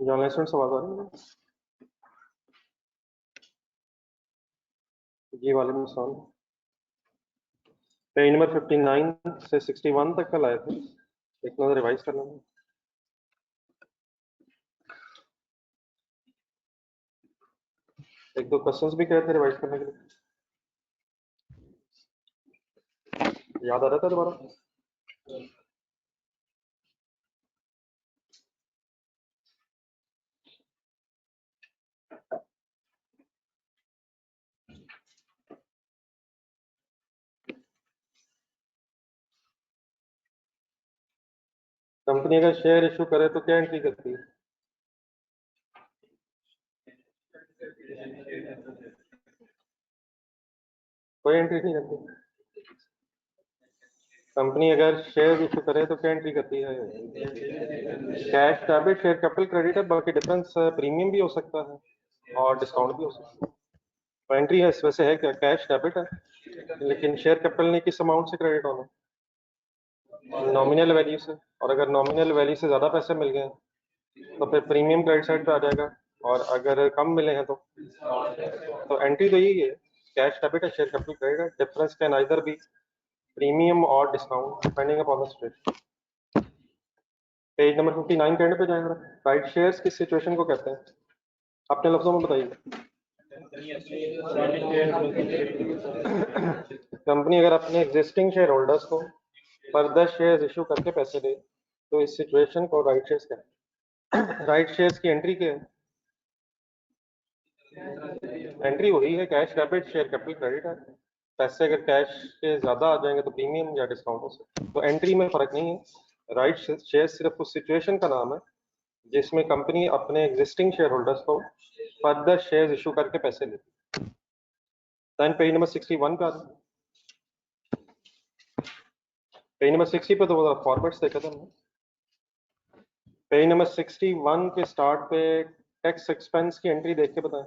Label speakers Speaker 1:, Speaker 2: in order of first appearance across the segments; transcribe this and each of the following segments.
Speaker 1: Journalist से आवाज आ रही है? जी वालेकुम सलाम। पेज नंबर 59 से 61 तक कल आए थे, एक नजर रिवाइज कर लेंगे। एक दो क्वेश्चंस भी कहे थे रिवाइज करने के लिए, याद आ रहा था दोबारा? कंपनी अगर शेयर इशू करे तो क्या एंट्री करती है? कोई एंट्री नहीं करती। कंपनी अगर शेयर इशू करे तो क्या एंट्री करती है? Cash debit, share capital credit है, बाकी डिफरेंस प्रीमियम भी हो सकता है और डिस्काउंट भी हो सकता है। तो एंट्री है इस वजह से है क्या, कैश डेबिट है, लेकिन शेयर कैपिटल ने किस अमाउंट से क्रेडिट होना? नॉमिनल वैल्यू से। और अगर नॉमिनल वैल्यू से ज्यादा पैसे मिल गए तो फिर प्रीमियम क्रेडिट साइड पे आ जाएगा, और अगर कम मिले हैं तो एंट्री तो यही है, कैश डेबिट है, शेयर कैपिटल क्रेडिट है, difference can either be premium और discount depending upon the situation. Page number 59 के एंड पे जाएगा। राइट शेयर्स किस सिचुएशन को कहते हैं, अपने लफ्जों में बताइए। कंपनी अगर अपने एग्जिस्टिंग शेयर होल्डर्स को फर्दर शेयर्स इशू करके पैसे दे तो इस सिचुएशन को राइट शेयर्स कहते हैं। राइट शेयर्स की एंट्री क्या है? एंट्री वही है, cash debit share capital credit है। पैसे अगर कैश के ज्यादा आ जाएंगे तो प्रीमियम या डिस्काउंट हो सकता है, तो एंट्री में फर्क नहीं है। राइट शेयर सिर्फ उस सिचुएशन का नाम है जिसमें कंपनी अपने एग्जिस्टिंग शेयर होल्डर्स को फर्दर शेयर इशू करके पैसे लेती है। देन पेज नंबर 61 पे आता है। पेज नंबर 60 पे तो फॉरवर्ड्स देखा था हमने। पेज नंबर 61 के स्टार्ट पे टैक्स एक्सपेंस की एंट्री देख के बताएं।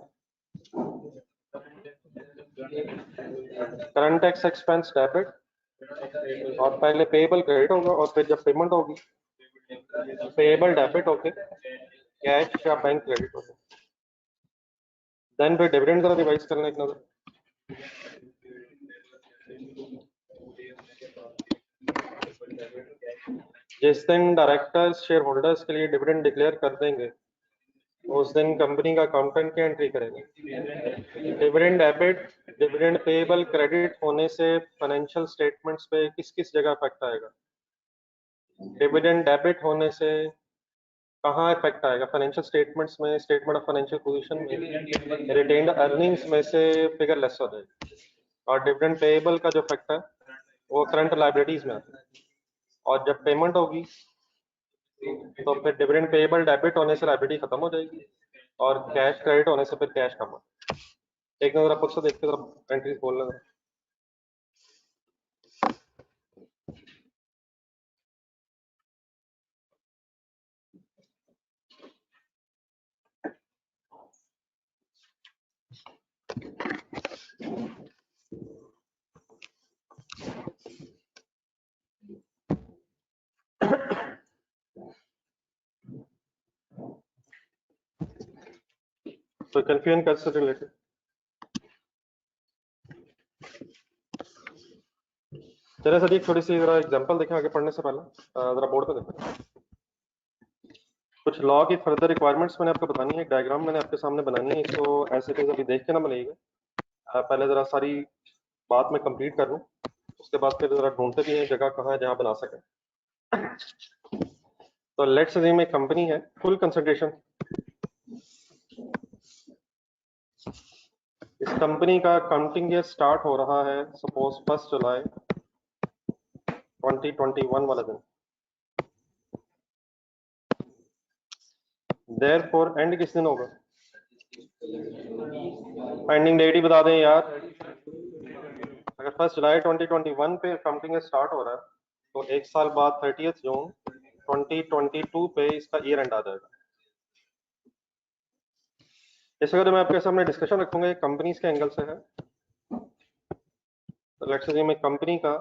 Speaker 1: करंट टैक्स एक्सपेंस डेबिट, और पहले पेएबल क्रेडिट होगा और फिर जब पेमेंट होगी पेएबल डेबिट होके कैश या बैंक क्रेडिट होगा। देन फिर डिविडेंड जरा रिवाइज करना एक नजर। जिस दिन डायरेक्टर्स शेयर होल्डर्स के लिए डिविडेंड डिक्लेयर कर देंगे उस दिन कंपनी का अकाउंटेंट क्या एंट्री करेगा? Dividend debit, dividend payable credit होने से फाइनेंशियल स्टेटमेंट्स पे किस किस जगह इफेक्ट आएगा? डिविडेंड डेबिट होने से कहाँ इफेक्ट आएगा? फाइनेंशियल स्टेटमेंट्स में, स्टेटमेंट ऑफ फाइनेंशियल पोजीशन में, रिटेन्ड अर्निंग्स में से फिगर लेस हो जाएगी। और डिविडेंड पेएबल का जो इफेक्ट है वो करंट लायबिलिटीज में आता है, और जब पेमेंट होगी तो फिर डिविडेंड पेएबल डेबिट होने से लायबिलिटी खत्म हो जाएगी और कैश क्रेडिट होने से फिर कैश कम हो। एक नजर आप देख के जरा एंट्रीज बोल लेना। तो कंफ्यूजन कैसे रिलेटेड? चलिए सर एक थोड़ी सी जरा एग्जांपल देखें आगे पढ़ने से पहले, जरा बोर्ड पे देखें। कुछ लॉ की फर्दर रिक्वायरमेंट्स मैंने आपको बतानी है, एक डायग्राम मैंने आपके सामने बनानी है, इसको ऐसे इट इज अभी देख के ना बनाइएगा। पहले जरा सारी बात मैं कंप्लीट कर लूँ, उसके बाद फिर जरा ढूंढते भी हैं जगह कहाँ है जहाँ बना सके। तो लेट्स अज्यूम एक कंपनी है, फुल कंसंट्रेशन। इस कंपनी का अकाउंटिंग ईयर स्टार्ट हो रहा है सपोज 1 जुलाई 2021 वाला दिन। देयरफॉर एंड किस दिन होगा? एंडिंग डेट ही बता दें यार। अगर 1 जुलाई 2021 पे अकाउंटिंग स्टार्ट हो रहा है तो एक साल बाद 30 जून 2022 पे इसका ईयर एंड आ जाएगा। इस वक्त मैं आपके सामने डिस्कशन रखूंगा कंपनीज के एंगल से है। तो लेट्स से मैं कंपनी का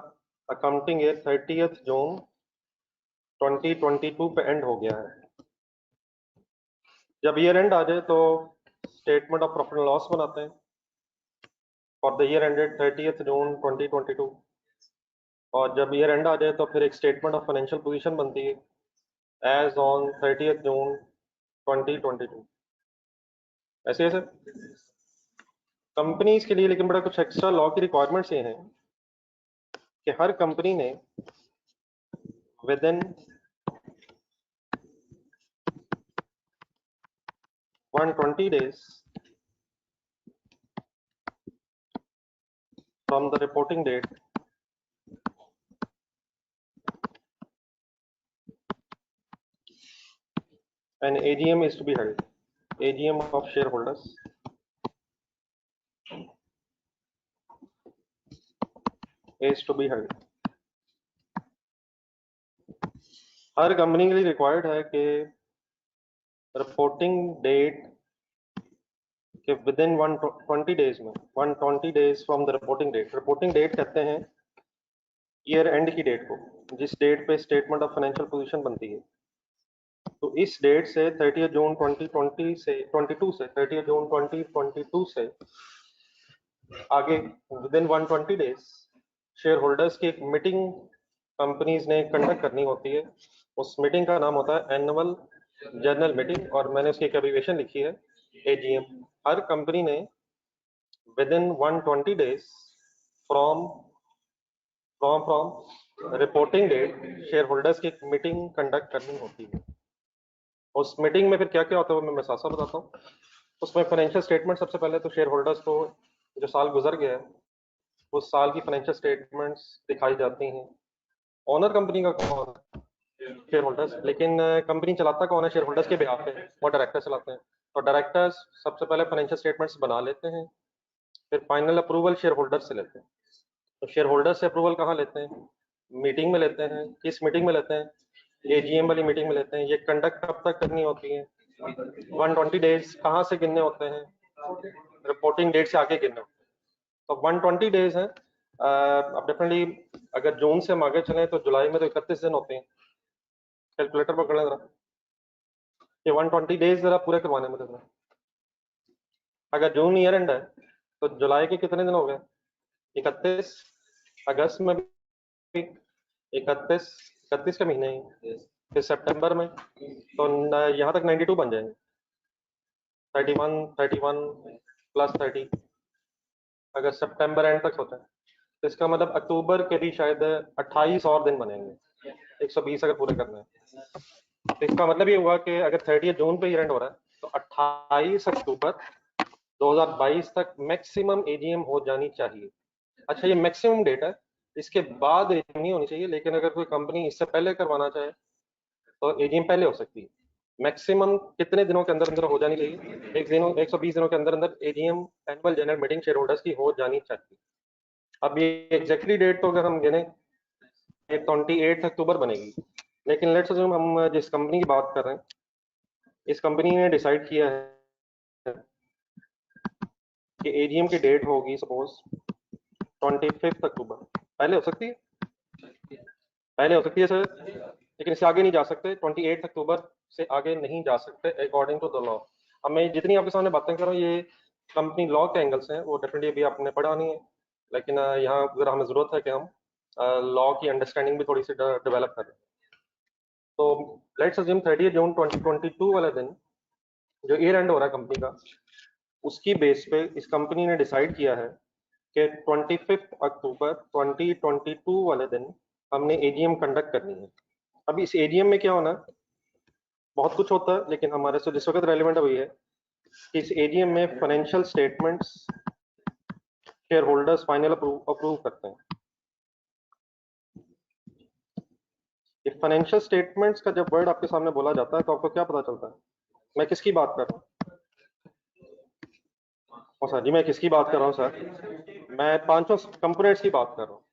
Speaker 1: अकाउंटिंग ईयर 30 जून 2022 पे एंड हो गया है। जब ईयर एंड आ जाए तो statement of profit and loss बनाते हैं for the year ended 30th जून 2022, और जब ईयर एंड आ जाए तो फिर एक स्टेटमेंट ऑफ फाइनेंशियल पोजीशन बनती है एज ऑन 30th जून 2022। ऐसे है सर कंपनीज के लिए। लेकिन बड़ा कुछ एक्स्ट्रा लॉ की रिक्वायरमेंट्स ये हैं कि हर कंपनी ने within 120 days from the reporting date an AGM is to be held, AGM of shareholders is to be held। हर कंपनी के लिए रिक्वायर्ड है कि रिपोर्टिंग डेट के विद इन 120 डेज में, 120 days from the reporting date कहते हैं year and की डेट को, जिस डेट पे स्टेटमेंट ऑफ फाइनेंशियल पोजीशन बनती है। तो इस डेट से 30 जून 2020 से 22 से 30 जून 2022 से आगे with in 120 days share holders की एक मीटिंग कंपनीज ने कंडक्ट करनी होती है। उस मीटिंग का नाम होता है एनुअल जनरल मीटिंग, और मैंने उसकी एक एब्रीविएशन लिखी है AGM। हर कंपनी ने within 120 days from reporting date shareholders की एक मीटिंग कंडक्ट करनी होती है। उस मीटिंग में फिर क्या क्या होता है वो मैं साथ साथ बताता हूँ। उसमें फाइनेंशियल स्टेटमेंट सबसे पहले तो शेयर होल्डर्स को जो साल गुजर गया है उस साल की फाइनेंशियल स्टेटमेंट्स दिखाई जाती हैं। ओनर कंपनी का कौन है? Share holders. लेकिन कंपनी चलाता कौन है शेयर होल्डर्स के बिहाफ पे? वो डायरेक्टर चलाते हैं। तो डायरेक्टर्स सबसे पहले फाइनेंशियल स्टेटमेंट्स बना लेते हैं, फिर फाइनल अप्रूवल शेयर होल्डर्स से लेते हैं। तो शेयर होल्डर्स से अप्रूवल कहाँ लेते हैं? मीटिंग में लेते हैं। किस मीटिंग में लेते हैं? AGM वाली मीटिंग में लेते हैं। ये कंडक्ट कब तक करनी होती है? 120 डेज कहाँ से गिनने होते हैं? रिपोर्टिंग डेट से आगे गिनने होते हैं। तो 120 डेज है। अब डेफिनेटली अगर जून से हम आगे चलें तो जुलाई में तो 31 दिन होते हैं। कैलकुलेटर पकड़ लें जरा, ये 120 डेज जरा पूरे करवाने में जरा। अगर जून ईयर एंड है तो जुलाई के कितने दिन हो गए? 31। अगस्त में भी 31, 31 के महीने ही। फिर सितंबर में तो यहाँ तक 92 बन जाएंगे। 31 31 प्लस 30 अगर सितंबर एंड तक होता है तो इसका मतलब अक्टूबर के भी शायद 28 और दिन बनेंगे। 120 अगर पूरे करने हैं तो इसका मतलब ये हुआ कि अगर 30 जून पे ईयर एंड हो रहा है तो 28 अक्टूबर 2022 तक मैक्सिमम AGM हो जानी चाहिए। अच्छा, ये मैक्सिमम डेट है, इसके बाद AGM नहीं होनी चाहिए। लेकिन अगर कोई कंपनी इससे पहले करवाना चाहे तो AGM पहले हो सकती है। मैक्सिमम कितने दिनों के अंदर अंदर हो जानी चाहिए? 120 दिनों के अंदर अंदर AGM annual general meeting share holders की हो जानी चाहिए। अब ये एग्जैक्टली डेट तो अगर हम गिने 28 अक्टूबर बनेगी। लेकिन लेट्स अज्यूम हम जिस कंपनी की बात कर रहे हैं इस कंपनी ने डिसाइड किया है कि AGM की डेट होगी सपोज 25 अक्टूबर। पहले हो सकती है? पहले हो सकती है सर, लेकिन इससे आगे नहीं जा सकते। 28 अक्टूबर से आगे नहीं जा सकते अकॉर्डिंग टू द लॉ। अब मैं जितनी आपके सामने बातें कर रहा हूँ ये कंपनी लॉ के एंगल से हैं, वो डेफिनेटली अभी आपने पढ़ा नहीं है। लेकिन यहाँ अगर हमें जरूरत है कि हम लॉ की अंडरस्टैंडिंग भी थोड़ी सी डेवलप करें। तो लेट्स अज्यूम 30 जून 2022 वाले दिन जो ईयर एंड हो रहा है कंपनी का, उसकी बेस पे इस कंपनी ने डिसाइड किया है कि 25 अक्टूबर 2022 वाले दिन हमने AGM कंडक्ट करनी है। अब इस AGM में क्या होना है? बहुत कुछ होता है, लेकिन हमारे से जिस वक्त रेलिवेंट वही है कि इस AGM में financial statements share holders final approve करते हैं। ये फाइनेंशियल स्टेटमेंट्स का जब वर्ड आपके सामने बोला जाता है तो आपको क्या पता चलता है? मैं किसकी बात कर रहा हूँ? सर जी मैं किसकी बात कर रहा हूँ सर? मैं 500 कंपोनेंट्स की बात कर रहा हूँ।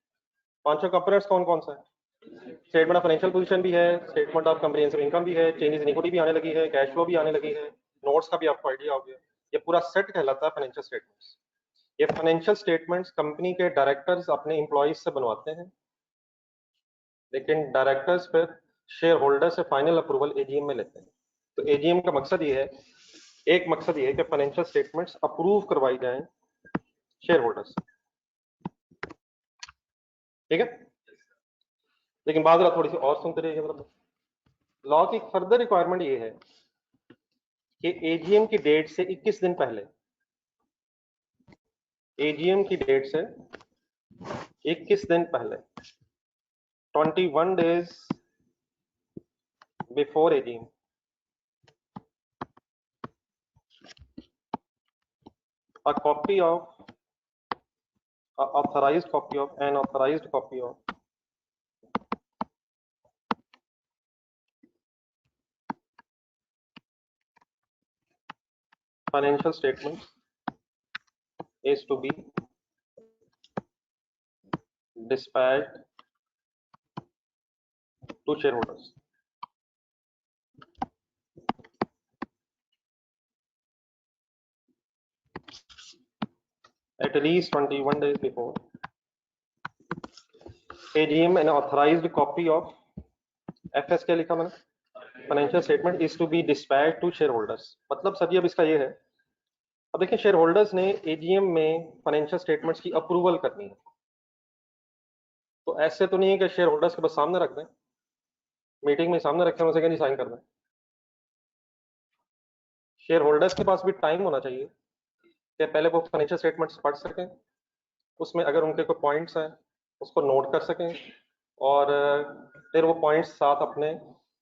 Speaker 1: 500 कंपोनेंट्स कौन कौन सा है? स्टेटमेंट ऑफ फाइनेंशियल पोजीशन भी है, स्टेटमेंट ऑफ कंप्रिहेंसिव इनकम भी है, चेंजेस इन इक्विटी भी आने लगी है, कैश फ्लो भी आने लगी है, नोट्स का भी आपको आइडिया हो गया। ये पूरा सेट कहलाता है फाइनेंशियल स्टेटमेंट्स। ये फाइनेंशियल स्टेटमेंट्स कंपनी के डायरेक्टर्स अपने एम्प्लॉइज से बनवाते हैं, लेकिन डायरेक्टर्स फिर शेयर होल्डर से फाइनल अप्रूवल AGM में लेते हैं। तो AGM का मकसद ये है एक मकसद ये है कि फाइनेंशियल स्टेटमेंट्स अप्रूव करवाई जाएं शेयर होल्डर्स, ठीक है। लेकिन बात थोड़ी सी और सुनते रहिए, मतलब लॉ की फर्दर रिक्वायरमेंट ये है कि एजीएम की डेट से 21 दिन पहले, एजीएम की डेट से 21 दिन पहले, 21 days before AGM, a copy of a authorized copy of an authorized copy of financial statements is to be dispatched to shareholders at least 21 days before AGM. An authorized copy of FS क्या लिखा मैंने, financial statement is to be dispatch to shareholders. मतलब sir ji अब इसका ये है, अब देखिए शेयर होल्डर्स ने एजीएम में फाइनेंशियल स्टेटमेंट्स की अप्रूवल करनी है, तो ऐसे तो नहीं है कि शेयर होल्डर्स के बस सामने रख दें, मीटिंग में सामने रखें उनसे कहीं साइन कर दें। शेयर होल्डर्स के पास भी टाइम होना चाहिए कि पहले वो फाइनेंशियल स्टेटमेंट्स पढ़ सकें, उसमें अगर उनके कोई पॉइंट्स हैं उसको नोट कर सकें, और फिर वो पॉइंट्स साथ अपने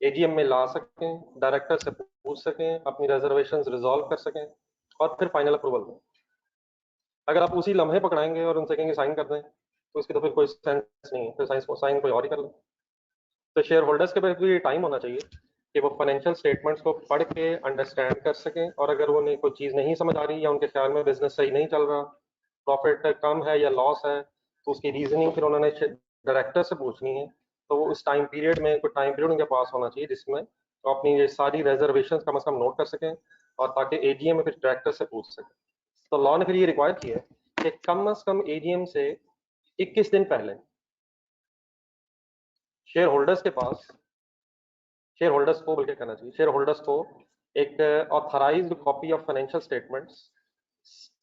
Speaker 1: एजीएम में ला सकें, डायरेक्टर से पूछ सकें, अपनी रिजर्वेशंस रिजॉल्व कर सकें और फिर फाइनल अप्रूवल दें। अगर आप उसी लम्हे पकड़ाएंगे और उनसे कहेंगे साइन कर दें तो इसकी तो फिर कोई सेंस नहीं है, फिर साइन कोई और ही कर ले। तो शेयर होल्डर्स के पास भी ये टाइम होना चाहिए कि वो फाइनेंशियल स्टेटमेंट्स को पढ़ के अंडरस्टैंड कर सकें, और अगर उन्हें कोई चीज़ नहीं समझ आ रही या उनके ख्याल में बिजनेस सही नहीं चल रहा, प्रॉफिट कम है या लॉस है, तो उसकी रीजनिंग फिर उन्होंने डायरेक्टर से पूछनी है। तो वो उस टाइम पीरियड में कोई टाइम पीरियड उनके पास होना चाहिए जिसमें तो अपनी ये सारी रिजर्वेशन कम से कम नोट कर सकें, और ताकि एजीएम में फिर डायरेक्टर से पूछ सकें। तो लॉ ने फिर ये रिक्वायर किया है कि कम से कम एजीएम से 21 दिन पहले शेयर होल्डर्स के पास, शेयर होल्डर्स को बल्कि कहना चाहिए, शेयर होल्डर्स को एक authorised copy of financial statements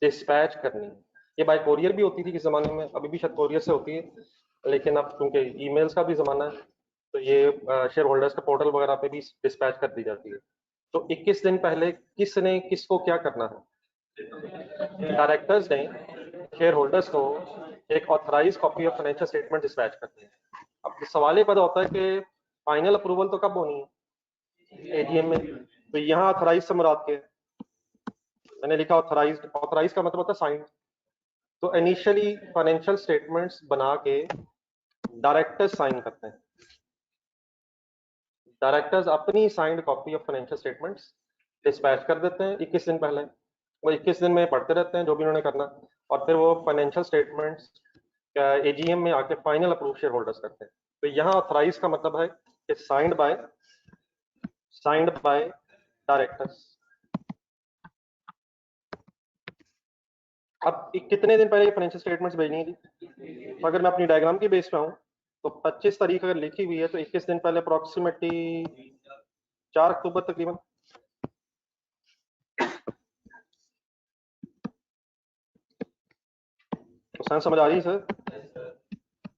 Speaker 1: dispatch करनी है। ये बाय कोरियर भी होती थी किस जमाने में, अभी भी शायद कोरियर से होती है, लेकिन अब क्योंकि ईमेल्स का भी जमाना है तो ये शेयर होल्डर्स के पोर्टल वगैरह पे भी डिस्पैच कर दी जाती है। तो 21 दिन पहले किसने किसको क्या करना है, डायरेक्टर्स ने शेयर होल्डर्स को एक authorise copy of financial statement dispatch करनी है। अब सवाल ये पैदा होता है कि फाइनल अप्रूवल तो कब होनी है, एजीएम में। तो यहाँ ऑथराइज से मुराद के मैंने लिखा ऑथराइज्ड, ऑथराइज का मतलब होता है साइन। तो इनिशियली फाइनेंशियल स्टेटमेंट्स बना के डायरेक्टर्स साइन करते हैं, डायरेक्टर्स अपनी signed copy of financial statements dispatch कर देते हैं 21 दिन पहले। वो 21 दिन में पढ़ते रहते हैं जो भी उन्होंने करना, और फिर वो फाइनेंशियल स्टेटमेंट्स एजीएम में आके फाइनल अप्रूव शेयर होल्डर्स करते हैं। तो यहाँ ऑथराइज का मतलब है कि साइंड बाय डायरेक्टर्स। अब कितने दिन पहले फाइनेंशियल स्टेटमेंट्स भेजनी है जी, तो अगर मैं अपनी डायग्राम की बेस पे हूँ तो 25 तारीख अगर लिखी हुई है तो 21 दिन पहले अप्रोक्सीमेटली 4 अक्टूबर तकरीबन। तो सेंस समझ आ रही है सर।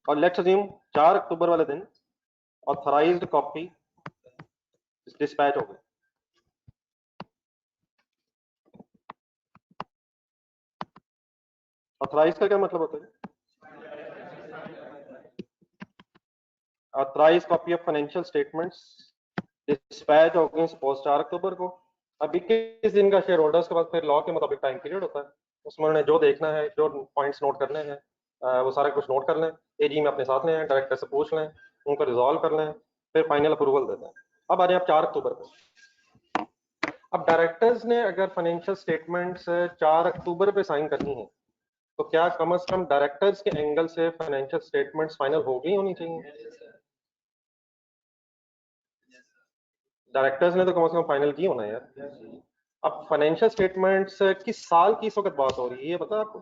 Speaker 1: और लेट्स अज्यूम 4 अक्टूबर वाले दिन ऑथराइज्ड कॉपी डिस्पैच हो गई। ऑथराइज का क्या मतलब होता है, authorise copy of financial statements dispatch हो गई सपोज 4 अक्टूबर को। अब 21 दिन का शेयर होल्डर्स के पास फिर लॉ के मुताबिक टाइम पीरियड होता है, उसमें उन्होंने जो देखना है, जो पॉइंट्स नोट करने हैं वो सारा कुछ नोट कर लें, एजी में अपने साथ लें, डायरेक्टर से पूछ लें, उनको रिजॉल्व कर लें, फिर फाइनल अप्रूवल देते हैं। अब आ जाए आप 4 अक्टूबर को। अब डायरेक्टर्स ने अगर फाइनेंशियल स्टेटमेंट्स 4 अक्टूबर पे साइन करनी है तो क्या कम से कम डायरेक्टर्स के एंगल से फाइनेंशियल स्टेटमेंट्स फाइनल हो गई होनी चाहिए। डायरेक्टर्स ने तो कम से कम फाइनल की होना है यार। अब फाइनेंशियल स्टेटमेंट्स किस साल की इस वक्त बात हो रही है ये पता आपको,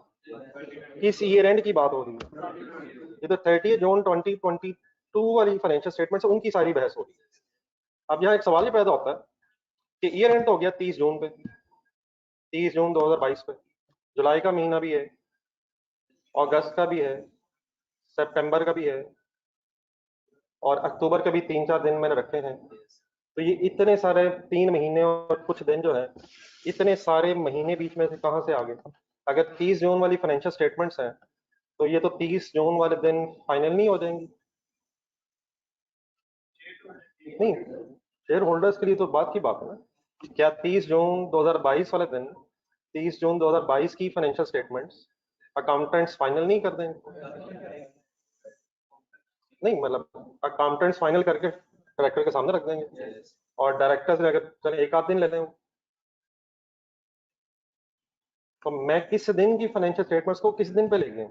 Speaker 1: किस ईयर एंड की बात हो रही है। ये तो 30 जून 2022 वाली फाइनेंशियल स्टेटमेंट्स उनकी सारी बहस हो रही है। अब यहाँ एक सवाल ही पैदा होता है कि ईयर एंड तो हो गया 30 जून पे, 30 जून 2022 पे। जुलाई का महीना भी है, अगस्त का भी है, सितंबर का भी है, और अक्टूबर के भी 3-4 दिन मैंने रखे हैं। तो ये इतने सारे 3 महीने और कुछ दिन जो है, इतने सारे महीने बीच में से कहाँ से आ गए? अगर 30 जून वाली फाइनेंशियल स्टेटमेंट्स हैं तो ये तो 30 जून वाले दिन फाइनल नहीं हो जाएंगी? नहीं, शेयर होल्डर्स के लिए तो बात की बात है ना। क्या 30 जून 2022 वाले दिन, 30 जून 2022 की फाइनेंशियल स्टेटमेंट्स अकाउंटेंट्स फाइनल नहीं कर देंगे? नहीं, मतलब अकाउंटेंट्स फाइनल करके डायरेक्टर के सामने रख देंगे, और डायरेक्टर्स ने अगर चले एक आध दिन ले लें, तो मैं किस दिन की फाइनेंशियल स्टेटमेंट्स को किस दिन पे ले गए,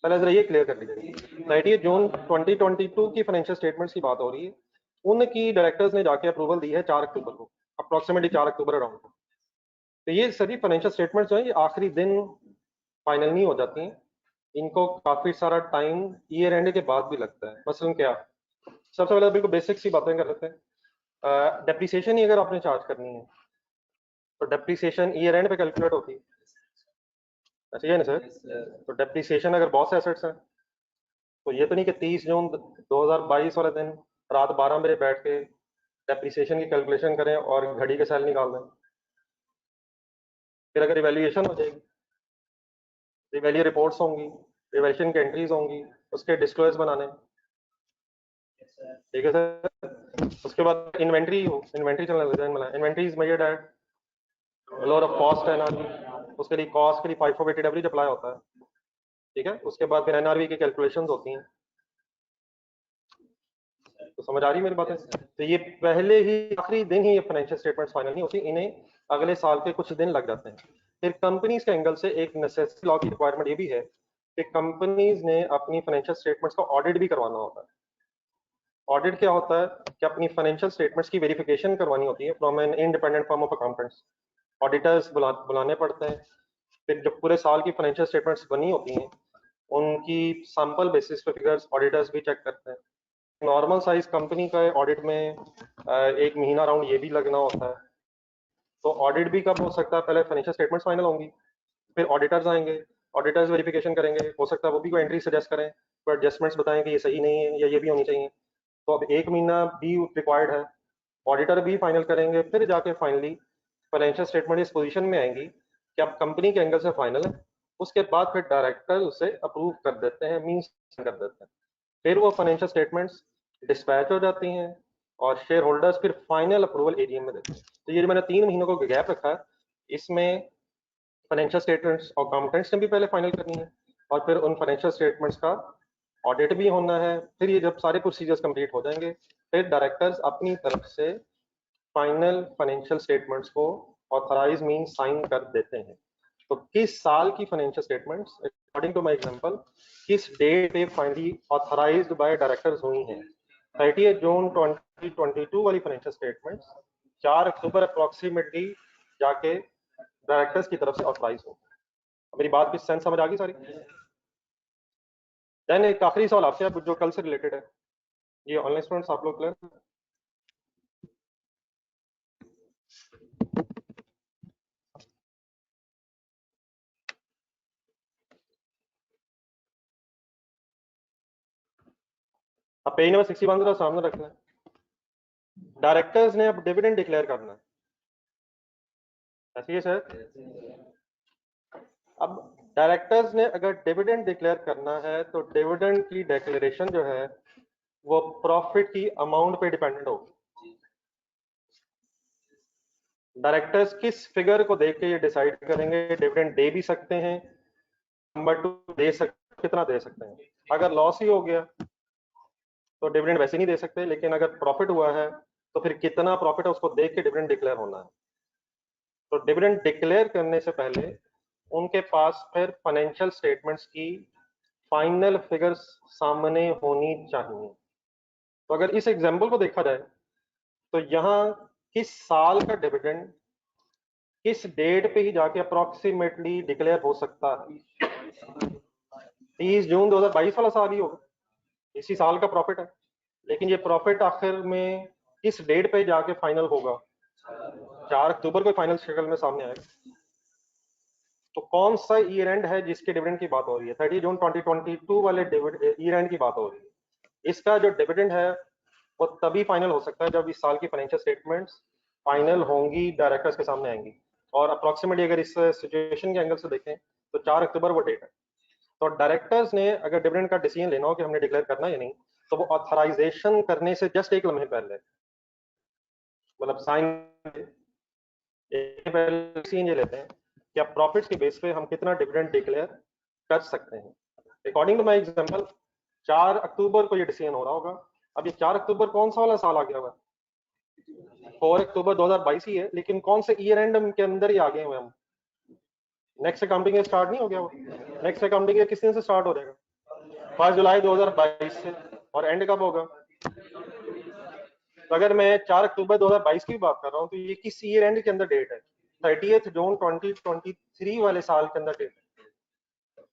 Speaker 1: पहले जरा ये क्लियर कर लीजिए। 30 जून 2022 की फाइनेंशियल स्टेटमेंट्स की बात हो रही है, उनकी डायरेक्टर्स ने जाके अप्रूवल दी है 4 अक्टूबर को, अप्रोक्सीमेटली 4 अक्टूबर अराउंड को। तो ये सभी फाइनेंशियल स्टेटमेंट्स जो है ये आखिरी दिन फाइनल नहीं हो जाती हैं, इनको काफी सारा टाइम ईयर एंड के बाद भी लगता है। मसलन क्या, सबसे पहले बिल्कुल बेसिक सी बातें कर लेते हैं। डेप्रिसिएशन ही अगर आपने चार्ज करनी है तो डेप्रिसिएशन ईयर एंड पे कैलकुलेट होती है, ऐसे ही है ना सर? तो डेप्रिसिएशन अगर बहुत से एसेट्स हैं तो ये तो नहीं कि 30 जून 2022 वाले दिन रात 12 बजे बैठ के डेप्रिसिएशन की कैलकुलेशन करें और घड़ी के सेल निकाल दें। फिर अगर इवेल्युएशन हो जाएगी, रिवैल्यू रिपोर्ट्स होंगी, रिवैल्यूएशन की एंट्रीज होंगी, उसके डिस्क्लोज बनाने, ठीक है सर? उसके बाद इन्वेंट्री हो, इन्वेंट्री चलने लग जाए, inventory is measured at lower of cost NRV, उसके लिए कॉस्ट के लिए FIFO वेटेड एवरेज अप्लाई होता है, ठीक है? उसके बाद फिर एनआरवी की कैलकुलेशंस होती हैं। तो समझ आ रही मेरी बातें? तो ये पहले ही आखिरी दिन ही ये फाइनेंशियल स्टेटमेंट्स फाइनल नहीं होती, इन्हें अगले साल के कुछ दिन लग जाते हैं। फिर कंपनीज के एंगल से एक नेसेसिटी लॉ की रिक्वायरमेंट ये भी है कि कंपनीज ने अपनी फाइनेंशियल स्टेटमेंट्स का ऑडिट भी करवाना होता है। ऑडिट क्या होता है कि अपनी फाइनेंशियल स्टेटमेंट्स की वेरिफिकेशन करवानी होती है from an independent firm of accountants. Auditors बुलाने पड़ते हैं। फिर जो पूरे साल की फाइनेंशियल स्टेटमेंट्स बनी होती हैं उनकी सैंपल बेसिस पे फिगर्स ऑडिटर्स भी चेक करते हैं। नॉर्मल साइज कंपनी का ऑडिट में एक महीना राउंड ये भी लगना होता है। तो ऑडिट भी कब हो सकता है? पहले फाइनेंशियल स्टेटमेंट्स फाइनल होंगी, फिर ऑडिटर्स आएंगे, ऑडिटर्स वेरिफिकेशन करेंगे, हो सकता है वो भी कोई एंट्री सजेस्ट करें, कोई एडजस्टमेंट्स बताएं कि ये सही नहीं है या ये भी होनी चाहिए। तो अब एक महीना भी रिक्वायर्ड है, ऑडिटर भी फाइनल करेंगे, फिर जाके फाइनली फाइनेंशियल स्टेटमेंट इस पोजीशन में आएंगी कि अब कंपनी के एंगल से फाइनल है। उसके बाद फिर डायरेक्टर उसे अप्रूव कर देते हैं, मीन्स कर देते हैं। फिर वो फाइनेंशियल स्टेटमेंट्स डिस्पैच हो जाती हैं और शेयर होल्डर्स फिर फाइनल अप्रूवल एजीएम में देते हैं। तो ये जो मैंने 3 महीनों को गैप रखा है, इसमें फाइनेंशियल स्टेटमेंट्स अकाउंटेंट्स ने भी पहले फाइनल करनी है और फिर उन फाइनेंशियल स्टेटमेंट्स का ऑडिट भी होना है। फिर ये जब सारे प्रोसीजर्स कंप्लीट हो जाएंगे फिर डायरेक्टर्स अपनी तरफ से फाइनल फाइनेंशियल स्टेटमेंट्स को ऑथराइज मीन साइन कर देते हैं। तो किस साल की financial statements according to my example किस डेट पे फाइनली ऑथराइज्ड बाय डायरेक्टर्स हुई हैं? 30 जून 2022 वाली फाइनेंशियल स्टेटमेंट्स 4 अक्टूबर अप्रोक्सीमेटली जाके डायरेक्टर्स की तरफ से ऑथराइज हो। मेरी बात की सेंस समझ आ गई सारी? देन एक आखिरी सवाल आपसे जो कल से रिलेटेड है, ये ऑनलाइन स्टूडेंट्स आप लोग क्लियर? अब पेज नंबर 61 जरा सामने रखना है। डायरेक्टर्स ने अब डिविडेंड डिक्लेयर करना है, ऐसे ही सर? अब डायरेक्टर्स ने अगर डिविडेंड डिक्लेयर करना है तो डिविडेंड की डिक्लेरेशन जो है वो प्रॉफिट की अमाउंट पे डिपेंडेंट होगी। डायरेक्टर्स किस फिगर को देख के ये डिसाइड करेंगे डिविडेंड दे भी सकते हैं, नंबर 2 कितना दे सकते हैं। अगर लॉस ही हो गया तो डिविडेंड वैसे नहीं दे सकते, लेकिन अगर प्रॉफिट हुआ है तो फिर कितना प्रॉफिट है उसको देख के डिविडेंड डिक्लेयर होना है। तो डिविडेंड डिक्लेयर करने से पहले उनके पास फिर फाइनेंशियल स्टेटमेंट्स की फाइनल फिगर्स सामने होनी चाहिए। तो अगर इस एग्जांपल को देखा जाए तो यहाँ किस साल का डिविडेंड किस डेट पे ही जाके अप्रोक्सीमेटली डिक्लेयर हो सकता है? 30 जून 2022 वाला साल ही होगा, इसी साल का प्रॉफिट है, लेकिन ये प्रॉफिट आखिर में किस डेट पे जाके फाइनल होगा? 4 अक्टूबर को फाइनल शक्ल में सामने आएगा। तो कौन सा ईयर एंड है जिसके डिविडेंड की बात हो रही है? 30 जून 2022 वाले ईयर एंड की बात हो रही है। इसका जो डिविडेंड है वो तभी फाइनल हो सकता है जब इस साल की फाइनेंशियल स्टेटमेंट्स फाइनल होंगी, डायरेक्टर्स के सामने आएंगी। और अप्रोक्सीमेटली अगर इस सिचुएशन के एंगल से देखें तो 4 अक्टूबर वो डेट है। तो डायरेक्टर्स ने अगर डिविडेंड का डिसीजन लेना हो कि हमने डिक्लेयर करना है या नहीं, तो वो ऑथराइजेशन करने से जस्ट एक लम्हे पहले, मतलब साइन पहले ये लेते हैं कि अब प्रॉफिट्स के बेस पे हम कितना डिविडेंड डिक्लेयर कर सकते हैं। अकॉर्डिंग टू माय एग्जांपल 4 अक्टूबर को ये डिसीजन हो रहा होगा। अब ये 4 अक्टूबर कौन सा वाला साल आ गया हुआ? 4 अक्टूबर 2022 ही है, लेकिन कौन से ईयर एंड के अंदर ही आ गए हुए हम। नेक्स्ट अकाउंटिंग ईयर स्टार्ट नहीं हो गया वो। नेक्स्ट अकाउंटिंग ईयर किस दिन से स्टार्ट हो जाएगा? 5 जुलाई 2022 से। और एंड कब होगा? तो अगर मैं 4 अक्टूबर 2022 की बात कर रहा हूँ तो ये किस ईयर एंड के अंदर डेट है? 30 जून 2023 वाले साल के अंदर डेट है।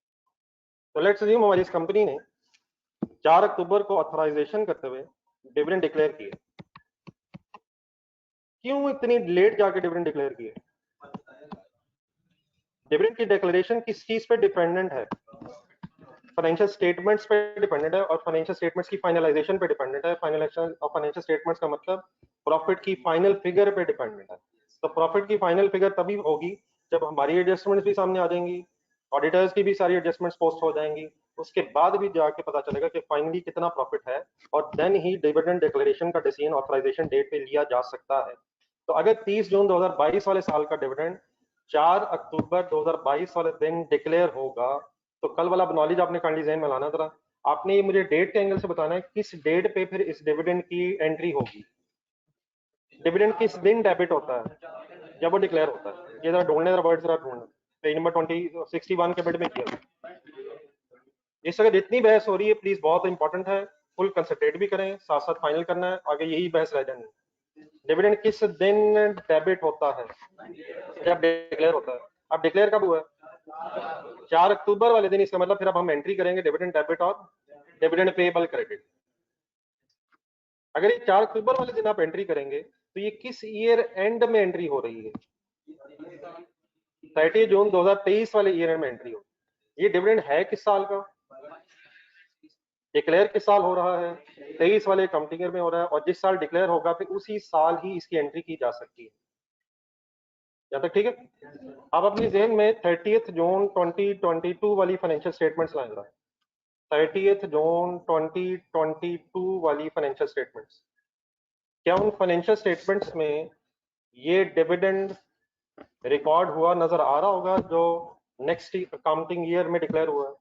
Speaker 1: तो लेट्स अज्यूम हमारी इस कंपनी ने 4 अक्टूबर को ऑथराइजेशन करते हुए डिविडेंड डिक्लेयर किए। क्यों इतनी लेट जाके डिविडेंड डिक्लेयर किए? डिविडेंड की डिक्लेरेशन किस चीज पे डिपेंडेंट है? फाइनेंशियल स्टेटमेंट्स पे डिपेंडेंट है, और फाइनेंशियल स्टेटमेंट्स की फाइनलाइजेशन पे डिपेंडेंट है। फाइनलाइजेशन और फाइनेंशियल स्टेटमेंट्स का मतलब प्रॉफिट की फाइनल फिगर पे डिपेंडेंट है। तो प्रॉफिट की फाइनल फिगर तभी होगी जब हमारी एडजस्टमेंट्स भी सामने आ जाएंगी, ऑडिटर्स की भी सारी एडजस्टमेंट्स पोस्ट हो जाएंगी, उसके बाद भी जाके पता चलेगा कि फाइनली कितना प्रॉफिट है, और देन ही डिविडेंड डिक्लेरेशन का डिसीजन ऑथराइजेशन डेट पे लिया जा सकता है। तो अगर 30 जून 2022 वाले साल का डिविडेंड 4 अक्टूबर 2022 वाले दिन डिक्लेयर होगा, तो कल वाला नॉलेज आपने काइंडली ज़हन में लाना जरा। आपने ये मुझे डेट के एंगल से बताना है किस डेट पे फिर इस डिविडेंड की एंट्री होगी। डिविडेंड किस दिन डेबिट होता है? जब वो डिक्लेयर होता है। ये जरा ढूंढने, जरा वर्ड जरा ढूंढना। पेज नंबर 61 के बेड में किया। इस जगह जितनी बहस हो रही है प्लीज बहुत इंपॉर्टेंट है, फुल कंसंट्रेट भी करें, साथ साथ फाइनल करना है, आगे यही बहस रह जानी है। डिविडेंड किस दिन डेबिट होता है? जब डिक्लेयर होता है। अब डिक्लेयर कब हुआ? 4 अक्टूबर वाले दिन। इसका मतलब फिर अब हम एंट्री करेंगे डिविडेंड डेबिट और डिविडेंड पेएबल क्रेडिट। अगर ये 4 अक्टूबर वाले दिन आप एंट्री करेंगे तो ये किस ईयर एंड में एंट्री हो रही है? 30 जून 2023 वाले ईयर एंड में एंट्री हो। ये डिविडेंड है किस साल का? डिक्लेयर किस साल हो रहा है? 23 वाले अकाउंटिंग ईयर में हो रहा है, और जिस साल डिक्लेयर होगा फिर उसी साल ही इसकी एंट्री की जा सकती है। यहाँ तक ठीक है? आप अपनी जेहन में 30 जून 2022 वाली फाइनेंशियल स्टेटमेंट्स लाएं जरा। 30 जून 2022 वाली फाइनेंशियल स्टेटमेंट्स। क्या उन फाइनेंशियल स्टेटमेंट्स में ये डिविडेंड रिकॉर्ड हुआ नजर आ रहा होगा जो नेक्स्ट अकाउंटिंग ईयर में डिक्लेयर हुआ है?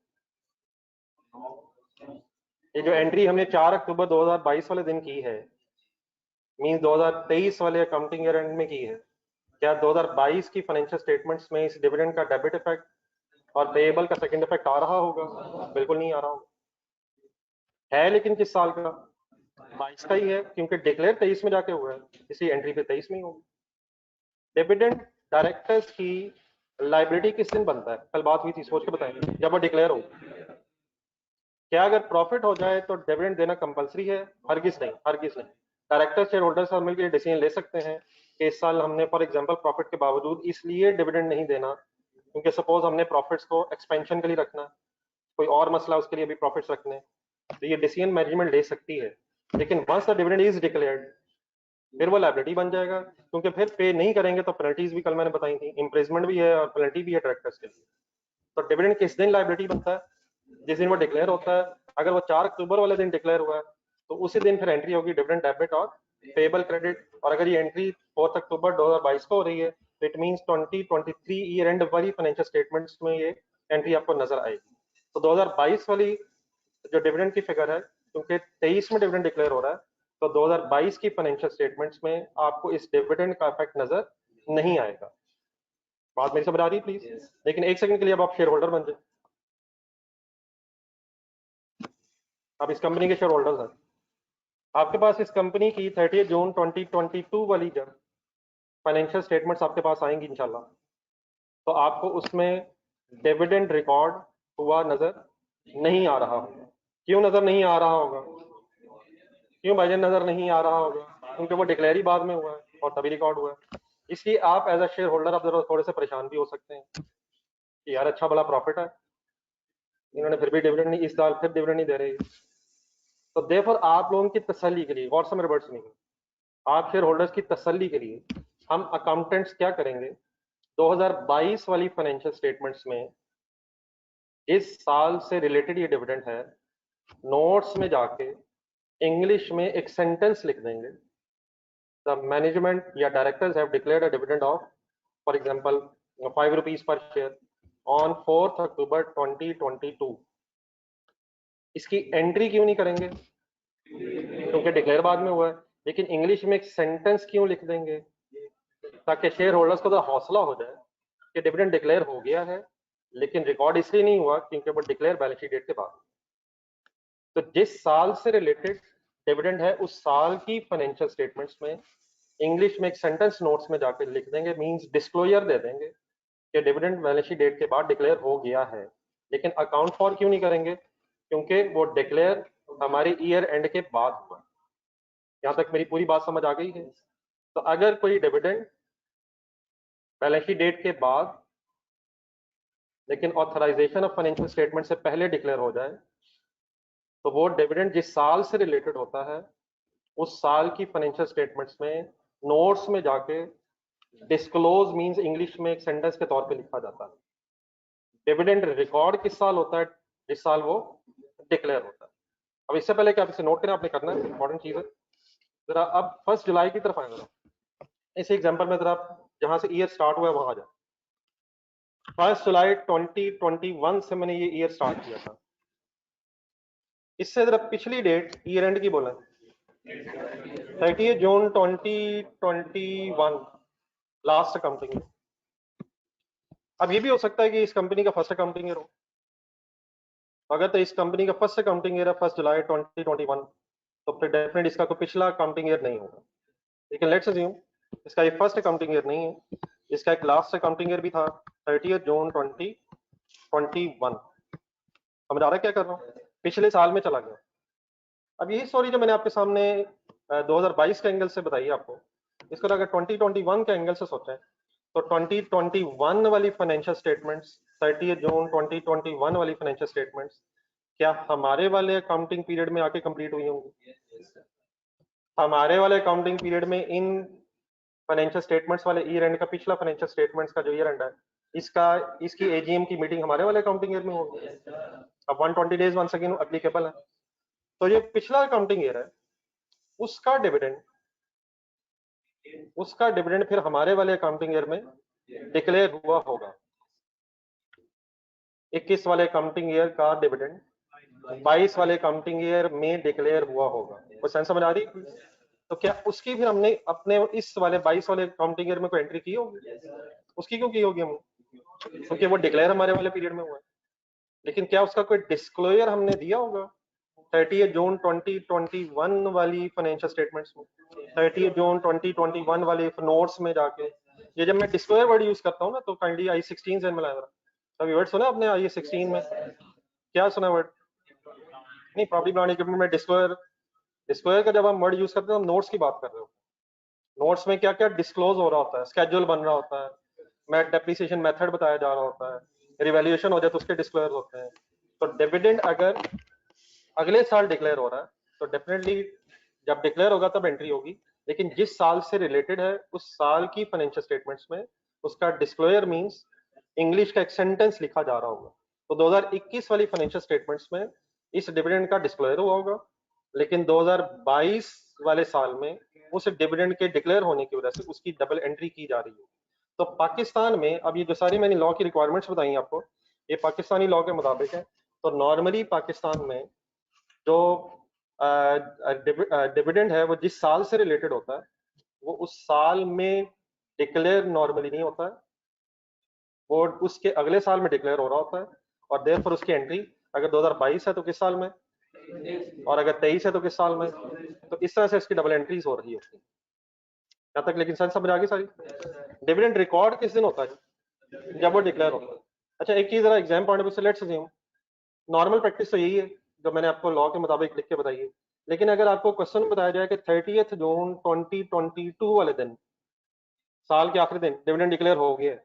Speaker 1: ये जो एंट्री हमने 4 अक्टूबर 2022 वाले दिन की है, मींस 2023 वाले अकाउंटिंग ईयर एंड में की है, क्या 2022 की फाइनेंशियल स्टेटमेंट्स में इस डिविडेंड का डेबिट इफेक्ट और पेएबल का सेकंड इफेक्ट आ रहा होगा? बिल्कुल नहीं आ रहा होगा। है लेकिन किस साल का? 22 का ही है, क्योंकि डिक्लेयर 23 में जाके हुआ है, इसलिए एंट्री पे 23 में ही होगी। डिविडेंड डायरेक्टर्स की लाइबिलिटी किस दिन बनता है? कल बात हुई थी, सोच के बताएं। जब वो डिक्लेयर हो। क्या अगर प्रॉफिट हो जाए तो डिविडेंड देना कंपलसरी है? हरगिज नहीं, हरगिज नहीं। डायरेक्टर शेयर होल्डर्स और मिलकर डिसीजन ले सकते हैं कि इस साल हमने फॉर एग्जांपल प्रॉफिट के बावजूद इसलिए डिविडेंड नहीं देना क्योंकि सपोज हमने प्रॉफिट्स को एक्सपेंशन के लिए रखना, कोई और मसला उसके लिए भी प्रॉफिट्स रखने, तो ये डिसीजन मैनेजमेंट ले सकती है। लेकिन once the dividend is declared फिर वो लायबिलिटी बन जाएगा, क्योंकि फिर पे नहीं करेंगे तो पेनल्टीज भी कल मैंने बताई थी, इम्प्रिजमेंट भी है और पेनल्टी भी है डायरेक्टर्स के लिए। तो डिविडेंड किस दिन लायबिलिटी बनता है? जिस दिन वो डिक्लेयर होता है। अगर वो 4 अक्टूबर वाले दिन डिक्लेयर हुआ है तो उसी दिन फिर एंट्री होगी डिविडेंड डेबिट और पेएबल क्रेडिट। और अगर ये एंट्री 4 अक्टूबर 2022 को हो रही है तो इट मींस 2023 ईयर एंड वाली फाइनेंशियल स्टेटमेंट्स में ये एंट्री आपको नजर आएगी। तो 2022 वाली जो डिविडेंड की फिगर है, क्योंकि 23 में डिविडेंड डिक्लेयर हो रहा है, तो 2022 की फाइनेंशियल स्टेटमेंट्स में आपको इस डिविडेंड का इफेक्ट नजर नहीं आएगा। बात मेरी समझ आ रही है प्लीज? लेकिन एक सेकंड के लिए अब आप शेयर होल्डर बन जाए, आप इस कंपनी के शेयर होल्डर्स हैं। आपके पास इस कंपनी की 30 जून 2022 वाली जब फाइनेंशियल स्टेटमेंट्स आपके पास आएंगी इंशाल्लाह, तो आपको उसमें डिविडेंड रिकॉर्ड हुआ नजर नहीं आ रहा होगा। क्यों नजर नहीं आ रहा होगा? क्यों भाईजान नजर नहीं आ रहा होगा? क्योंकि वो डिक्लेयर ही बाद में हुआ है और तभी रिकॉर्ड हुआ है। इसलिए आप एज अ शेयर होल्डर आप जरा थोड़े से परेशान भी हो सकते हैं। कि यार अच्छा बड़ा प्रॉफिट है, इन्होंने फिर भी डिविडेंड नहीं, इस साल फिर डिविडेंड नहीं दे रही। तो देयरफॉर आप लोगों की तसल्ली के लिए, व्हाट्स मेरे वर्ड्स नहीं, आप शेयर होल्डर्स की तसल्ली के लिए हम अकाउंटेंट्स क्या करेंगे, 2022 वाली फाइनेंशियल स्टेटमेंट्स में इस साल से रिलेटेड ये डिविडेंड है, नोट्स में जाके इंग्लिश में एक सेंटेंस लिख देंगे, द मैनेजमेंट या directors have declared a dividend of for example 5 rupees per share on 4 अक्टूबर 2022। इसकी एंट्री क्यों नहीं करेंगे, क्योंकि डिक्लेयर बाद में हुआ है, लेकिन इंग्लिश में एक सेंटेंस क्यों लिख देंगे, ताकि शेयर होल्डर्स को तो हौसला हो जाए कि डिविडेंड डिक्लेयर हो गया है, लेकिन रिकॉर्ड इसलिए नहीं हुआ क्योंकि वो डिक्लेयर बैलेंस शीट डेट के बाद। तो जिस साल से रिलेटेड डिविडेंड है उस साल की फाइनेंशियल स्टेटमेंट्स में इंग्लिश में एक सेंटेंस नोट्स में जाकर लिख देंगे, मींस डिस्क्लोजर दे देंगे कि डिविडेंड बैलेंस शीट डेट के बाद डिक्लेयर हो गया है। लेकिन अकाउंट फॉर क्यों नहीं करेंगे, क्योंकि वो डिक्लेयर हमारे ईयर एंड के बाद हुआ। यहाँ तक मेरी पूरी बात समझ आ गई है। तो अगर कोई डिविडेंड बैलेंस शीट डेट के बाद लेकिन ऑथराइजेशन ऑफ फाइनेंशियल स्टेटमेंट से पहले डिक्लेयर हो जाए, तो वो डिविडेंड जिस साल से रिलेटेड होता है उस साल की फाइनेंशियल स्टेटमेंट्स में नोट्स में जाके डिस्क्लोज मींस इंग्लिश में एक सेंटेंस के तौर पे लिखा जाता है। डिविडेंड रिकॉर्ड किस साल होता है, जिस साल वो डिक्लेयर होता है। अब इससे पहले कि आप इसे नोट करें, आपने करना है, इंपॉर्टेंट चीज है। जरा अब 1 जुलाई की तरफ आए, जरा इस एग्जांपल में जरा जहां से ईयर स्टार्ट हुआ है वहां आ जाए। 1 जुलाई 2021 से मैंने ये ईयर स्टार्ट किया था। इससे जरा पिछली डेट ईयर एंड की बोला, 30 जून 2021 लास्ट अकाउंटिंग ईयर। अब ये भी हो सकता है कि इस कंपनी का फर्स्ट अकाउंटिंग ईयर हो। अगर तो इस कंपनी का फर्स्ट अकाउंटिंग ईयर है 1 जुलाई 2021, तो फिर डेफिनेट इसका कोई पिछला अकाउंटिंग ईयर नहीं होगा। लेकिन लेट्स अज्यूम इसका ये फर्स्ट अकाउंटिंग ईयर नहीं है, इसका एक लास्ट अकाउंटिंग ईयर भी था 30 जून 2021। समझ आ रहा है क्या कर रहा हूँ, पिछले साल में चला गया। अब यही स्टोरी जो मैंने आपके सामने 2022 के एंगल से बताई आपको, इसको अगर 2021 के एंगल से सोचें तो 2021 वाली फाइनेंशियल स्टेटमेंट्स, 30 जून 2021 वाली फाइनेंशियल स्टेटमेंट्स क्या हमारे वाले अकाउंटिंग पीरियड में आके कंप्लीट हुई होंगी? हमारे वाले अकाउंटिंग पीरियड में इन फाइनेंशियल स्टेटमेंट्स वाले ईयर एंड का पिछला फाइनेंशियल स्टेटमेंट्स का जो ईयर एंड है इसकी एजीएम की मीटिंग हमारे वाले अकाउंटिंग ईयर में होगी। अब 120 डेज वंस अगेन एप्लीकेबल है। तो ये पिछला अकाउंटिंग ईयर है, उसका डिविडेंड फिर हमारे वाले अकाउंटिंग ईयर में डिक्लेयर हुआ होगा। 21 वाले अकाउंटिंग ईयर का डिविडेंड 22 वाले अकाउंटिंग ईयर में डिक्लेयर हुआ होगा। वो सेंस समझ आ रही? तो क्या उसकी फिर हमने अपने इस वाले 22 वाले अकाउंटिंग ईयर में कोई एंट्री की होगी? उसकी क्यों की होगी हमने? क्योंकि वो डिक्लेयर हमारे वाले पीरियड में हुआ है। लेकिन क्या उसका कोई डिस्क्लोजर हमने दिया होगा 30 जून 2021 वाली फाइनेंशियल स्टेटमेंट्स में, 30 जून 2021 वाले नोट्स में जाके? ये जब मैं डिस्क्लोजर वर्ड यूज करता हूँ ना, तो काइंडली I-16 से मिलाया। अभी वर्ड सुना आपने I-16 में? क्या सुना वर्ड? नहीं, प्रॉपर्टी प्लांट इक्विपमेंट में डिस्क्लोजर का जब हम वर्ड यूज करते हैं, हम नोट्स की बात कर रहे हो। नोट्स में क्या क्या डिस्क्लोज हो रहा होता है, स्केड्यूल बन रहा होता है, डेप्रिसिएशन मेथड बताया जा रहा होता है, रिवैल्यूएशन हो जाए तो उसके डिस्क्लोजर होते हैं। तो डिविडेंड अगर अगले साल डिक्लेयर हो रहा है तो डेफिनेटली जब डिक्लेयर होगा तब एंट्री होगी, लेकिन जिस साल से रिलेटेड है उस साल की फाइनेंशियल स्टेटमेंट्स में उसका डिस्क्लोजर मींस इंग्लिश का एक सेंटेंस लिखा जा रहा होगा। तो 2021 वाली फाइनेंशियल स्टेटमेंट्स में इस डिविडेंड का डिस्क्लोजर हुआ होगा, लेकिन 2022 वाले साल में उस डिविडेंड के डिक्लेयर होने की वजह से उसकी डबल एंट्री की जा रही है। तो पाकिस्तान में अब ये जो सारी मैंने लॉ की रिक्वायरमेंट्स बताई आपको, ये पाकिस्तानी लॉ के मुताबिक है। तो नॉर्मली पाकिस्तान में जो डिविडेंड है वो जिस साल से रिलेटेड होता है वो उस साल में डिक्लेयर नॉर्मली नहीं होता है, वो उसके अगले साल में डिक्लेयर हो रहा होता है। और देयरफॉर उसकी एंट्री अगर 2022 है तो किस साल में, और अगर 23 है तो किस साल में। तो इस तरह से इसकी डबल एंट्रीज हो रही होती है। यहाँ तक लेकिन समझ आ गई सारी? डिविडेंड रिकॉर्ड किस दिन होता है? जब वो डिक्लेयर होता है। अच्छा, एक चीज जरा एग्जाम पॉइंट ऑफ व्यू से लेट्स अज्यूम, नॉर्मल प्रैक्टिस तो यही है जो मैंने आपको लॉ के मुताबिक लिख के बताई है। लेकिन अगर आपको क्वेश्चन बताया जाए कि 30 जून 2022 वाले दिन, साल के आखिरी दिन डिविडेंड डिक्लेयर हो गया है,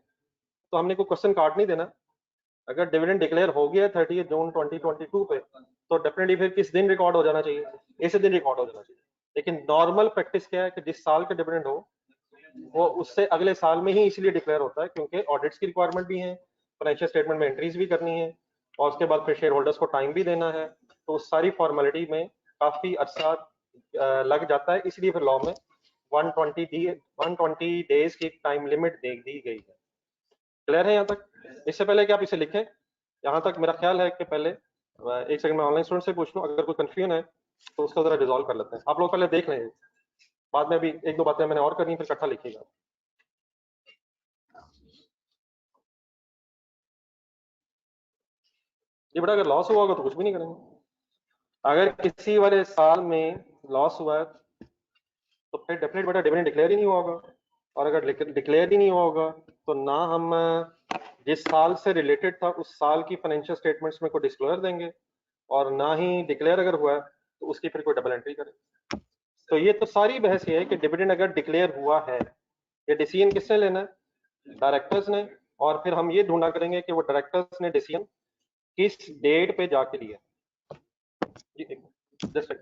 Speaker 1: तो हमने कोई क्वेश्चन काट नहीं देना, अगर डिविडेंड डिक्लेयर हो गया 30 जून 2022 पे, तो डेफिनेटली फिर किस दिन रिकॉर्ड हो जाना चाहिए, इसी दिन रिकॉर्ड हो जाना चाहिए। लेकिन नॉर्मल प्रैक्टिस क्या है कि जिस साल का डिविडेंड हो वो उससे अगले साल में ही इसलिए डिक्लेयर होता है क्योंकि ऑडिट्स की रिक्वायरमेंट भी है, फाइनेंशियल स्टेटमेंट में एंट्रीज भी करनी है, और उसके बाद फिर शेयर होल्डर्स को टाइम भी देना है। तो उस सारी फॉर्मेलिटी में काफी अर्सा लग जाता है, इसलिए फिर लॉ में 120 डेज की टाइम लिमिट दे दी गई है। क्लियर है यहाँ तक? इससे पहले कि आप इसे लिखें, यहाँ तक मेरा ख्याल है कि पहले एक सेकंड में ऑनलाइन स्टूडेंट से पूछ लूँ, अगर कोई कंफ्यूजन है तो उसको जरा रिजॉल्व कर लेते हैं। आप लोग पहले देख लें, बाद में भी एक दो बातें मैंने और करनी, फिर इकट्ठा लिखिएगा। ये बेटा अगर लॉस हुआ होगा तो कुछ भी नहीं करेंगे। अगर किसी वाले साल में लॉस हुआ है तो फिर डेफिनेट बेटा डिविडेंड डिक्लेयर ही नहीं हुआ होगा, और अगर डिक्लेयर ही नहीं हुआ होगा तो ना हम जिस साल से रिलेटेड था उस साल की फाइनेंशियल स्टेटमेंट्स में कोई डिस्क्लोजर देंगे, और ना ही डिक्लेयर अगर हुआ है तो उसकी फिर कोई डबल एंट्री करें। तो ये तो सारी बहस ये है कि डिविडेंड अगर डिक्लेयर हुआ है, ये डिसीजन किसने लेना है? डायरेक्टर्स ने। और फिर हम ये ढूंढा करेंगे कि वो डायरेक्टर्स ने डिसीजन किस डेट पे जाके लिया। जस्ट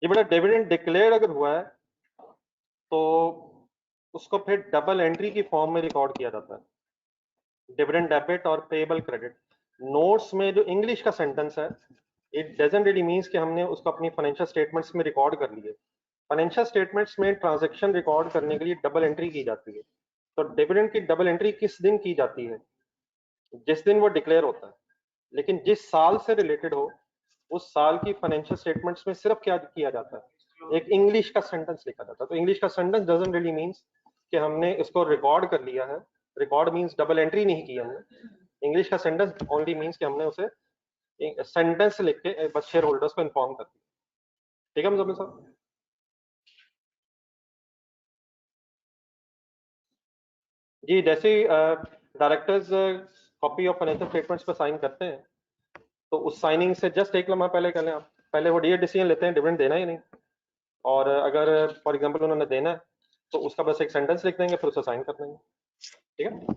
Speaker 1: ये बेटा डिविडेंड डिक्लेयर अगर हुआ है तो उसको फिर डबल एंट्री की फॉर्म में रिकॉर्ड किया जाता है, डिविडेंड डेबिट और पेएबल क्रेडिट। नोट्स में जो इंग्लिश का सेंटेंस है, इट डजंट रियली मींस कि हमने उसको अपनी फाइनेंशियल स्टेटमेंट्स में रिकॉर्ड कर लिए। फाइनेंशियल स्टेटमेंट्स में ट्रांजैक्शन रिकॉर्ड करने के लिए डबल एंट्री की जाती है। तो डिविडेंड की डबल एंट्री किस दिन की जाती है? जिस दिन वो डिक्लेयर होता है। लेकिन जिस साल से रिलेटेड हो उस साल की फाइनेंशियल स्टेटमेंट्स में सिर्फ क्या किया जाता है? एक इंग्लिश का सेंटेंस लिखा जाता है। तो इंग्लिश का सेंटेंस डजंट रियली मींस कि हमने इसको रिकॉर्ड कर लिया है। रिकॉर्ड मींस डबल एंट्री नहीं की हमने। इंग्लिश का सेंटेंस ओनली मींस कि हमने उसे सेंटेंस लिख के बस शेयर होल्डर्स को इन्फॉर्म कर दिया। ठीक है मुजम्मिल साहब? जी, जैसे directors copy of financial statements पर साइन करते हैं तो उस साइनिंग से जस्ट एक लम्हा पहले कर लें आप, पहले वो ये डिसीजन लेते हैं डिविडेंड देना ही नहीं, और अगर फॉर एग्जांपल उन्होंने देना है तो उसका बस एक सेंटेंस लिख देंगे, फिर उसे साइन कर देंगे। ठीक है?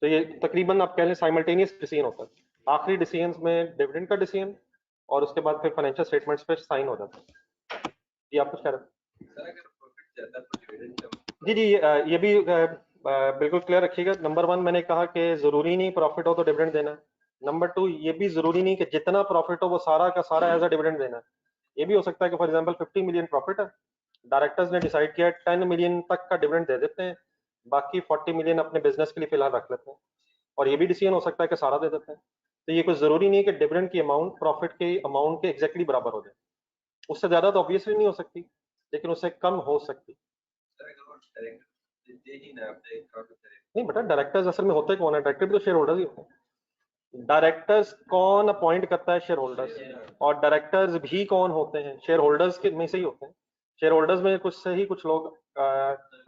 Speaker 1: तो ये तकरीबन आप कह लें साइमल्टेनियस डिसीजन होता है। आखिरी डिसीजन में डिविडेंड का डिसीजन, और उसके बाद फिर फाइनेंशियल स्टेटमेंट्स पे साइन हो जाता है। जी आप कुछ कह रहे हैं? जी जी, ये भी बिल्कुल क्लियर रखिएगा। नंबर वन मैंने कहा कि जरूरी नहीं प्रॉफिट हो तो डिविडेंड देना है। नंबर टू, ये भी जरूरी नहीं कि जितना प्रॉफिट हो वो सारा का सारा एज अ डिविडेंड देना है। ये भी हो सकता है कि फॉर एग्जांपल 50 मिलियन प्रॉफिट है, डायरेक्टर्स ने डिसाइड किया 10 मिलियन तक का डिविडेंड दे देते हैं, बाकी 40 मिलियन अपने बिजनेस के लिए फिलहाल रख लेते हैं। और ये भी डिसीजन हो सकता है कि सारा दे देते हैं। तो ये कोई जरूरी नहीं कि डिविडेंड की अमाउंट प्रॉफिट के अमाउंट के एग्जैक्टली बराबर हो जाए। उससे ज्यादा तो ऑब्वियसली नहीं हो सकती, लेकिन उससे कम हो सकती। नहीं बेटा, डायरेक्टर्स असल में होते कौन है? डायरेक्टर भी तो शेयर होल्डर्स ही होते हैं। डायरेक्टर्स कौन अपॉइंट करता है? Share holders. और डायरेक्टर्स भी कौन होते हैं? शेयर होल्डर्स के में से ही होते हैं। शेयर होल्डर्स में कुछ से ही कुछ लोग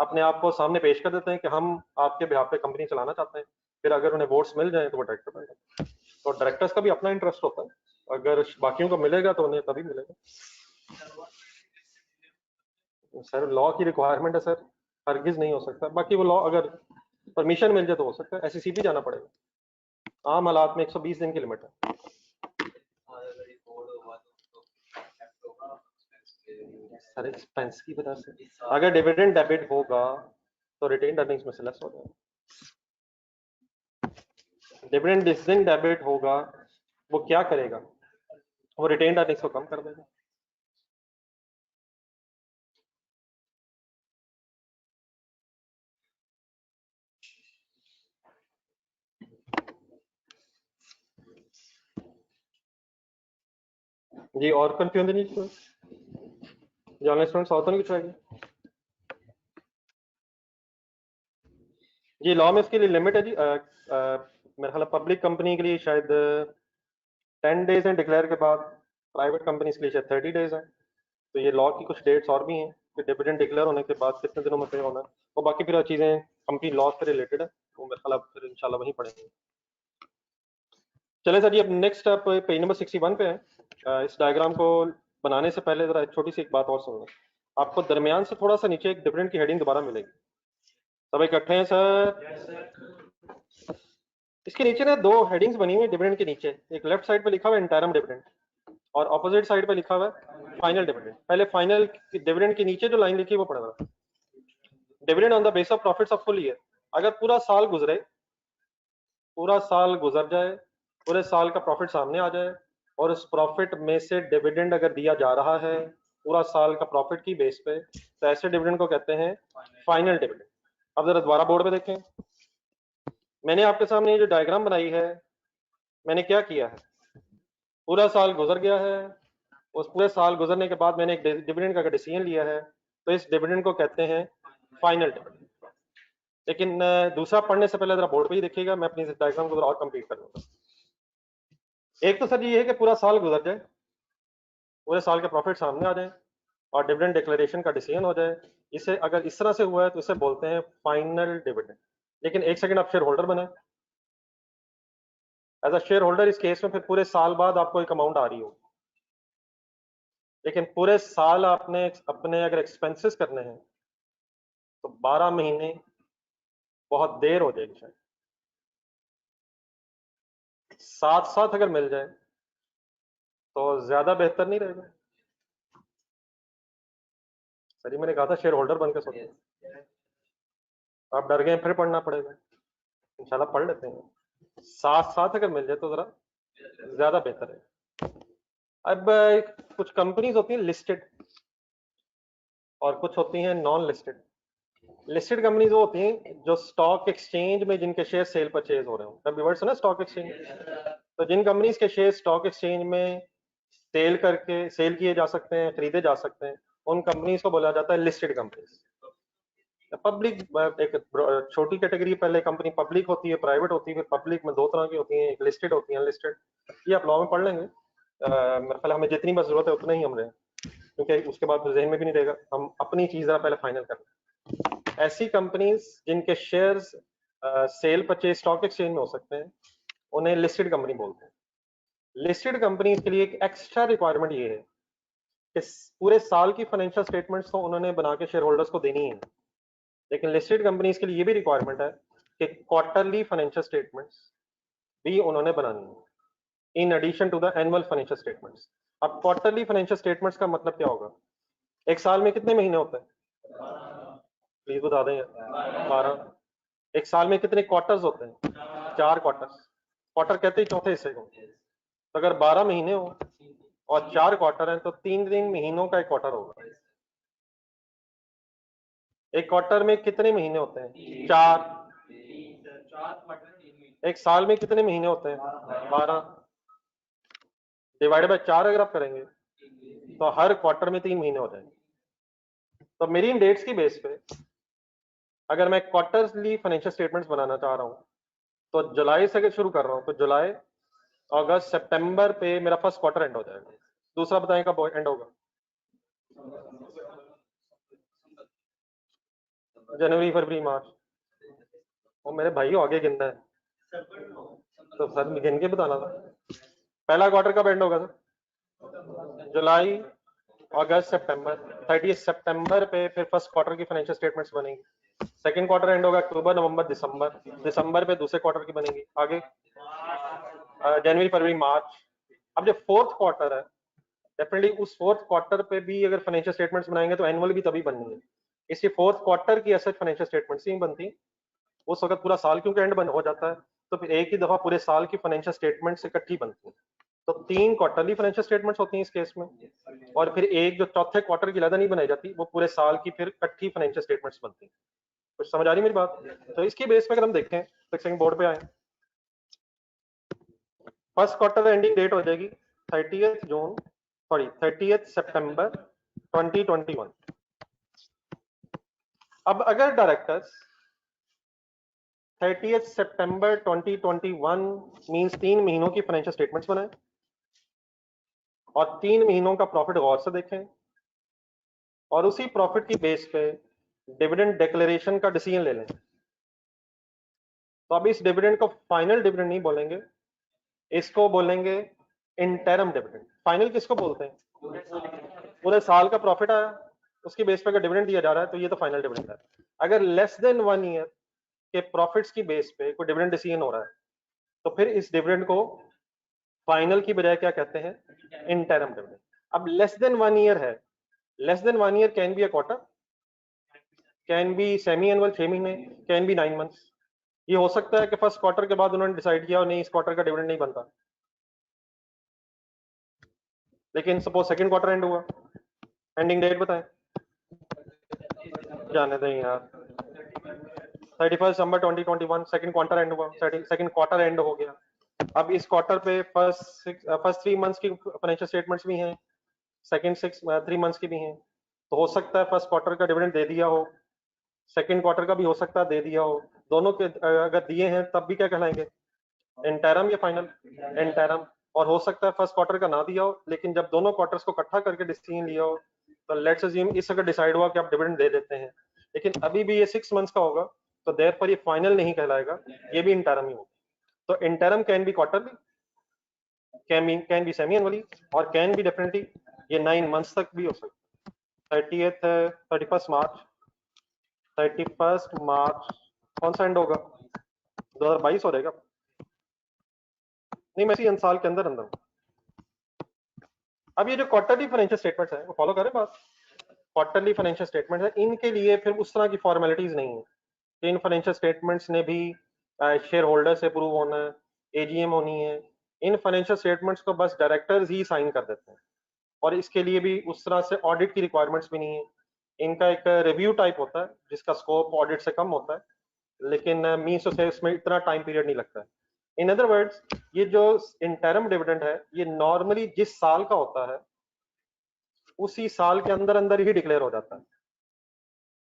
Speaker 1: अपने आप को सामने पेश कर देते हैं कि हम आपके बिहाफ पे कंपनी चलाना चाहते हैं, फिर अगर उन्हें वोट्स मिल जाए तो वो डायरेक्टर बन जाते हैं। तो डायरेक्टर्स का भी अपना इंटरेस्ट होता है, अगर बाकियों को मिलेगा तो उन्हें तभी मिलेगा। सर लॉ की रिक्वायरमेंट है सर, हरगिज नहीं हो सकता। बाकी वो लॉ अगर परमिशन मिल जाए तो हो सकता है, SEC जाना पड़ेगा। आम हालात में 120 दिन की लिमिट है। सर एक्सपेंस की वजह से अगर डिविडेंड डेबिट होगा तो रिटेन अर्निंग्स में से लेस हो जाएगा। डिविडेंड जिस दिन डेबिट होगा वो क्या करेगा? वो रिटेन अर्निंग्स को कम कर देगा। जी और कंफ्यूजन नहीं जानना स्टूडेंट्स और तो नहीं कुछ आएगी? जी लॉ में इसके लिए लिमिट है जी, मेरा ख्याल पब्लिक कंपनी के लिए शायद 10 डेज है डिक्लेयर के बाद, प्राइवेट कंपनीज के लिए शायद 30 डेज है। तो ये लॉ की कुछ डेट्स और भी हैं कि डिविडेंड डिक्लेयर होने के बाद कितने दिनों में पे होना है, और बाकी फिर चीज़ें कंपनी लॉ से रिलेटेड है, वो मेरे ख्याल फिर इंशाल्लाह वहीं पढ़ेंगे। चले सर जी, अब नेक्स्ट आप पेज नंबर 61 पे है। इस डायग्राम को बनाने से पहले जरा छोटी सी एक बात और सुन लें। आपको दरमियान से थोड़ा सा नीचे एक डिविडेंड की हेडिंग दोबारा मिलेगी। सब इकट्ठे हैं सर? इसके नीचे ना दो हेडिंग्स बनी हुई डिविडेंड के नीचे। एक लेफ्ट साइड पे लिखा हुआ है इंटरम डिविडेंड और ऑपोजिट साइड पे लिखा हुआ है फाइनल डिविडेंड। पहले फाइनल डिविडेंड के नीचे जो लाइन लिखी है वो पढ़ना। Dividend on the base of profits of full year. अगर पूरा साल गुजरे, पूरा साल गुजर जाए, पूरे साल का प्रॉफिट सामने आ जाए और उस प्रॉफिट में से डिविडेंड अगर दिया जा रहा है पूरा साल का प्रॉफिट की बेस पे, तो ऐसे डिविडेंड को कहते हैं फाइनल डिविडेंड। अब जरा दोबारा बोर्ड पे देखें। मैंने आपके सामने ये जो डायग्राम बनाई है, मैंने क्या किया है, पूरा साल गुजर गया है, उस पूरे साल गुजरने के बाद मैंने एक डिविडेंड का डिसीजन लिया है, तो इस डिविडेंड को कहते हैं फाइनल डिविडेंड। लेकिन दूसरा पढ़ने से पहले जरा बोर्ड पे ही देखिएगा, मैं अपनी डायग्राम को और कंप्लीट कर लूंगा। एक तो सर ये है कि पूरा साल गुजर जाए, पूरे साल के प्रॉफिट सामने आ जाए और डिविडेंड डिक्लेरेशन का डिसीजन हो जाए। इसे अगर इस तरह से हुआ है तो इसे बोलते हैं फाइनल डिविडेंड। लेकिन एक सेकंड, आप शेयर होल्डर बने। एज अ शेयर होल्डर इस केस में फिर पूरे साल बाद आपको एक अमाउंट आ रही हो, लेकिन पूरे साल आपने अपने अगर एक्सपेंसेस करने हैं तो 12 महीने बहुत देर हो जाएगी। शायद साथ साथ अगर मिल जाए तो ज्यादा बेहतर नहीं रहेगा? सर मैंने कहा था शेयर होल्डर बनकर सोचो। आप डर गए, फिर पढ़ना पड़ेगा। इंशाल्लाह पढ़ लेते हैं। साथ साथ अगर मिल जाए तो जरा ज्यादा बेहतर है। अब कुछ कंपनीज होती हैं लिस्टेड और कुछ होती हैं नॉन लिस्टेड। लिस्टेड कंपनीज वो होती हैं जो स्टॉक एक्सचेंज में जिनके शेयर सेल परचेज हो रहे हो। कभी वर्ड सुना स्टॉक एक्सचेंज? तो जिन कंपनीज के शेयर स्टॉक एक्सचेंज में सेल किए जा सकते हैं, खरीदे जा सकते हैं, उन कंपनीज को बोला जाता है लिस्टेड कंपनीज। पब्लिक एक छोटी कैटेगरी, पहले कंपनी पब्लिक होती है, प्राइवेट होती है, फिर पब्लिक में दो तरह की होती हैं, एक लिस्टेड होती है, अनलिस्टेड। ये आप लॉ में पढ़ लेंगे। मेरे ख्याल हमें जितनी बस जरूरत है उतना ही हम रहे, क्योंकि उसके बाद जहन में भी नहीं रहेगा। हम अपनी चीज जरा पहले फाइनल कर लें। ऐसी कंपनीज जिनके shares cell purchase stock exchange में हो सकते हैं, उन्हें लिस्टेड कंपनी बोलते हैं। लिस्टेड कंपनी के लिए एक एक्स्ट्रा रिक्वायरमेंट ये है कि पूरे साल की फाइनेंशियल स्टेटमेंट्स तो उन्होंने बना के शेयर होल्डर्स को देनी है, लेकिन लिस्टेड कंपनीज के लिए ये भी रिक्वायरमेंट है कि क्वार्टरली फाइनेंशियल स्टेटमेंट्स भी उन्होंने बनानी है in addition to the annual financial statements. अब क्वार्टरली फाइनेंशियल स्टेटमेंट्स का मतलब क्या होगा? एक साल में कितने महीने होते हैं? प्लीज बता दें। 12। एक साल में कितने क्वार्टर्स होते हैं? 4 क्वार्टर्स। क्वार्टर कहते हैं चौथे हिस्से को। तो अगर 12 महीने हो और 4 क्वार्टर हैं तो 3 महीनों का एक क्वार्टर होगा। एक क्वार्टर में कितने महीने होते हैं? 4। एक साल में कितने महीने होते हैं? 12। डिवाइड बाय 4 अगर आप करेंगे तो हर क्वार्टर में 3 महीने हो जाएंगे। तो मेरी इन डेट्स की बेस पे अगर मैं क्वार्टरली फाइनेंशियल स्टेटमेंट्स बनाना चाह रहा हूँ तो जुलाई से अगर शुरू कर रहा हूँ तो जुलाई, अगस्त, सितंबर पे मेरा फर्स्ट क्वार्टर एंड हो जाएगा। दूसरा बताएं कब एंड होगा? जनवरी, फरवरी, मार्च। वो मेरे भाई आगे गिनना है तो सर गिन के बताना था। पहला क्वार्टर कब एंड होगा सर? जुलाई, अगस्त, सितंबर। 30 सितंबर पे फिर फर्स्ट क्वार्टर की फाइनेंशियल स्टेटमेंट्स बनेंगी। सेकंड क्वार्टर एंड होगा अक्टूबर, नवंबर, दिसंबर। दिसंबर पे दूसरे क्वार्टर की बनेगी। आगे जनवरी, फरवरी, मार्च। अब जो फोर्थ क्वार्टर है, डेफिनेटली उस फोर्थ क्वार्टर पे भी अगर फाइनेंशियल स्टेटमेंट्स बनाएंगे तो एनुअल भी तभी बननी है। इसलिए फोर्थ क्वार्टर की ऐसे फाइनेंशियल स्टेटमेंट्स ही बनती। उस वक्त पूरा साल क्योंकि एंड बन हो जाता है, तो फिर एक ही दफा पूरे साल की फाइनेंशियल स्टेटमेंट्स इकट्ठी बनती है। तो 3 क्वार्टरली फाइनेंशियल स्टेटमेंट्स होती हैं इस केस में, और फिर एक जो चौथे क्वार्टर की अलग नहीं बनाई जाती, वो पूरे साल की फिर इकट्ठी फाइनेंशियल स्टेटमेंट्स बनती हैं। कुछ समझ आ रही मेरी बात? तो इसकी बेस पे अगर हम देखें तो सेकंड बोर्ड पे आए, फर्स्ट क्वार्टर एंडिंग डेट हो जाएगी 30 सितंबर 2021। अब अगर डायरेक्टर्स 30 सितंबर 2021 मींस 3 महीनों की फाइनेंशियल स्टेटमेंट्स बनाए और 3 महीनों का प्रॉफिट गौर से देखें और उसी प्रॉफिट की बेस पे डिविडेंड डिक्लेरेशन का डिसीजन ले लें, तो अब इस डिविडेंड को फाइनल डिविडेंड नहीं बोलेंगे, इसको बोलेंगे इंटरम डिविडेंड। फाइनल किसको बोलते हैं? पूरे साल का प्रॉफिट आया, उसकी बेस पे अगर डिविडेंड दिया जा रहा है तो ये तो फाइनल डिविडेंड है। अगर लेस देन 1 ईयर के प्रॉफिट्स की बेस पे कोई डिविडेंड डिसीजन हो रहा है तो फिर इस डिविडेंड को फाइनल की बजाय क्या कहते हैं? Interim dividend. अब लेस देन 1 ईयर है, less than 1 year can be a quarter, can be semi annual 6 महीने, कैन बी 9 मंथ्स। ये हो सकता है कि फर्स्ट क्वार्टर के बाद उन्होंने डिसाइड किया और नहीं, इस क्वार्टर का डिविडेंड नहीं बनता, लेकिन सपोज सेकंड क्वार्टर एंड हुआ, एंडिंग डेट बताएं, जाने दें यार, 31 दिसंबर 2021 सेकंड क्वार्टर एंड हुआ, सेकंड क्वार्टर एंड हो गया। अब इस क्वार्टर पे फर्स्ट 3 मंथ्स की फाइनेंशियल स्टेटमेंट्स भी हैं, सेकंड 3 मंथ्स की भी हैं, तो हो सकता है फर्स्ट क्वार्टर का डिविडेंड दे दिया हो, सेकंड क्वार्टर का भी हो सकता है दे दिया हो, दोनों के अगर दिए हैं तब भी क्या कहलाएंगे? इंटरम या फाइनल? इंटरम। और हो सकता है फर्स्ट क्वार्टर का ना दिया हो, लेकिन जब दोनों क्वार्टर्स को इकट्ठा करके डिसीजन लिया हो, तो लेट्स अज्यूम इस अगर डिसाइड हुआ कि आप डिविडेंड दे देते हैं, लेकिन अभी भी ये 6 मंथ्स का होगा, तो देयरफॉर ये फाइनल नहीं कहलाएगा, ये भी इंटरम ही होगा। तो interim can be quarterly, can be semi annually, और कैन बी डेफिनेटली ये 9 मंथ्स तक भी हो सकता है। 31 मार्च 31 मार्च कौन सा एंड होगा? 2022 हो रहेगा? नहीं, मैं इसी साल के अंदर अंदर हूँ। अब ये जो क्वार्टरली फाइनेंशियल स्टेटमेंट्स है वो फॉलो करें बात। क्वार्टरली फाइनेंशियल स्टेटमेंट है, इनके लिए फिर उस तरह की फॉर्मेलिटीज नहीं है। इन फाइनेंशियल स्टेटमेंट्स ने भी शेयर होल्डर से अप्रूव होना है, एजीएम होनी है। इन फाइनेंशियल स्टेटमेंट्स को बस डायरेक्टर्स ही साइन कर देते हैं, और इसके लिए भी उस तरह से ऑडिट की रिक्वायरमेंट्स भी नहीं है। इनका एक रिव्यू टाइप होता है जिसका स्कोप ऑडिट से कम होता है, लेकिन मीन्स से इसमें इतना टाइम पीरियड नहीं लगता है। इन अदर वर्ड्स, ये जो इंटरम डिविडेंड है ये नॉर्मली जिस साल का होता है उसी साल के अंदर अंदर ही डिक्लेयर हो जाता है।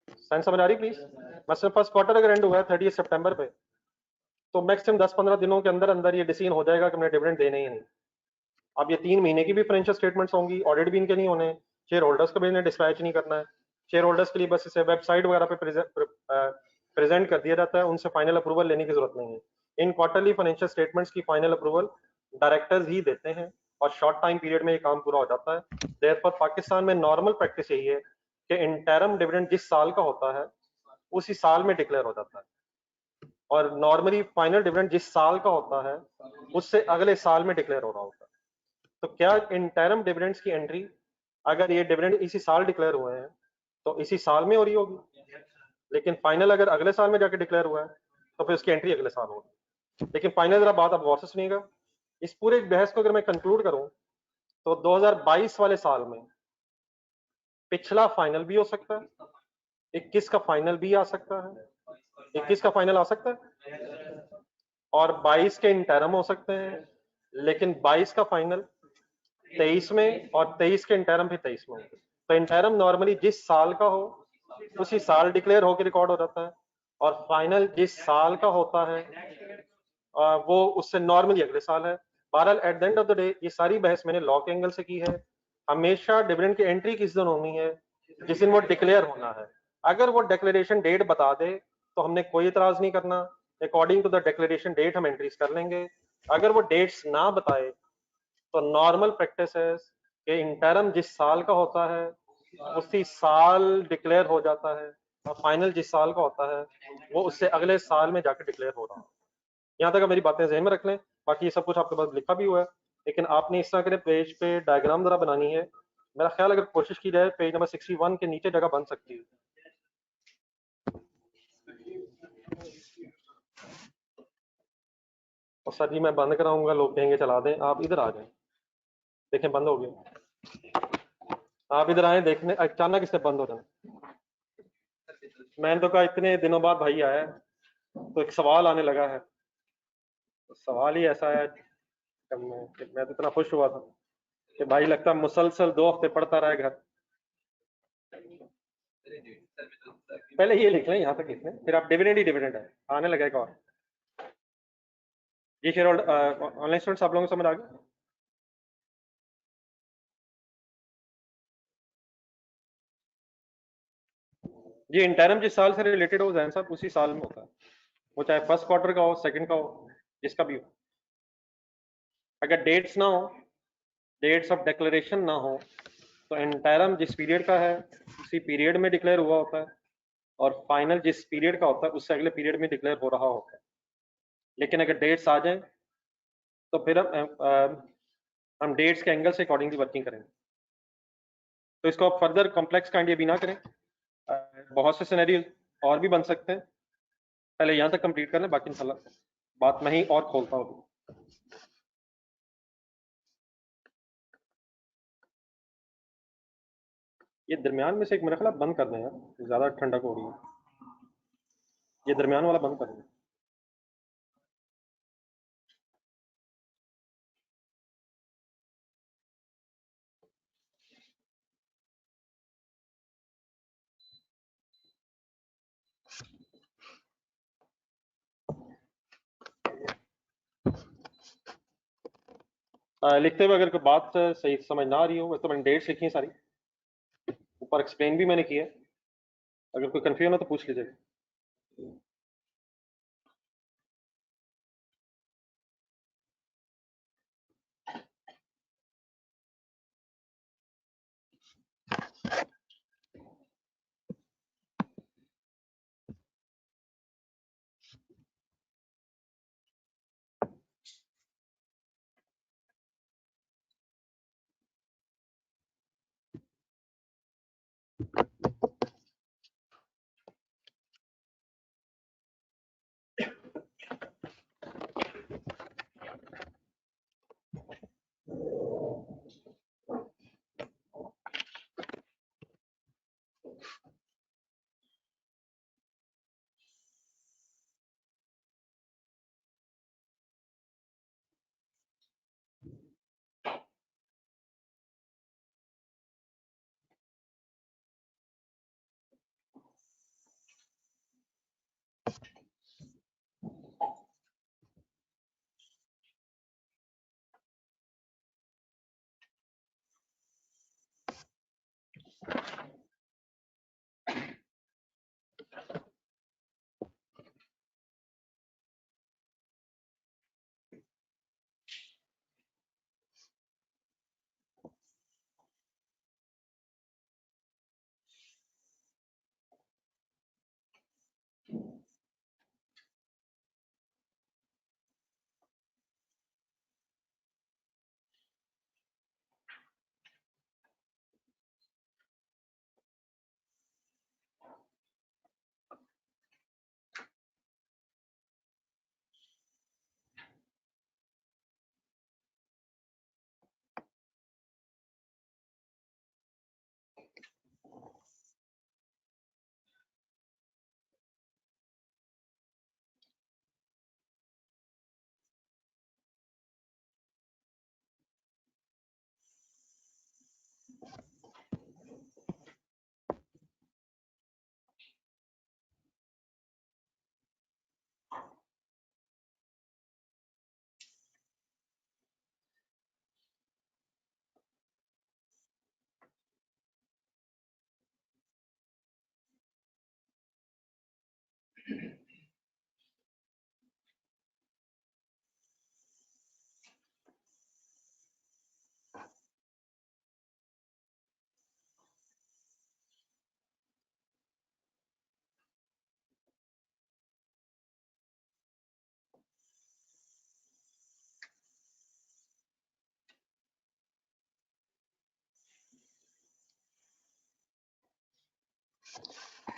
Speaker 1: साइंस समझ आ रही प्लीज? मतलब फर्स्ट क्वार्टर अगर एंड हुआ है 30 सितंबर पे, तो मैक्सिमम 10-15 दिनों के अंदर अंदर ये डिसीजन हो जाएगा कि हमने डिविडेंड देने ही नहीं। अब ये 3 महीने की भी फाइनेंशियल स्टेटमेंट्स होंगी, ऑडिट भी इनके नहीं होने, शेयर होल्डर्स को भी इन्हें डिस्पैच नहीं करना है। शेयर होल्डर्स के लिए बस इसे वेबसाइट वगैरह पे प्रेजेंट कर दिया जाता है, उनसे फाइनल अप्रूवल लेने की जरूरत नहीं है। इन क्वार्टरली फाइनेंशियल स्टेटमेंट्स की फाइनल अप्रूवल डायरेक्टर्स ही देते हैं, और शॉर्ट टाइम पीरियड में ये काम पूरा हो जाता है। देयरफॉर पाकिस्तान में नॉर्मल प्रैक्टिस यही है कि इंटरम डिविडेंड जिस साल का होता है उसी साल में डिक्लेयर हो जाता है, और नॉर्मली फाइनल डिविडेंड जिस साल का होता है उससे अगले साल में डिक्लेयर हो रहा होता है। तो क्या इंटरम डिविडेंड्स की एंट्री, अगर ये डिविडेंड इसी साल डिक्लेयर हुए हैं तो इसी साल में हो रही होगी, लेकिन फाइनल अगर अगले साल में जाके डिक्लेयर हुआ है तो फिर उसकी एंट्री अगले साल होगी। लेकिन फाइनल जरा बात आप गौर से सुनिएगा, इस पूरे बहस को अगर मैं कंक्लूड करूं तो 2022 वाले साल में पिछला फाइनल भी हो सकता है, 21 का फाइनल भी आ सकता है, 21 का फाइनल आ सकता है, और 22 के इंटरम हो सकते हैं, लेकिन 22 का फाइनल 23 में, और 23 के इंटरम भी 23 में होते। तो इंटरम नॉर्मली जिस साल का हो उसी साल डिक्लेयर होकर रिकॉर्ड हो जाता है, और फाइनल जिस साल का होता है वो उससे नॉर्मली अगले साल है। बहरहाल at the end of the day ये सारी बहस मैंने लॉ के एंगल से की है। हमेशा डिविडेंड की एंट्री किस दिन होनी है? जिस दिन वो डिक्लेयर होना है। अगर वो डिक्लेरेशन डेट बता दे तो हमने कोई इतराज नहीं करना, according to the declaration date हम एंट्रीज कर लेंगे। अगर वो डेट्स ना बताए तो नॉर्मल प्रैक्टिस है कि इंटरम जिस साल का होता है उसी साल डिक्लेयर हो जाता है, और फाइनल जिस साल का होता है वो उससे अगले साल में जाकर डिक्लेयर हो रहा है। यहाँ तक मेरी बातें ज़हन में रख लें, बाकी ये सब कुछ आपके पास लिखा भी हुआ है, लेकिन आपने इस तरह के पेज पे डायग्राम जरा बनानी है। मेरा ख्याल अगर कोशिश की जाए पेज नंबर 61 के नीचे जगह बन सकती है। और सर जी मैं बंद कराऊंगा, लोग कहेंगे चला दें, आप इधर आ जाएं। देखें बंद हो गया, आप इधर आए देखने, अचानक इससे बंद हो जाए। मैंने तो कहा इतने दिनों बाद भाई आया है तो एक सवाल आने लगा है, तो सवाल ही ऐसा है कि मैं तो इतना खुश हुआ था कि भाई लगता है मुसलसल 2 हफ्ते पढ़ता रहे घर। पहले ये लिख लें, यहाँ तक लिख लें, फिर आप डिविडेंड ही डिविडेंड है, आने लगा एक और। जी शेयर होल्डर ऑनलाइन स्टूडेंट्स आप लोगों को समझ आ गया? जी इंटरम जिस साल से रिलेटेड हो जैन साहब उसी साल में होता है। वो चाहे फर्स्ट क्वार्टर का हो, सेकंड का हो, जिसका भी हो। अगर डेट्स ना हो, डेट्स ऑफ डिक्लेरेशन ना हो, तो एंटायरम जिस पीरियड का है उसी पीरियड में डिक्लेयर हुआ होता है, और फाइनल जिस पीरियड का होता है उससे अगले पीरियड में डिक्लेयर हो रहा होता है। लेकिन अगर डेट्स आ जाए तो फिर हम डेट्स के एंगल से अकॉर्डिंगली वर्किंग करेंगे। तो इसको आप फर्दर कॉम्प्लेक्स काइंड ये भी ना करें, बहुत से सिनेरियो और भी बन सकते हैं। पहले यहाँ तक कंप्लीट कर लें, बाकी इंशाल्लाह बात मैं ही और खोलता हूँ। ये दरमियान में से एक मेरा ख्याल बंद कर दें यार, ज्यादा ठंडक हो रही है। ये दरमियान वाला बंद कर दें। लिखते हुए अगर कोई बात सही समझ ना आ रही हो, वैसे तो मैंने डेट्स लिखी है सारी, ऊपर एक्सप्लेन भी मैंने किया है। अगर कोई कंफ्यूजन हो तो पूछ लीजिएगा।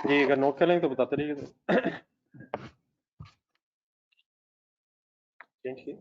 Speaker 1: जी अगर नोट कर लेंगे तो बताते रहिए। चेंज किए।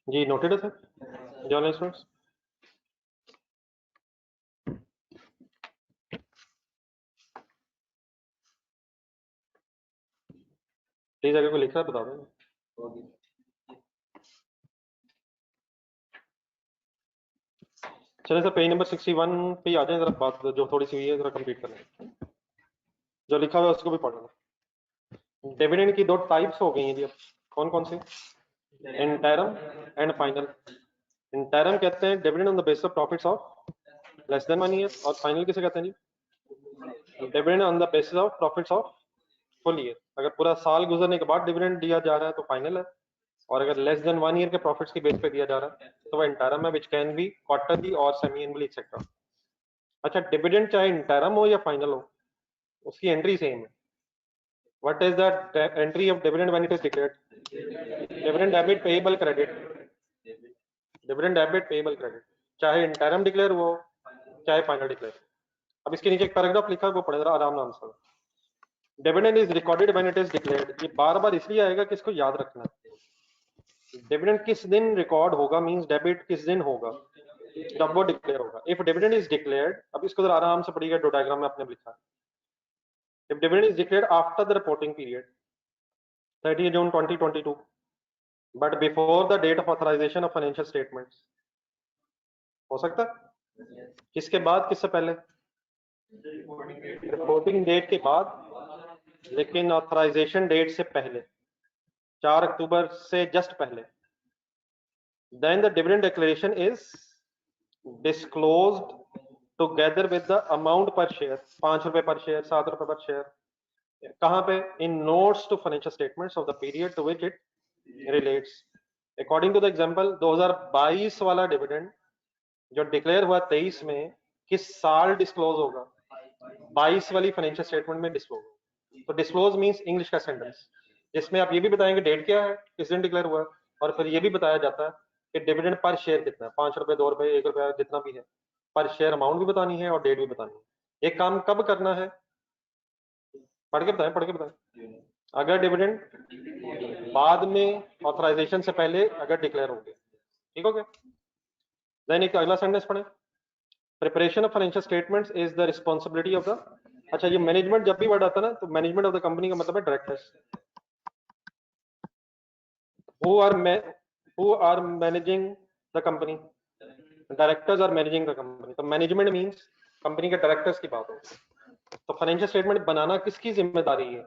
Speaker 1: जी नोटेड है सर, जर्नल स्टूडेंट्स। प्लीज अगर कोई लिख रहा है बता दो। चलिए सर पेज नंबर 61 पे आ जाए, जरा बात जो थोड़ी सी हुई है जरा कंप्लीट कर लें, जो लिखा हुआ है उसको भी पढ़ लेना। डिविडेंड की दो टाइप्स हो गई हैं जी अब, कौन कौन सी? Interim and final. इंटरम कहते हैं dividend on the basis of profits of less than 1 year, और फाइनल किसे कहते हैं जी? Dividend on the basis of profits of full year. अगर पूरा साल गुजरने के बाद डिविडेंड दिया जा रहा है तो फाइनल है, और अगर लेस देन 1 ईयर के प्रॉफिट्स की बेस पे दिया जा रहा है तो वह इंटरम है, विच कैन बी क्वार्टरली और सेमी एनुअली एक्सेट्रा। अच्छा, डिविडेंड चाहे इंटरम हो या फाइनल हो, उसकी एंट्री सेम है। What is the entry of dividend when it is declared? Dividend debit payable credit, dividend debit payable credit, चाहे इंटरम डिक्लेयर हो चाहे फाइनल डिक्लेयर। अब इसके नीचे एक पैराग्राफ लिखा है, वो पढ़े जरा आराम नाम से। Dividend is recorded when it is declared, ये बार बार इसलिए आएगा कि इसको याद रखना है। डिविडेंड किस दिन रिकॉर्ड होगा मींस डेबिट किस दिन होगा, जब वो डिक्लेयर होगा। इफ डिविडेंड इज डिक्लेयर्ड, अब इसको जरा आराम से पढ़िएगा, दो डायग्राम में आपने लिखा है। If dividend is declared after the reporting period 30 June 2022 but before the date of authorisation of financial statements, हो सकता है किसके बाद, किससे पहले? रिपोर्टिंग डेट के बाद, लेकिन ऑथराइजेशन डेट से पहले, 4 अक्टूबर से जस्ट पहले। Then the dividend declaration is disclosed together with the amount per share, 5 रुपए पर शेयर, 7 रुपए पर शेयर, कहां पे? In notes to financial statements of the period to which it relates. According to the example, 2022 वाला dividend जो declare हुआ 23 में, किस साल डिस्क्लोज होगा? 22 वाली फाइनेंशियल स्टेटमेंट में डिस्क्लोज होगा। तो डिस्क्लोज मींस इंग्लिश का सेंटेंस जिसमें आप ये भी बताएंगे डेट क्या है, किस दिन डिक्लेयर हुआ है, और फिर ये भी बताया जाता है कि डिविडेंड पर शेयर कितना है, 5 रुपए, 2 रुपए, 1 रुपया, जितना भी है, पर शेयर अमाउंट भी बतानी है और डेट भी बतानी है। ये काम कब करना है? पढ़ के बताएं, पढ़ के बताएं। अगर डिविडेंड बाद में ऑथराइजेशन से पहले अगर डिक्लेयर हो गया, ठीक हो गया। देन एक अगला सेंटेंस पढ़े, preparation of financial statements is the responsibility of the. अच्छा, ये मैनेजमेंट जब भी वर्ड आता है ना, तो मैनेजमेंट ऑफ द कंपनी का मतलब है directors, who are managing the company, directors are managing the company. तो मैनेजमेंट मींस कंपनी के डायरेक्टर्स की बात हो। तो फाइनेंशियल स्टेटमेंट बनाना किसकी जिम्मेदारी है?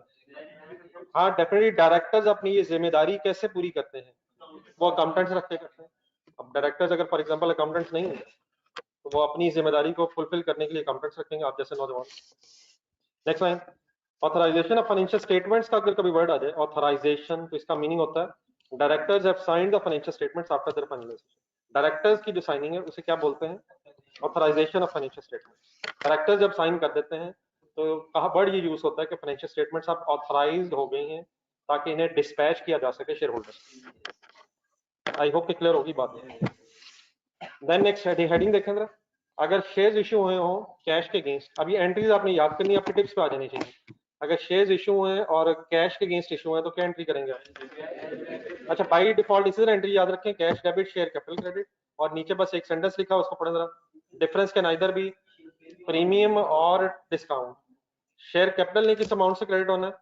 Speaker 1: हाँ डेफिनेटली, डायरेक्टर्स अपनी ये जिम्मेदारी कैसे पूरी करते हैं? वो अकाउंटेंट्स रख के करते हैं। अब डायरेक्टर्स अगर फॉर एग्जांपल अकाउंटेंट्स नहीं है तो वो अपनी जिम्मेदारी को फुलफिल करने के लिए अकाउंटेंट्स रखेंगे, आप जैसे नौजवान। Next line, authorisation of financial statements का अगर कभी वर्ड आ जाए ऑथराइजेशन, तो इसका मीनिंग होता है directors have signed the financial statements after their finalisation. Directors की जो साइनिंग है उसे क्या बोलते हैं? Authorisation of financial statements. Directors जब साइन कर देते हैं तो कहा वर्ड ये यूज होता है कि फाइनेंशियल स्टेटमेंट्स अब ऑथराइज्ड हो गई हैं ताकि इन्हें डिस्पैच किया जा सके शेयर होल्डर्स। आई होप कि क्लियर होगी बात। देन नेक्स्ट हेडिंग देखें जरा, अगर शेयर्स इशू हुए हो कैश के अगेंस्ट, अब ये एंट्रीज आपने याद करनी है, आपके टिप्स पे आ जानी चाहिए। अगर शेयर्स इशू हुए और कैश के अगेंस्ट इशू है तो क्या एंट्री करेंगे आप? अच्छा, बाय डिफॉल्ट इसी तरह एंट्री याद रखें, cash debit share capital credit, और नीचे बस एक सेंटेंस लिखा उसको पढ़े जरा, difference can either be premium और डिस्काउंट। शेयर कैपिटल ने किस अमाउंट से क्रेडिट होना है?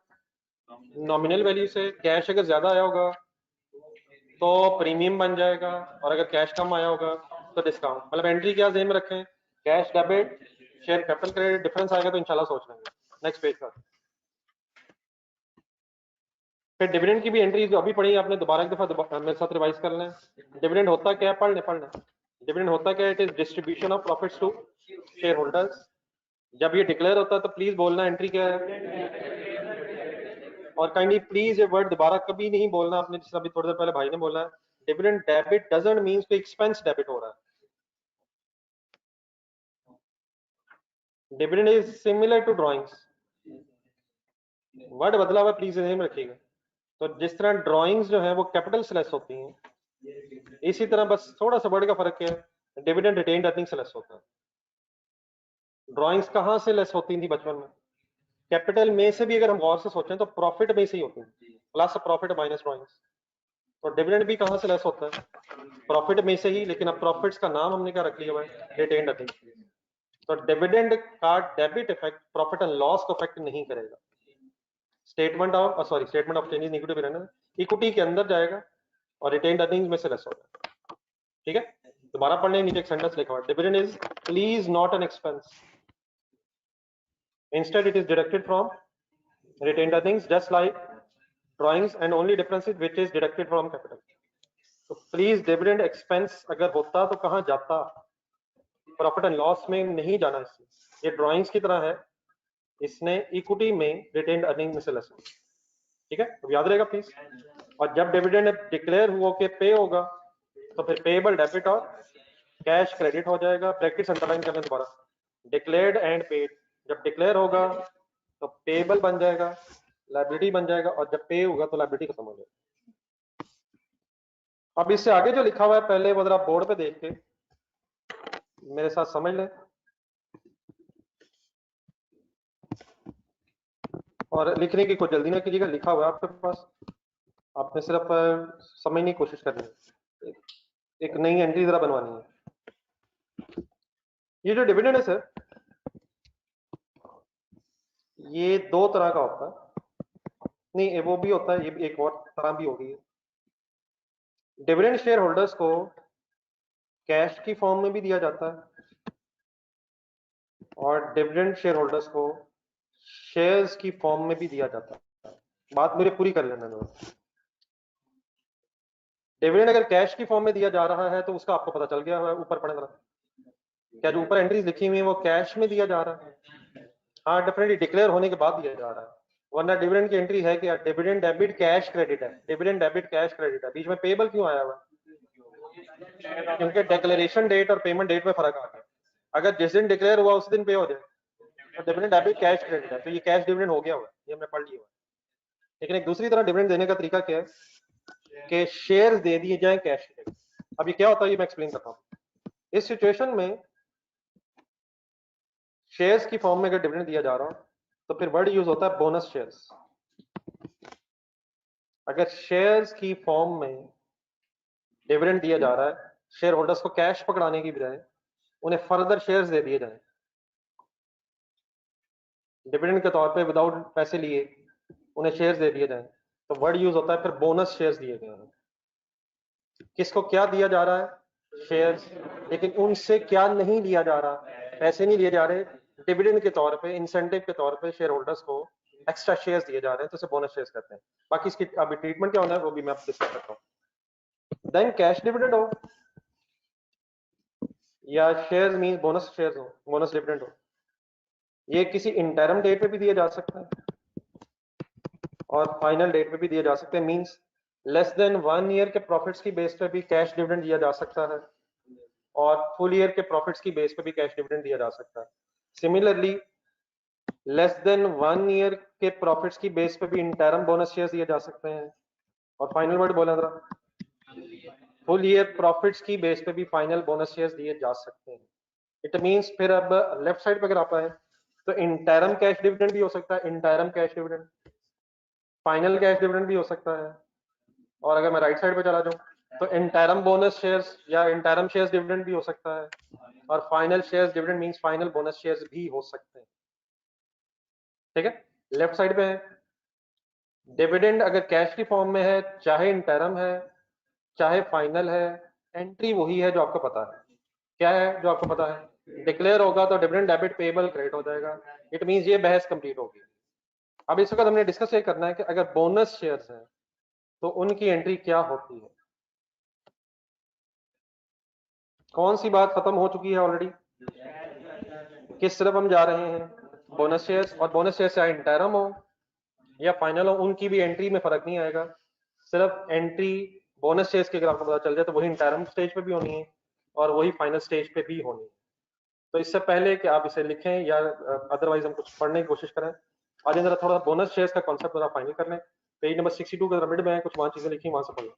Speaker 1: नॉमिनल वैल्यू से। कैश अगर ज्यादा आया होगा तो प्रीमियम बन जाएगा, और अगर कैश कम आया होगा तो डिस्काउंट। मतलब एंट्री क्या ध्यान में रखें, cash debit share capital credit, difference आएगा तो इंशाल्लाह सोच लेंगे। नेक्स्ट पेज पर फिर डिविडेंड की भी एंट्री जो अभी पढ़ी आपने दोबारा एक दफा मेरे साथ रिवाइज कर लें। डिविडेंड होता क्या है, पढ़ लें। डिविडेंड होता क्या है? It is distribution of profits to shareholders. जब ये डिक्लेयर होता है तो प्लीज बोलना एंट्री क्या है, और काइंडली प्लीज ये वर्ड दोबारा कभी नहीं बोलना आपने, जिस अभी थोड़ी देर पहले भाई ने बोला है। डिविडेंड डेबिट डजंट मींस कोई एक्सपेंस डेबिट हो रहा है। Dividend is similar to drawings, word बदला हुआ, प्लीज ध्यान में रखिएगा। तो जिस तरह ड्राइंग्स जो है वो कैपिटल से लेस होती हैं, इसी तरह बस थोड़ा सा वर्ड का फर्क है, डिविडेंड रिटेन्ड अर्निंग से लेस होता है। ड्राइंग्स कहाँ से लेस होती थी बचपन में? कैपिटल में से भी अगर हम गौर से सोचें तो प्रॉफिट में से ही होती है, प्लस प्रॉफिट माइनस ड्राइंग्स। तो डिविडेंड भी कहाँ से लेस होता है? प्रॉफिट में से ही, लेकिन अब प्रॉफिट्स का नाम हमने क्या रख लिया हुआ है? Retained earning. तो डिविडेंड का debit effect profit and loss को इफेक्ट नहीं करेगा। Statement of changes in equity में इक्विटी के अंदर जाएगा और रिटेन्ड अर्निंग्स में से लेस होगा। ठीक है, दोबारा पढ़ने, नीचे एक सेंटेंस लिखा हुआ है, dividend is please not an expense, instead it is deducted from retained earnings just like drawings, and only difference is which is deducted from capital. तो प्लीज डिविडेंड एक्सपेंस अगर होता तो कहाँ जाता? प्रॉफिट एंड लॉस में नहीं जाना। इससे ये ड्राइंग्स की तरह है, इसने इक्विटी में रिटेन्ड अर्निंग में से लेस होगा। ठीक है, तो याद रहेगा प्लीज। और जब डिविडेंड डिक्लेयर हुआ के पे होगा तो फिर पेएबल डेबिट और कैश क्रेडिट हो जाएगा। ब्रैकेट्स अंडरलाइन करने दोबारा, डिक्लेयर्ड एंड पेड। जब डिक्लेयर होगा तो पेएबल बन जाएगा, लायबिलिटी बन जाएगा, और जब पे होगा तो लायबिलिटी खत्म हो जाएगी। अब इससे आगे जो लिखा हुआ है पहले वो जरा बोर्ड पे देख के मेरे साथ समझ लें, और लिखने की कोई जल्दी ना कीजिएगा, लिखा हुआ है आपके पास, आपने सिर्फ समझने की कोशिश करनी है, एक नई एंट्री जरा बनवानी है। ये जो डिविडेंड है सर, ये दो तरह का होता है, नहीं वो भी होता है, ये एक और तरह भी होगी। डिविडेंड शेयर होल्डर्स को कैश की फॉर्म में भी दिया जाता है और डिविडेंड शेयर होल्डर्स को शेयर्स की फॉर्म में भी दिया जाता है। बात मेरे पूरी कर लेना दो। डिविडेंड अगर कैश की फॉर्म में दिया जा रहा है तो उसका आपको पता चल गया है, ऊपर पढ़े जरा, क्या जो ऊपर एंट्रीज लिखी हुई है वो कैश में दिया जा रहा है? हाँ डेफिनेटली डिक्लेयर होने के बाद दिया जा रहा है, वरना डिविडेंड की एंट्री है कि डिविडेंड डेबिट कैश क्रेडिट है, डिविडेंड डेबिट कैश क्रेडिट है, बीच में पेएबल क्यों आया हुआ है? क्योंकि डिक्लेरेशन डेट और पेमेंट डेट में फर्क आ गया। अगर जिस दिन डिक्लेयर हुआ उस दिन पे हो जाए तो डिविडेंड डेबिट कैश क्रेडिट है, तो ये कैश डिविडेंड हो गया हुआ है, ये हमने पढ़ लिया हुआ है। लेकिन एक दूसरी तरह डिविडेंड देने का तरीका क्या है कि शेयर्स दे दिए जाए कैश के। अब ये क्या होता है ये मैं एक्सप्लेन करता हूँ। इस सिचुएशन में शेयर्स की फॉर्म में अगर डिविडेंड दिया जा रहा हो तो फिर वर्ड यूज होता है बोनस शेयर्स। अगर शेयर्स की फॉर्म में डिविडेंड दिया जा रहा है, शेयर होल्डर्स को कैश पकड़ाने की बजाय उन्हें फर्दर शेयर्स दे दिए जाए डिविडेंड के तौर पे, विदाउट पैसे लिए उन्हें शेयर्स दे दिए जाए, तो वर्ड यूज होता है फिर बोनस शेयर्स दिए गए हैं। किसको क्या दिया जा रहा है? शेयर्स, लेकिन उनसे क्या नहीं लिया जा रहा? पैसे नहीं लिए जा रहे, डिविडेंड के तौर पे, इंसेंटिव के तौर पे शेयर होल्डर्स को एक्स्ट्रा शेयर्स दिए जा रहे हैं, तो उसे बोनस शेयर्स कहते हैं। बाकी इसकी अभी ट्रीटमेंट क्या होना है वो भी मैं आपको डिस्कस करता हूँ। देन कैश डिविडेंड हो या शेयर्स मीन बोनस शेयर्स हो, बोनस डिविडेंड हो, ये किसी इंटरम डेट पे भी दिया जा सकता है और फाइनल डेट पे भी दिया जा सकता है। मींस लेस देन 1 ईयर के प्रॉफिट्स की बेस पे भी कैश डिविडेंड दिया जा सकता है और फुल ईयर के प्रॉफिट्स की बेस पे भी कैश डिविडेंड दिया जा सकता है। सिमिलरली लेस देन 1 ईयर के प्रॉफिट्स की बेस पे भी इंटरम बोनस शेयर्स दिए जा सकते हैं। और फाइनल वर्ड बोला जरा, फुल ईयर प्रॉफिट्स की बेस पे भी फाइनल बोनस शेयर्स दिए जा सकते हैं। इट मींस फिर अब लेफ्ट साइड पे अगर आप आए तो इंटरम कैश डिविडेंड भी हो सकता है, interim cash dividend, final cash dividend भी हो सकता है। और अगर मैं राइट साइड पे चला जाऊं तो इंटरम बोनस शेयर्स या इंटरम शेयर्स डिविडेंड भी हो सकता है, और final shares dividend means final bonus shares भी हो सकते हैं। ठीक है, लेफ्ट साइड पे है डिविडेंड अगर कैश की फॉर्म में है, चाहे इंटरम है चाहे फाइनल है, एंट्री वही है जो आपको पता है। क्या है जो आपको पता है? डिक्लेयर होगा तो डिविडेंड डेबिट पेएबल क्रेडिट हो जाएगा। इट मींस ये बहस कंप्लीट होगी। अब इस वक्त हमने डिस्कस ये करना है कि अगर बोनस शेयर्स हैं तो उनकी एंट्री क्या होती है। कौन सी बात खत्म हो चुकी है ऑलरेडी, किस तरफ हम जा रहे हैं? Bonus shares. और बोनस शेयर्स चाहे इंटरम हो या फाइनल हो, उनकी भी एंट्री में फर्क नहीं आएगा। सिर्फ एंट्री बोनस शेयर्स की अगर आपको पता चल जाए तो वही इंटरम स्टेज पे भी होनी है और वही फाइनल स्टेज पे भी होनी है। तो इससे पहले कि आप इसे लिखें या अदरवाइज हम कुछ पढ़ने की कोशिश करें, आज जरा थोड़ा बोनस शेयर्स का कॉन्सेप्ट जरा फाइनल कर लें। पेज नंबर 62 के मिड में कुछ वहां चीजें लिखी, वहां से पढ़ लें।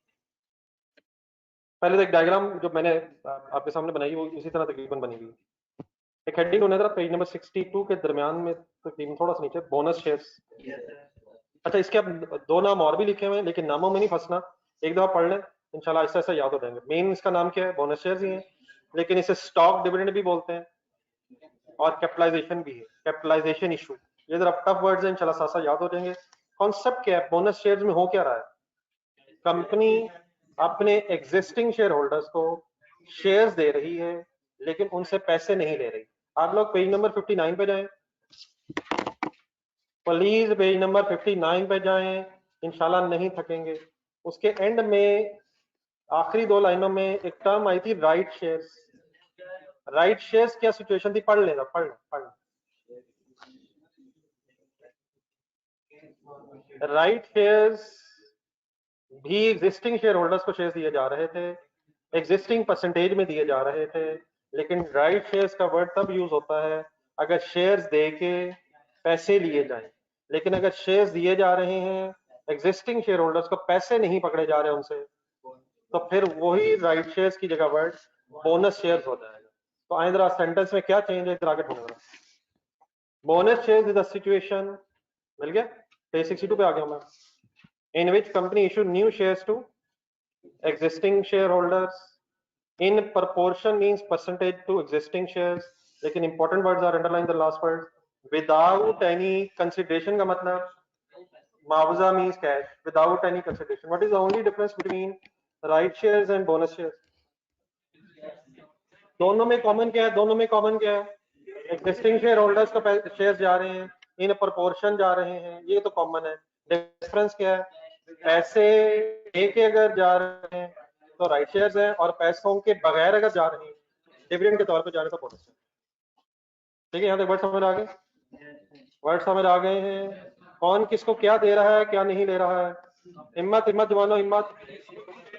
Speaker 1: पहले तो एक डायग्राम जो मैंने आपके सामने बनाई वो उसी तरह तकरीबन बनी हुई। एक हेडिंग होना था पेज नंबर 62 के दरमियान में तकरीबन थोड़ा सा नीचे, बोनस शेयर्स। अच्छा, इसके अब दो नाम और भी लिखे हुए हैं, लेकिन नामों में नहीं फंसना, एक दफा पढ़ लें, इंशाल्लाह ऐसा ऐसा याद हो जाएंगे। मेन इसका नाम क्या है? बोनस शेयर्स ही है, लेकिन इसे स्टॉक डिविडेंड भी बोलते हैं और कैपिटलाइजेशन भी है, कैपिटलाइजेशन इशू। ये जरा टफ वर्ड्स हैं, इंशाल्लाह साथ साथ याद हो जाएंगे। कॉन्सेप्ट क्या है? बोनस शेयर्स में हो क्या रहा है? कंपनी अपने एग्जिस्टिंग शेयर होल्डर्स को शेयर्स दे रही है, लेकिन उनसे पैसे नहीं ले रही। आप लोग पेज नंबर 59 पे जाएं, प्लीज पेज नंबर 59 पे जाएं, इंशाल्लाह नहीं थकेंगे। उसके एंड में आखिरी दो लाइनों में एक टर्म आई थी राइट शेयर्स। राइट शेयर्स क्या सिचुएशन थी? पढ़ लेना, पढ़ लेना। राइट शेयर्स भी एग्जिस्टिंग शेयर होल्डर्स को शेयर्स दिए जा रहे थे, एग्जिस्टिंग परसेंटेज में दिए जा रहे थे, लेकिन राइट शेयर्स का वर्ड तब यूज होता है अगर शेयर्स दे के पैसे लिए जाएं। लेकिन अगर शेयर्स दिए जा रहे हैं, एग्जिस्टिंग शेयर होल्डर्स को पैसे नहीं पकड़े जा रहे उनसे, तो फिर वही राइट शेयर्स की जगह वर्ड बोनस शेयर्स हो जाएगा। तो आए जरा सेंटेंस में क्या चेंज है, इधर आगे ढूंढना। Bonus shares is the situation, मिल गया? पेज 62 पे आ गया मैं। In which company issue new shares to existing shareholders in proportion means percentage to existing shares, लेकिन important words are underlined the last word, without any consideration का मतलब मुआवजा means cash, without any consideration. What is the only difference between right shares and bonus shares? दोनों में common क्या है? दोनों में कॉमन क्या है? एग्जिस्टिंग शेयर होल्डर्स को शेयर्स जा रहे हैं, इन प्रोपोर्शन जा रहे हैं, ये तो कॉमन है। डिफरेंस क्या है? पैसे एक अगर जा रहे हैं तो राइट शेयर्स हैं, और पैसों के बगैर अगर जा रहे हैं, डिविडेंड के तौर पर जा रहे हैं, तो बोनस है। ठीक है, यहाँ तक वर्ड समझ आ गए? वर्ड समझ आ गए हैं? कौन किसको क्या दे रहा है, क्या नहीं दे रहा है? हिम्मत हिम्मत जवानो, हिम्मत।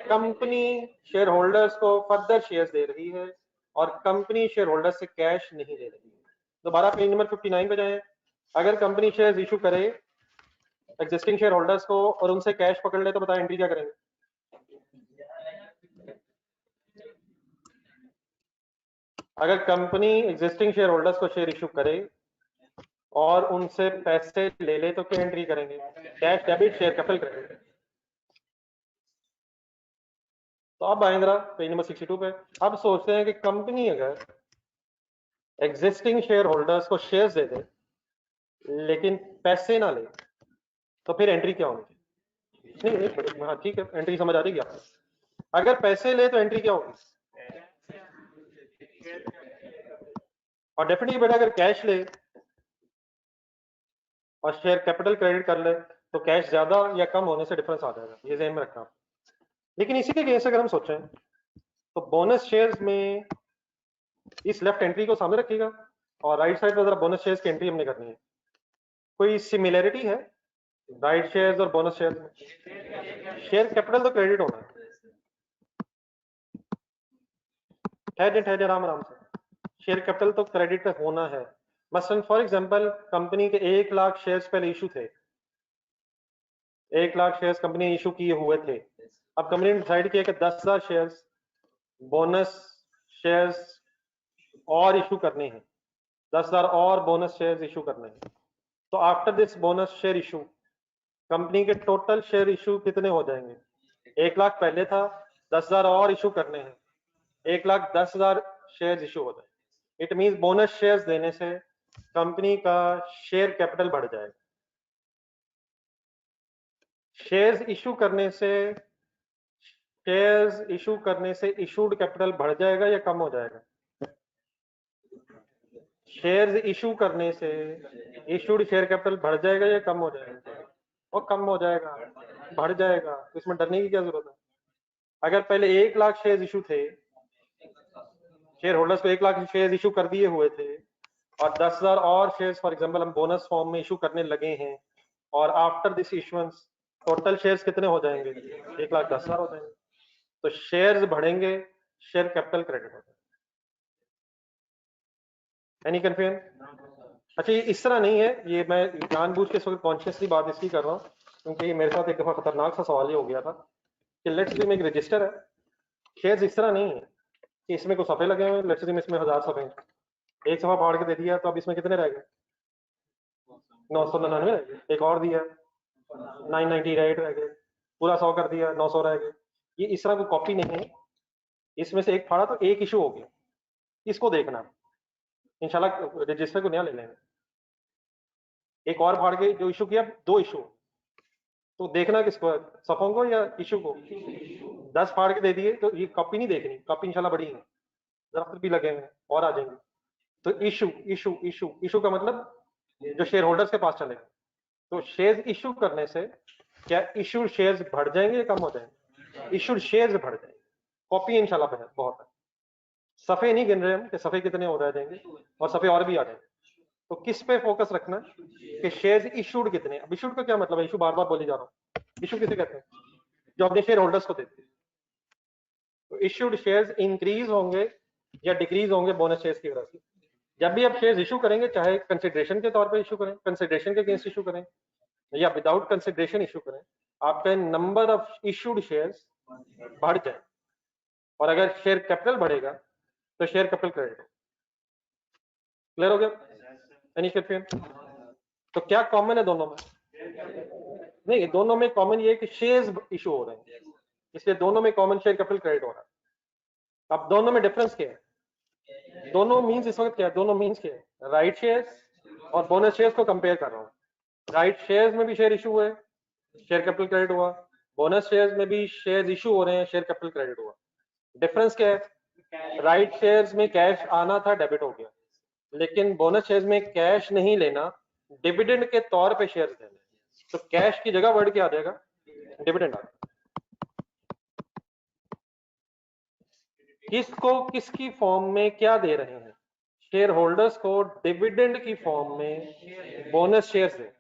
Speaker 1: कंपनी शेयर होल्डर्स को फर्दर शेयर्स दे रही है और कंपनी शेयर होल्डर्स से कैश नहीं दे रही है। दोबारा पेज नंबर 59 पे जाएं। अगर कंपनी शेयर्स इशू करे एग्जिस्टिंग शेयर होल्डर्स को और उनसे कैश पकड़ ले, तो बताएं एंट्री क्या करेंगे? अगर कंपनी एग्जिस्टिंग शेयर होल्डर्स को शेयर इशू करे और उनसे पैसे ले ले, तो क्या एंट्री करेंगे? Cash debit, share capital credit. तो अब आए जरा पेज नंबर 62 पे। अब सोचते हैं कि कंपनी अगर एग्जिस्टिंग शेयर होल्डर्स को शेयर्स दे दे लेकिन पैसे ना ले, तो फिर एंट्री क्या होनी चाहिए? नहीं, एक मिनट, हाँ ठीक है, एंट्री समझ आ जाएगी आपको। अगर पैसे ले तो एंट्री क्या होगी? और डेफिनेटली बेटा अगर कैश ले और शेयर कैपिटल क्रेडिट कर ले, तो कैश ज्यादा या कम होने से डिफरेंस आ जाएगा, ये ध्यान में रखना। लेकिन इसी के केस अगर हम सोचें तो बोनस शेयर्स में इस लेफ्ट एंट्री को सामने रखिएगा और राइट साइड पर जरा बोनस शेयर्स की एंट्री हमने करनी है। कोई सिमिलैरिटी है राइट शेयर्स और बोनस शेयर्स में? शेयर कैपिटल तो क्रेडिट होना है। ठहर आराम आराम से। शेयर कैपिटल तो क्रेडिट होना है। मसलन फॉर एग्जांपल कंपनी के 1 लाख शेयर्स पहले इशू थे, 1 लाख शेयर्स कंपनी इशू किए हुए थे। अब कंपनी ने डिसाइड किया कि 10,000 शेयर्स बोनस शेयर्स और इशू करने हैं, 10,000 और बोनस शेयर्स इशू करने हैं। तो after this bonus share issue company के टोटल शेयर इशू कितने हो जाएंगे? 1 लाख पहले था, 10,000 और इशू करने हैं, 1,10,000 शेयर्स इशू हो जाए। इट मींस बोनस शेयर्स देने से कंपनी का शेयर कैपिटल बढ़ जाएगा। शेयर्स इशू करने से इशूड कैपिटल बढ़ जाएगा या कम हो जाएगा? शेयर्स इशू करने से इशूड शेयर कैपिटल बढ़ जाएगा या कम हो जाएगा? वो कम हो जाएगा, बढ़ जाएगा। तो इसमें डरने की क्या जरूरत है? अगर पहले 1 लाख शेयर इशू थे, शेयर होल्डर्स को 1 लाख शेयर इशू कर दिए हुए थे और 10,000 और शेयर्स फॉर एग्जांपल हम बोनस फॉर्म में इशू करने लगे हैं, और after this issuance total shares कितने हो जाएंगे? 1,10,000 हो जाएंगे। तो शेयर्स बढ़ेंगे, शेयर कैपिटल क्रेडिट हो जाएगा। Any confusion? अच्छा, ये इस तरह नहीं है, ये मैं जानबूझ के इस वक्त कॉन्शियसली बात इसकी कर रहा हूँ क्योंकि मेरे साथ एक दफा खतरनाक सा सवाल ये हो गया था कि लेट्स से में एक रजिस्टर है, शेयर्स इस तरह नहीं है कि इसमें कुछ सफ़े लगे हुए, लेट्स से में इसमें 1000 सफ़े, एक सफ़ा फाड़ के दे दिया, तो अब इसमें कितने रह गए? 999 रह गए। एक और दिया 998 रह गए, पूरा 100 कर दिया, 900 रह गए। ये इस तरह कोई कॉपी नहीं है, इसमें से एक फाड़ा तो एक इशू हो गया, इसको देखना। इंशाल्लाह रजिस्टर को नया ले लेंगे। एक और फाड़ के जो इशू किया, 2 इशू, तो देखना किसको, सफों को या इशू को। 10 फाड़ के दे दिए तो ये कॉपी नहीं देखनी, कॉपी इंशाल्लाह बड़ी है, दरख्त भी लगे हुए हैं और आ जाएंगे। तो इशू इशू इशू इशू का मतलब जो शेयर होल्डर्स के पास चलेगा। तो शेयर्स इशू करने से क्या इशूड शेयर्स बढ़ जाएंगे या कम हो जाएंगे? इशूड शेयर्स बढ़ जाएंगे। कॉपी इंशाल्लाह बहुत है, सफे नहीं गिन रहे हम कि सफे कितने हो रह जाएंगे, और सफे और भी आ जाएंगे। तो किस पे फोकस रखना कि शेयर्स इशूड कितने। अब इशूड का क्या मतलब है, इशू बार बार बोली जा रहा हूँ, इशू किसे कहते हैं, जो अपने शेयर होल्डर्स को देते हैं। तो इशूड शेयर्स इंक्रीज होंगे या डिक्रीज होंगे बोनस शेयर्स की वजह से। जब भी आप शेयर्स इशू करेंगे, चाहे कंसिडरेशन के तौर पे इशू करें, कंसिडरेशन के अगेंस्ट इशू करें या विदाउट कंसिडरेशन इशू करें, आपका नंबर ऑफ इशूड शेयर्स बढ़ जाए। और अगर शेयर कैपिटल बढ़ेगा तो शेयर कैपिटल क्रेडिट। क्लियर हो गया? Any confusion? तो क्या कॉमन है दोनों में? नहीं, दोनों में कॉमन ये है कि शेयर्स इशू हो रहे हैं, इसलिए दोनों में कॉमन शेयर कैपिटल क्रेडिट हो रहा है। अब दोनों में डिफरेंस क्या है? दोनों मींस इस वक्त क्या है? दोनों मींस क्या है? राइट शेयर्स और बोनस शेयर्स को कंपेयर कर रहा हूँ। राइट शेयर्स में भी शेयर इशू हुए, शेयर कैपिटल क्रेडिट हुआ। बोनस शेयर्स में भी शेयर इशू हो रहे हैं, शेयर कैपिटल क्रेडिट हुआ। डिफरेंस क्या है? राइट शेयर्स में कैश आना था, डेबिट हो गया, लेकिन बोनस शेयर्स में कैश नहीं लेना, डिविडेंड के तौर पे शेयर्स देने। तो कैश की जगह बढ़ के आ जाएगा डिविडेंड आ जाएगा। किसको किसकी फॉर्म में क्या दे रहे हैं? शेयर होल्डर्स को डिविडेंड की फॉर्म में बोनस शेयर्स दे,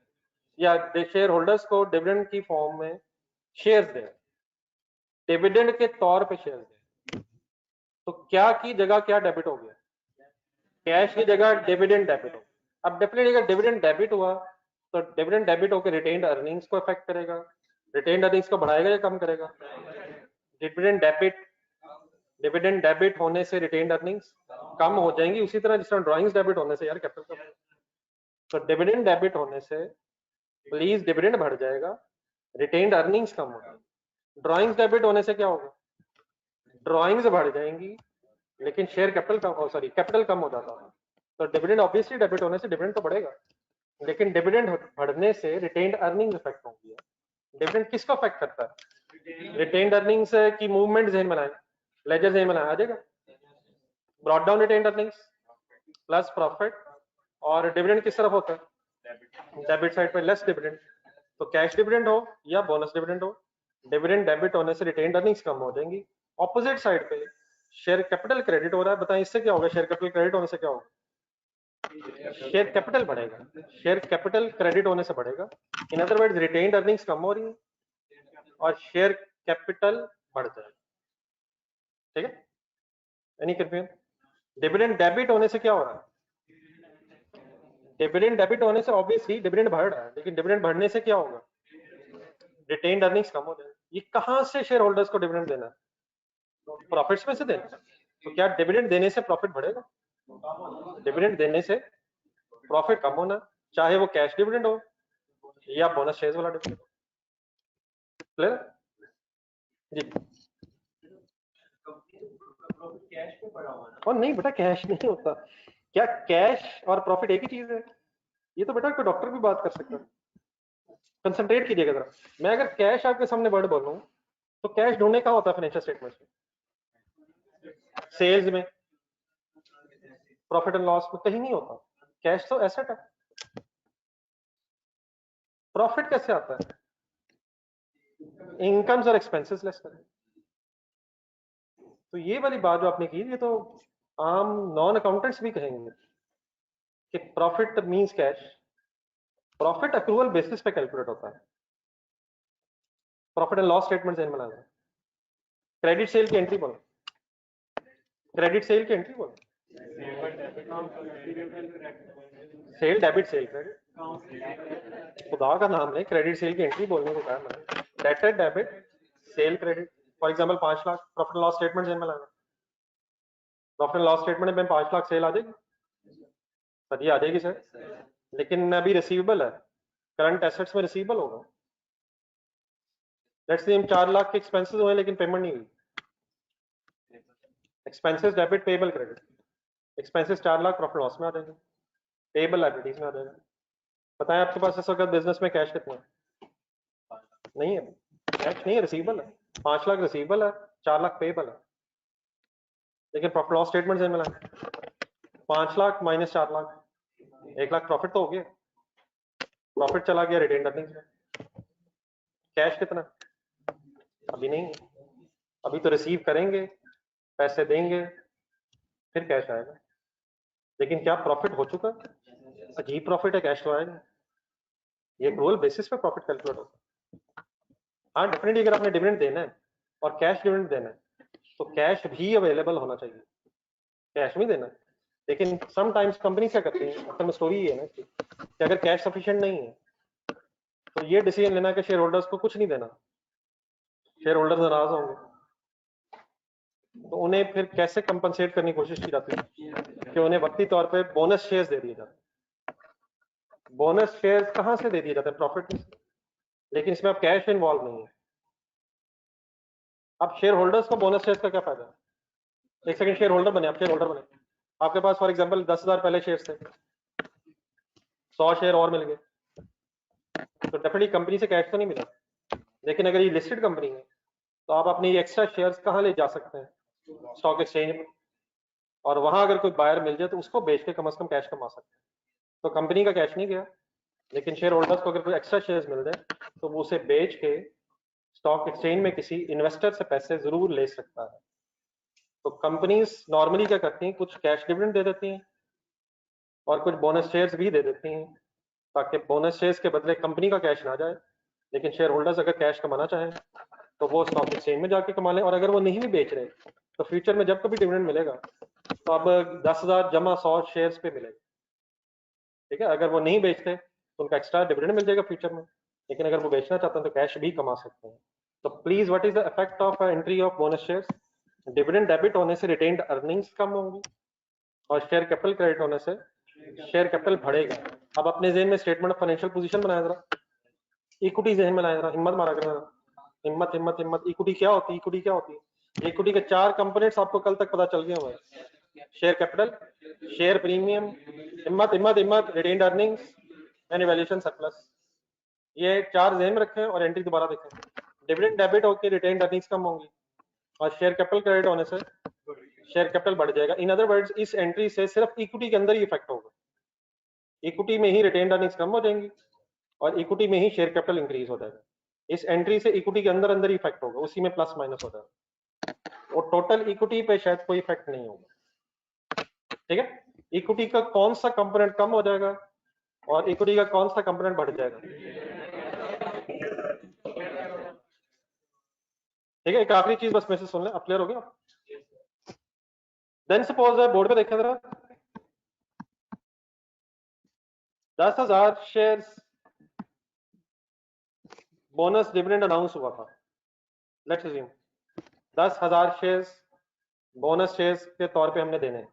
Speaker 1: या शेयर होल्डर्स को डिविडेंड की फॉर्म में शेयर्स दे, डिविडेंड के तौर पे शेयर्स दे। तो क्या की जगह क्या डेबिट हो गया? कैश की जगह डिविडेंड डेबिट हो। अब डेफिनेटली अगर डिविडेंड डेबिट हुआ तो डिविडेंड डेबिट होकर रिटेन्ड अर्निंग्स को अफेक्ट करेगा। रिटेन्ड अर्निंग्स को बढ़ाएगा या कम करेगा? डिविडेंड डेबिट होने से रिटेन्ड अर्निंग्स कम हो जाएंगी, उसी तरह जिस तरह ड्रॉइंग्स डेबिट होने से यार कैपिटल कम। तो डिविडेंड डेबिट होने से प्लीज डिविडेंड बढ़ जाएगा, रिटेन्ड अर्निंग्स कम हो जाएगी। ड्रॉइंग्स डेबिट होने से क्या होगा? ड्रॉइंग्स बढ़ जाएंगी लेकिन शेयर कैपिटल कम, सॉरी कैपिटल कम हो जाता है। तो डिविडेंड ऑब्वियसली डेबिट होने से डिविडेंड तो बढ़ेगा, लेकिन डिविडेंड बढ़ने से रिटेन्ड अर्निंग्स इफेक्ट होंगी। डिविडेंड किसको अफेक्ट करता है? रिटेन्ड अर्निंग्स की मूवमेंट ज़हन बनाएं, लेजर ज़हन बनाएं, आ जाएगा। Brought down retained earnings plus profit, और डिविडेंड किस तरफ होता है? डेबिट साइड पे, लेस डिविडेंड। तो कैश डिविडेंड हो या बोनस डिविडेंड हो, डिविडेंड डेबिट होने से रिटेन्ड अर्निंग्स कम हो जाएंगी। ऑपोजिट साइड पे शेयर कैपिटल क्रेडिट हो रहा है, बताएं इससे क्या होगा? शेयर कैपिटल क्रेडिट होने से क्या होगा? शेयर कैपिटल बढ़ेगा, शेयर कैपिटल क्रेडिट होने से बढ़ेगा। In other words retained earnings कम हो रही है और शेयर कैपिटल बढ़ जाएगा। ठीक है? Any confusion? डिविडेंड डेबिट होने से क्या हो रहा है? डिविडेंड डेबिट होने से ऑब्वियसली डिविडेंड बढ़ रहा है, लेकिन डिविडेंड बढ़ने से क्या होगा? रिटेन्ड अर्निंग्स कम हो जाएगी। ये कहां से शेयर होल्डर्स को डिविडेंड देना है? प्रॉफिट्स में से देना। तो क्या डिविडेंड देने से प्रॉफिट बढ़ेगा? डिविडेंड देने से प्रॉफिट कम होना, चाहे वो कैश डिविडेंड हो या बोनस शेयर्स वाला डिविडेंड। क्लियर जी? और नहीं बेटा, कैश नहीं होता। क्या कैश और प्रॉफिट एक ही चीज है? ये तो बेटा कोई डॉक्टर भी बात कर सकता है। कंसंट्रेट कीजिएगा जरा। मैं अगर कैश आपके सामने वर्ड बोलूं तो कैश ढूंढने का होता है फाइनेंशियल स्टेटमेंट में, सेल्स में, प्रॉफिट एंड लॉस में, कहीं नहीं होता। कैश तो एसेट है। प्रॉफिट कैसे आता है? इनकम्स और एक्सपेंसेस लेस करें। तो ये वाली बात जो आपने की, ये तो आम नॉन अकाउंटेंट्स भी कहेंगे कि profit means cash. Profit accrual basis पे कैलकुलेट होता है। प्रॉफिट एंड लॉस स्टेटमेंट में लाना है। क्रेडिट सेल की एंट्री बोलो, क्रेडिट सेल की एंट्री बोलो। सेल डेबिट सेल क्रेडिट, खुदा का नाम ले, क्रेडिट सेल की एंट्री बोलने को कहा मैंने। Debit debit cell credit. For example 5 lakh profit and loss statement में लाना। प्रॉफिट एंड लॉस स्टेटमेंट में 5 लाख सेल आ जाएगी सर? ये आ जाएगी सर, लेकिन अभी रिसीवेबल है, करंट एसेट्स में रिसीवेबल होगा। लेट्स से हम 4 लाख के एक्सपेंसेस हुए लेकिन पेमेंट नहीं हुई, expenses debit payable credit, expenses 4 lakh, profit loss में आ जाएंगे, पेबल लायबिलिटीज में आ जाएगा। बताएं आपके पास इस वक्त बिजनेस में कैश कितना है? नहीं है, कैश नहीं है, रिसीवेबल है, 5 लाख रिसीवेबल है, 4 लाख पेबल है, लेकिन प्रॉफिट लॉस स्टेटमेंट से मिला 5 लाख माइनस 4 लाख, 1 लाख प्रॉफिट तो हो गया, प्रॉफिट चला गया रिटेन अर्निंग्स में, कैश कितना? अभी नहीं, अभी तो रिसीव करेंगे, पैसे देंगे, फिर कैश आएगा। लेकिन क्या प्रॉफिट हो चुका? अजीब प्रॉफिट है, कैश तो आएगा। ये एक्रूअल बेसिस पे प्रॉफिट कैलकुलेट होता है। हाँ डेफिनेटली अगर आपने डिविडेंड देना है और कैश डिविडेंड देना है तो कैश भी अवेलेबल होना चाहिए, कैश में देना है। लेकिन समटाइम्स कंपनी क्या करती है, असल में स्टोरी ये है ना कि अगर कैश सफिशिएंट नहीं है तो ये डिसीजन लेना कि शेयर होल्डर्स को कुछ नहीं देना, शेयर होल्डर्स नाराज होंगे, तो उन्हें फिर कैसे कंपनसेट करने की कोशिश की जाती है कि उन्हें वक्ती तौर पे बोनस शेयर्स दे दिए जाते हैं। बोनस शेयर्स कहाँ से दे दिए जाते हैं? प्रॉफिट में, लेकिन इसमें अब कैश इन्वॉल्व नहीं है। अब शेयर होल्डर्स को बोनस शेयर्स का क्या फायदा है? एक सेकंड, शेयर होल्डर बने, आप शेयर होल्डर बने, आपके पास फॉर एग्जांपल 10,000 पहले शेयर्स थे, 100 शेयर और मिल गए, तो डेफिनेटली कंपनी से कैश तो नहीं मिला। लेकिन अगर ये लिस्टेड कंपनी है तो आप अपनी एक्स्ट्रा शेयर्स कहाँ ले जा सकते हैं? स्टॉक एक्सचेंज में, और वहां अगर कोई बायर मिल जाए तो उसको बेच के कम से कम कैश कमा सकते हैं। तो कंपनी का कैश नहीं गया, लेकिन शेयर होल्डर्स को अगर कोई एक्स्ट्रा शेयर्स मिल जाए तो वो उसे बेच के स्टॉक एक्सचेंज में किसी इन्वेस्टर से पैसे जरूर ले सकता है। तो कंपनीज नॉर्मली क्या करती हैं, कुछ कैश डिविडेंड दे देती हैं और कुछ बोनस शेयर्स भी दे देती हैं, ताकि बोनस शेयर्स के बदले कंपनी का कैश ना जाए, लेकिन शेयर होल्डर्स अगर कैश कमाना चाहें तो वो स्टॉक एक्सचेंज में जाके कमा लें। और अगर वो नहीं भी बेच रहे तो फ्यूचर में जब कभी डिविडेंड मिलेगा तो अब 10,000 जमा 100 शेयर्स पे मिलेगा, ठीक है। अगर वो नहीं बेचते तो उनका एक्स्ट्रा डिविडेंड मिल जाएगा फ्यूचर में, लेकिन अगर वो बेचना चाहते हैं तो कैश भी कमा सकते हैं। तो please, what is the effect of entry of bonus shares? Dividend debit होने से रिटेन्ड अर्निंग्स कम होंगी और शेयर कैपिटल क्रेडिट होने से शेयर कैपिटल बढ़ेगा। अब अपने जेहन में स्टेटमेंट ऑफ फाइनेंशियल पोजीशन बनाया जरा, इक्विटी जेहन में लाया जरा, हिम्मत मारा करें, हिम्मत हिम्मत हिम्मत। इक्विटी क्या होती है? इक्विटी क्या होती है? इक्विटी के 4 कंपोनेंट्स आपको कल तक पता चल गए हुए, शेयर कैपिटल, शेयर प्रीमियम, हिम्मत हिम्मत हिम्मत, retained earnings and evaluation surplus. ये 4 जेहन में रखें और एंट्री दोबारा देखें। डिविडेंड डेबिट होकर रिटेन्ड अर्निंग्स कम होंगी और शेयर कैपिटल क्रेडिट होने से शेयर कैपिटल बढ़ जाएगा। इन अदर वर्ड्स, इस एंट्री से सिर्फ इक्विटी के अंदर ही इफेक्ट होगा, इक्विटी में ही रिटेन्ड अर्निंग्स कम हो जाएंगी और इक्विटी में ही शेयर कैपिटल इंक्रीज हो जाएगा। इस एंट्री से इक्विटी के अंदर अंदर ही इफेक्ट होगा, उसी में प्लस माइनस हो जाएगा और टोटल इक्विटी पे शायद कोई इफेक्ट नहीं होगा, ठीक है। इक्विटी का कौन सा कंपोनेंट कम हो जाएगा और इक्विटी का कौन सा कंपोनेंट बढ़ जाएगा? ठीक है, एक आखिरी चीज बस मैसेज सुन लें, अब क्लियर हो गया। देन सपोज बोर्ड पे देखें जरा, 10,000 शेयर्स बोनस डिविडेंड अनाउंस हुआ था, let's assume 10,000 shares bonus shares के तौर पे हमने देने हैं।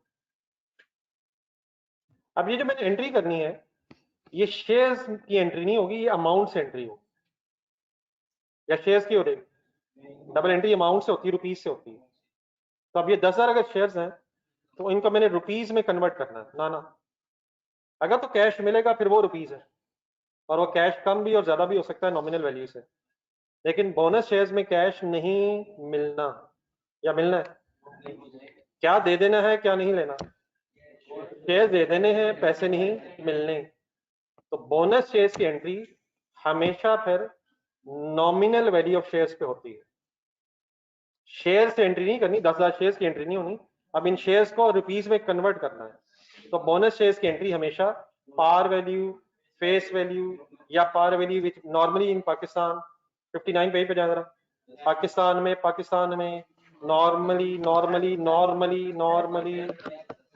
Speaker 1: अब ये जो मैंने एंट्री करनी है, ये शेयर्स की एंट्री नहीं होगी, ये अमाउंट से एंट्री होगी, या शेयर्स की हो जाएगी। डबल एंट्री अमाउंट से होती है, रुपीज से होती है। तो अब ये 10,000 अगर शेयर्स हैं तो इनको मैंने रुपीज में कन्वर्ट करना है ना। अगर तो कैश मिलेगा फिर वो रुपीज है, और वो कैश कम भी और ज्यादा भी हो सकता है नॉमिनल वैल्यू से। लेकिन बोनस शेयर्स में कैश नहीं मिलना, या मिलना है? क्या दे देना है, क्या नहीं लेना? शेयर दे देने हैं, पैसे नहीं मिलने। तो बोनस शेयर्स की एंट्री हमेशा फिर नॉमिनल वैल्यू ऑफ शेयर्स पे होती है, शेयर से एंट्री नहीं करनी, 10,000 शेयर्स की एंट्री नहीं होनी। अब इन शेयर्स को रुपीज में कन्वर्ट करना है, तो बोनस शेयर्स की एंट्री हमेशा पार वैल्यू, फेस वैल्यू या par value which normally in Pakistan 59 page पे जा रहा, पाकिस्तान में normally normally normally normally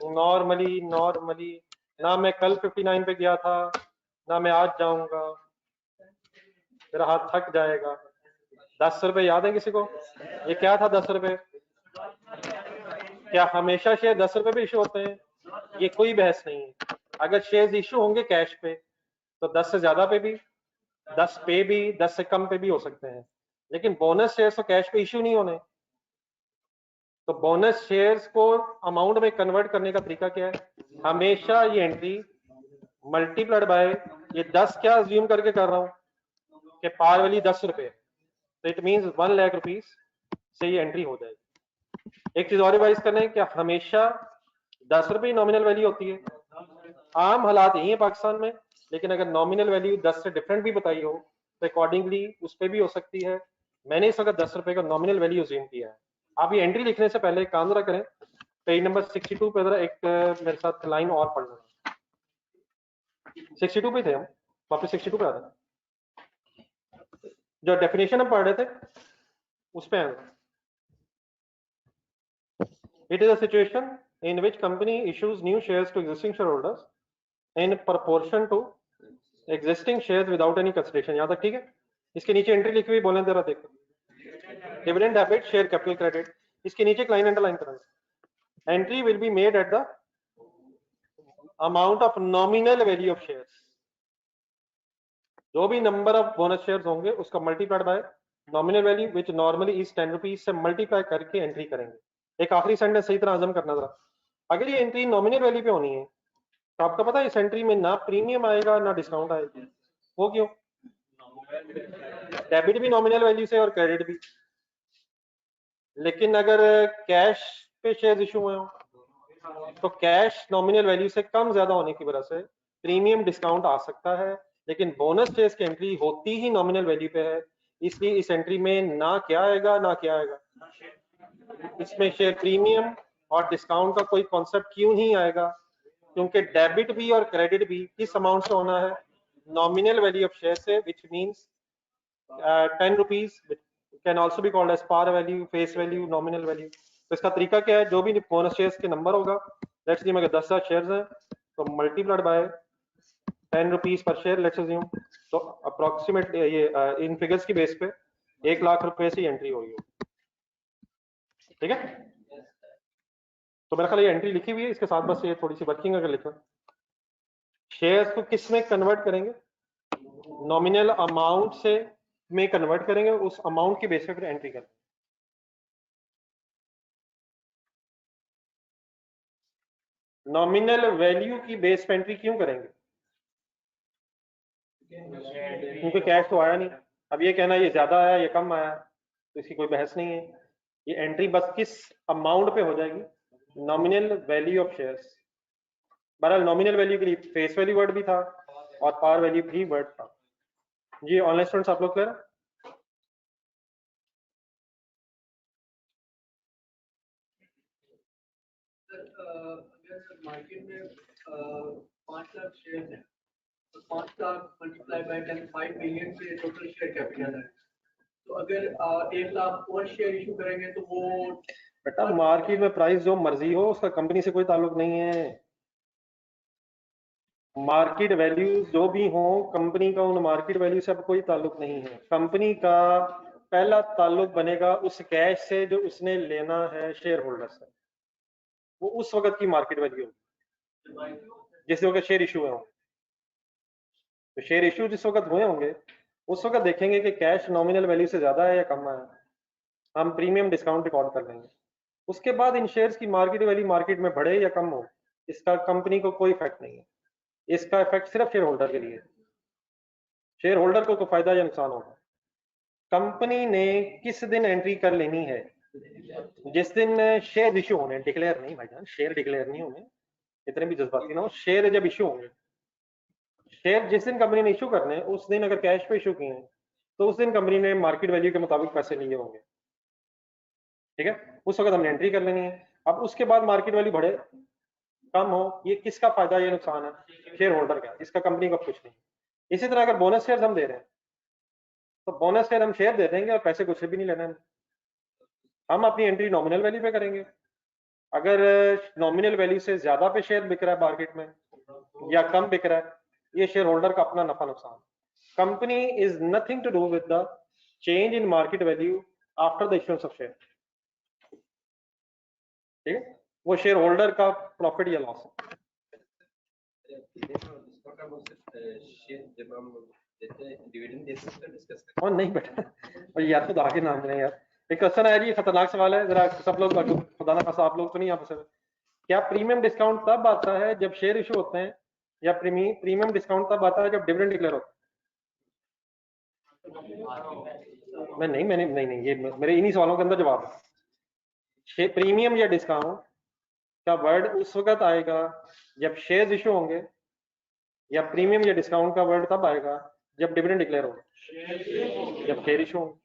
Speaker 1: normally normally, ना मैं कल 59 पे गया था ना मैं आज जाऊंगा, मेरा हाथ थक जाएगा। 10 रुपए याद है किसी को? ये क्या था 10 रुपए? क्या हमेशा शेयर 10 रुपए पे इशू होते हैं? ये कोई बहस नहीं है। अगर शेयर इशू होंगे कैश पे तो 10 से ज्यादा पे भी, 10 पे भी, 10 से कम पे भी हो सकते हैं, लेकिन बोनस शेयर्स तो कैश पे इश्यू नहीं होने। तो बोनस शेयर्स को अमाउंट में कन्वर्ट करने का तरीका क्या है? हमेशा ये एंट्री मल्टीप्लाइड बाय ये 10 क्या अज्यूम करके कर रहा हूं कि पार वैल्यू 10 रुपए, तो इट मींस 1 लाख रुपीस से ये एंट्री हो जाएगी। एक चीज और रिवाइज करना है कि हमेशा 10 रुपए नॉमिनल वैल्यू होती है। आम हालात यही है पाकिस्तान में, लेकिन अगर नॉमिनल वैल्यू 10 से डिफरेंट भी बताई हो तो अकॉर्डिंगली उस पर भी हो सकती है। मैंने इस वक्त 10 रुपए का नॉमिनल वैल्यू अज्यूम किया है। आप ये एंट्री लिखने से पहले काम जरा करें, पेज नंबर 62 पे जरा एक मेरे साथ लाइन और पढ़ना। 62 पे थे हम, वापस 62 पे आ रहे। जो डेफिनेशन हम पढ़ रहे थे उस पे आए। It is a situation in which company issues new shares to existing shareholders in proportion to existing shares without any consideration। यहाँ तक ठीक है? इसके नीचे एंट्री लिखी हुई बोलें जरा देखो, dividend debit share capital credit. इसके नीचे एक लाइन अंडरलाइन करेंगे, entry will be made at the amount of nominal value of shares. जो भी नंबर ऑफ बोनस शेयर्स होंगे उसका multiplied by nominal value which normally is 10 rupees से multiply करके एंट्री करेंगे। एक आखिरी सेंटेंस सही तरह हजम करना जरा। अगर ये एंट्री नॉमिनल वैल्यू पे होनी है तो आपको पता है इस एंट्री में ना प्रीमियम आएगा ना डिस्काउंट आएगा। वो क्यों? डेबिट भी नॉमिनल वैल्यू से और क्रेडिट भी। लेकिन अगर कैश पे शेयर इशू हुए हो तो कैश नॉमिनल वैल्यू से कम ज्यादा होने की वजह से प्रीमियम डिस्काउंट आ सकता है, लेकिन बोनस शेयर्स की एंट्री होती ही नॉमिनल वैल्यू पे है, इसलिए इस एंट्री में ना क्या आएगा ना क्या आएगा, इसमें शेयर प्रीमियम और डिस्काउंट का कोई कॉन्सेप्ट क्यों ही आएगा? क्योंकि डेबिट भी और क्रेडिट भी किस अमाउंट से होना है? नॉमिनल वैल्यू ऑफ शेयर से, which means 10 rupees can also be called as par value, face value, nominal value. तो इसका तरीका क्या है? जो भी बोनस शेयर्स के नंबर होगा, लेट्स अज्यूम अगर 10,000 शेयर्स हैं तो multiplied by 10 rupees per share let's assume, तो अप्रोक्सीमेट ये इन फिगर्स की बेस पे 1 लाख रुपए से एंट्री होगी। ठीक है? तो मेरा ख्याल ये एंट्री लिखी हुई है, इसके साथ बस ये थोड़ी सी वर्किंग अगर लिखा, शेयर्स को किस में कन्वर्ट करेंगे? नॉमिनल अमाउंट से में कन्वर्ट करेंगे, उस अमाउंट की बेस पे फिर एंट्री करेंगे। नॉमिनल वैल्यू की बेस पे एंट्री क्यों करेंगे? क्योंकि कैश तो आया नहीं। अब ये कहना ये ज्यादा आया ये कम आया तो इसकी कोई बहस नहीं है। ये एंट्री बस किस अमाउंट पे हो जाएगी? Nominal value of shares. बहरहाल नॉमिनल वैल्यू के लिए फेस वैल्यू वर्ड भी था और पार वैल्यू भी वर्ड था। जी ऑनलाइन स्टूडेंट्स आप लोग क्लियर?
Speaker 2: मार्केट में 5 लाख शेयर है तो 5 लाख मल्टीप्लाई बाय 10 5 मिलियन से टोटल शेयर कैपिटल है। तो अगर 1 लाख और शेयर इशू करेंगे तो वो
Speaker 1: बेटा मार्केट में प्राइस जो मर्जी हो उसका कंपनी से कोई ताल्लुक नहीं है। मार्केट वैल्यू जो भी हो कंपनी का उन मार्केट वैल्यू से अब कोई ताल्लुक नहीं है। कंपनी का पहला ताल्लुक बनेगा उस कैश से जो उसने लेना है शेयर होल्डर से, वो उस वक्त की मार्केट वैल्यू होगी जिस वक्त शेयर इशू हुए हों। तो शेयर इशू जिस वक्त हुए होंगे उस वक्त देखेंगे कि कैश नॉमिनल वैल्यू से ज्यादा है या कम है, हम प्रीमियम डिस्काउंट रिकॉर्ड कर लेंगे। उसके बाद इन शेयर्स की मार्केट वैल्यू मार्केट में बढ़े या कम हो इसका कंपनी को कोई इफेक्ट नहीं है। इसका इफेक्ट सिर्फ शेयर होल्डर के लिए। शेयर होल्डर को फायदा या नुकसान होगा। कंपनी ने किस दिन एंट्री कर लेनी है? जिस दिन शेयर इशू होने, डिक्लेयर नहीं भाईजान, शेयर डिक्लेयर नहीं होंगे, इतने भी जज्बाती ना हो। शेयर जब इशू होंगे, शेयर जिस दिन कंपनी ने इशू करने उस दिन अगर कैश पे इशू किए हैं तो उस दिन कंपनी ने मार्केट वैल्यू के मुताबिक पैसे लिए होंगे। ठीक है? उस वक्त हमने एंट्री कर लेनी है। अब उसके बाद मार्केट वैल्यू बढ़े कम हो, ये किसका फायदा या नुकसान है? शेयर होल्डर का, इसका कंपनी का कुछ नहीं। इसी तरह अगर बोनस शेयर हम दे रहे हैं तो बोनस शेयर हम शेयर दे देंगे और पैसे कुछ भी नहीं लेना है। हम अपनी एंट्री नॉमिनल वैल्यू पे करेंगे। अगर नॉमिनल वैल्यू से ज्यादा पे शेयर बिक रहा है मार्केट में या कम बिक रहा है, ये शेयर होल्डर का अपना नफा नुकसान। Company is nothing to do with the change in market value after the issuance of share. ठीक है? वो शेयर होल्डर का प्रॉफिट या लॉस है।
Speaker 3: जब हम डिविडेंड देते हैं तो डिस्कस करते
Speaker 4: और नहीं बेटा, और यार खुदा के नाम में यार एक क्वेश्चन आया जी, खतरनाक सवाल है, जरा सब लोग खुदा ना खासा आप लोग तो नहीं आप सब, क्या प्रीमियम डिस्काउंट तब आता है जब शेयर इशू होते हैं, या प्रीमियम डिस्काउंट तब आता है जब डिविडेंड डिक्लेयर होता है? मैंने नहीं, ये मेरे इन्हीं सवालों के अंदर जवाब है। प्रीमियम या डिस्काउंट का वर्ड उस वक्त आएगा जब शेयर इशू होंगे, या प्रीमियम या डिस्काउंट का वर्ड तब आएगा जब डिविडेंड डिक्लेयर होगा, जब शेयर इशू होंगे।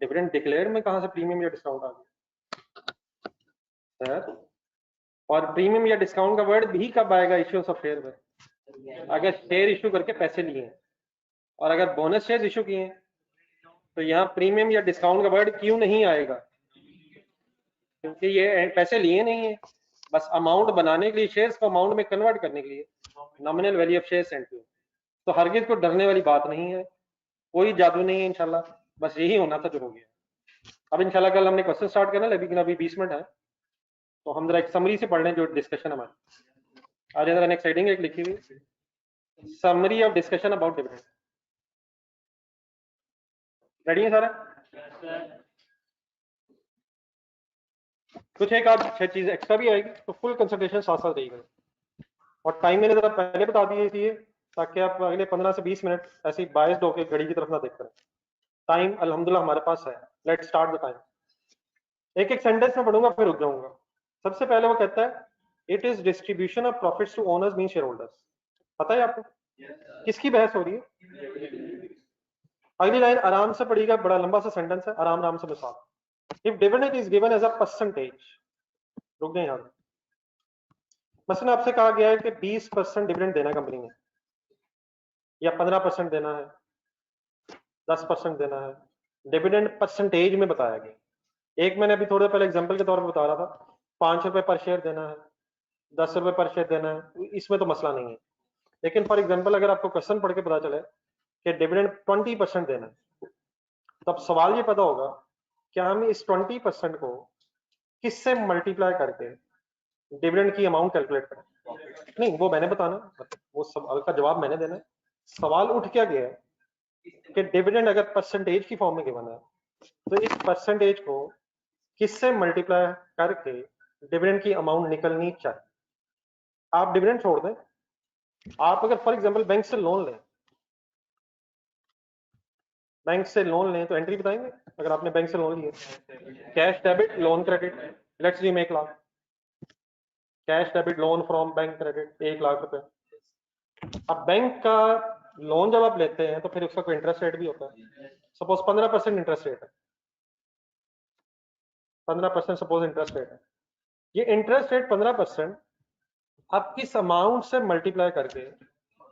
Speaker 4: डिविडेंड डिक्लेयर में कहां से प्रीमियम या डिस्काउंट आ गया सर? और प्रीमियम या डिस्काउंट का वर्ड भी कब आएगा इश्यूएंस ऑफ शेयर में? अगर शेयर इशू करके पैसे लिए हैं, और अगर बोनस शेयर इशू किए हैं, तो यहाँ प्रीमियम या डिस्काउंट का वर्ड क्यों नहीं आएगा? क्योंकि ये पैसे लिए नहीं है, बस अमाउंट बनाने के लिए, शेयर्स को अमाउंट में कन्वर्ट करने के लिए nominal value of shares sent हुए। तो हरगिज को डरने वाली बात नहीं है, कोई जादू नहीं है इंशाल्लाह, बस यही होना था जो हो गया। अब इंशाल्लाह कल हमने क्वेश्चन स्टार्ट करना, लेकिन अभी 20 मिनट है, तो हम जरा एक समरी से पढ़ लें जो डिस्कशन हमारी आज जरा नेक्स्ट हेडिंग एक लिखी हुई, summary of discussion about dividend. Ready है सारा? कुछ एक आध 6 चीज एक्स्ट्रा भी आएगी, तो फुल कंसंट्रेशन साथ साथ रहेगी। और टाइम मैंने जरा पहले बता दिए इसलिए ताकि आप अगले 15 से 20 मिनट ऐसे बायस्ड होकर घड़ी की तरफ ना देखते रहें। टाइम अल्हम्दुलिल्लाह हमारे पास है, लेट्स स्टार्ट द टाइम। एक एक सेंटेंस में पढ़ूंगा फिर रुक जाऊंगा। सबसे पहले वो कहता है it is distribution of profits to owners mean shareholders. पता है आपको किसकी बहस हो रही है? अगली लाइन आराम से पढ़िएगा, बड़ा लंबा सा सेंटेंस है, आराम आराम से मिसाल। If dividend is given as a percentage, रुक गए यहाँ। मसलन आपसे कहा गया है कि 20% डिविडेंड देना कंपनी ने, या 15% देना है, 10% देना है। डिविडेंड परसेंटेज में बताया गया। एक मैंने अभी थोड़े पहले एग्जांपल के तौर पर बता रहा था, 5 रुपए पर शेयर देना है, 10 रुपए पर शेयर देना है, इसमें तो मसला नहीं है। लेकिन फॉर एग्जांपल अगर आपको क्वेश्चन पढ़ के पता चले कि डिविडेंड 20% देना है, तब सवाल ये पता होगा क्या हम इस 20% को किससे मल्टीप्लाई करके डिविडेंड की अमाउंट कैलकुलेट करें? नहीं, वो मैंने बताना, वो सवाल का जवाब मैंने देना है। सवाल उठ क्या गया है कि डिविडेंड अगर परसेंटेज की फॉर्म में गिवन है, तो इस परसेंटेज को किससे मल्टीप्लाई करके डिविडेंड की अमाउंट निकलनी चाहिए। आप डिविडेंड छोड़ दें, आप अगर फॉर एग्जांपल बैंक से लोन लें, बैंक से लोन लें तो एंट्री बताएंगे। अगर आपने बैंक से लोन लिया, cash debit loan credit, let's see 1 lakh, cash debit loan from bank credit 1 lakh रुपए। अब बैंक का लोन जब आप लेते हैं तो फिर उसका कोई इंटरेस्ट रेट भी होता है। सपोज 15% इंटरेस्ट रेट है, 15% सपोज इंटरेस्ट रेट है। ये इंटरेस्ट रेट 15% आप किस अमाउंट से मल्टीप्लाई करके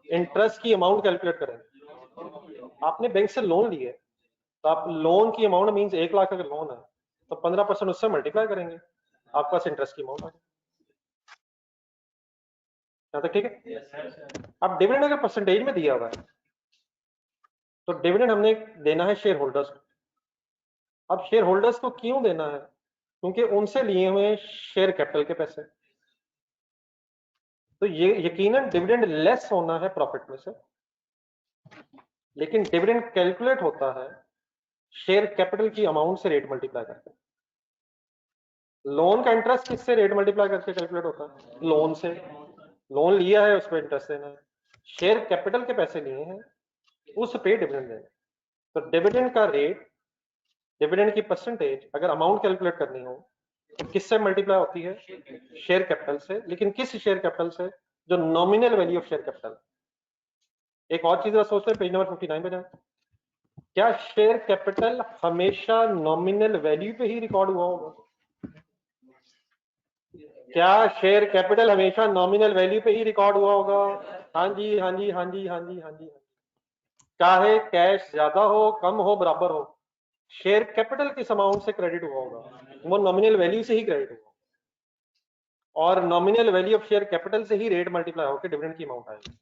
Speaker 4: इंटरेस्ट की अमाउंट कैलकुलेट करेंगे? आपने बैंक से लोन लिए तो आप लोन की अमाउंट मींस 1 लाख अगर लोन है तो 15% उससे मल्टीप्लाई करेंगे, आपके पास इंटरेस्ट की अमाउंट आ जाएगी। तक ठीक है? अब डिविडेंड अगर परसेंटेज में दिया हुआ है तो डिविडेंड हमने देना है शेयर होल्डर्स को। अब शेयर होल्डर्स को क्यों देना है? क्योंकि उनसे लिए हुए शेयर कैपिटल के पैसे, तो ये यकीनन डिविडेंड लेस होना है प्रॉफिट में से, लेकिन डिविडेंड कैलकुलेट होता है शेयर कैपिटल की अमाउंट से रेट मल्टीप्लाई करके। लोन का इंटरेस्ट किससे रेट मल्टीप्लाई करके कैलकुलेट होता है? लोन से। लोन लिया है उस पर इंटरेस्ट देना है, शेयर कैपिटल के पैसे लिए हैं उस पे डिविडेंड देना। तो डिविडेंड का रेट, डिविडेंड की परसेंटेज अगर अमाउंट कैलकुलेट करनी हो तो किससे मल्टीप्लाई होती है? शेयर कैपिटल से। लेकिन किस शेयर कैपिटल से? जो nominal value of share capital. एक और चीज सोचते हैं, पेज नंबर 59 पे जाएं। क्या शेयर कैपिटल हमेशा नॉमिनल वैल्यू पे ही रिकॉर्ड हुआ होगा? क्या शेयर कैपिटल हमेशा नॉमिनल वैल्यू पे ही रिकॉर्ड हुआ होगा? हाँ जी, हाँ जी, हाँ जी, हाँ जी, हाँ जी। चाहे कैश ज्यादा हो, कम हो, बराबर हो, शेयर कैपिटल किस अमाउंट से क्रेडिट हुआ होगा? वो नॉमिनल वैल्यू से ही क्रेडिट हुआ, और nominal value of share capital से ही रेट मल्टीप्लाई होकर डिविडेंड की अमाउंट आएगी।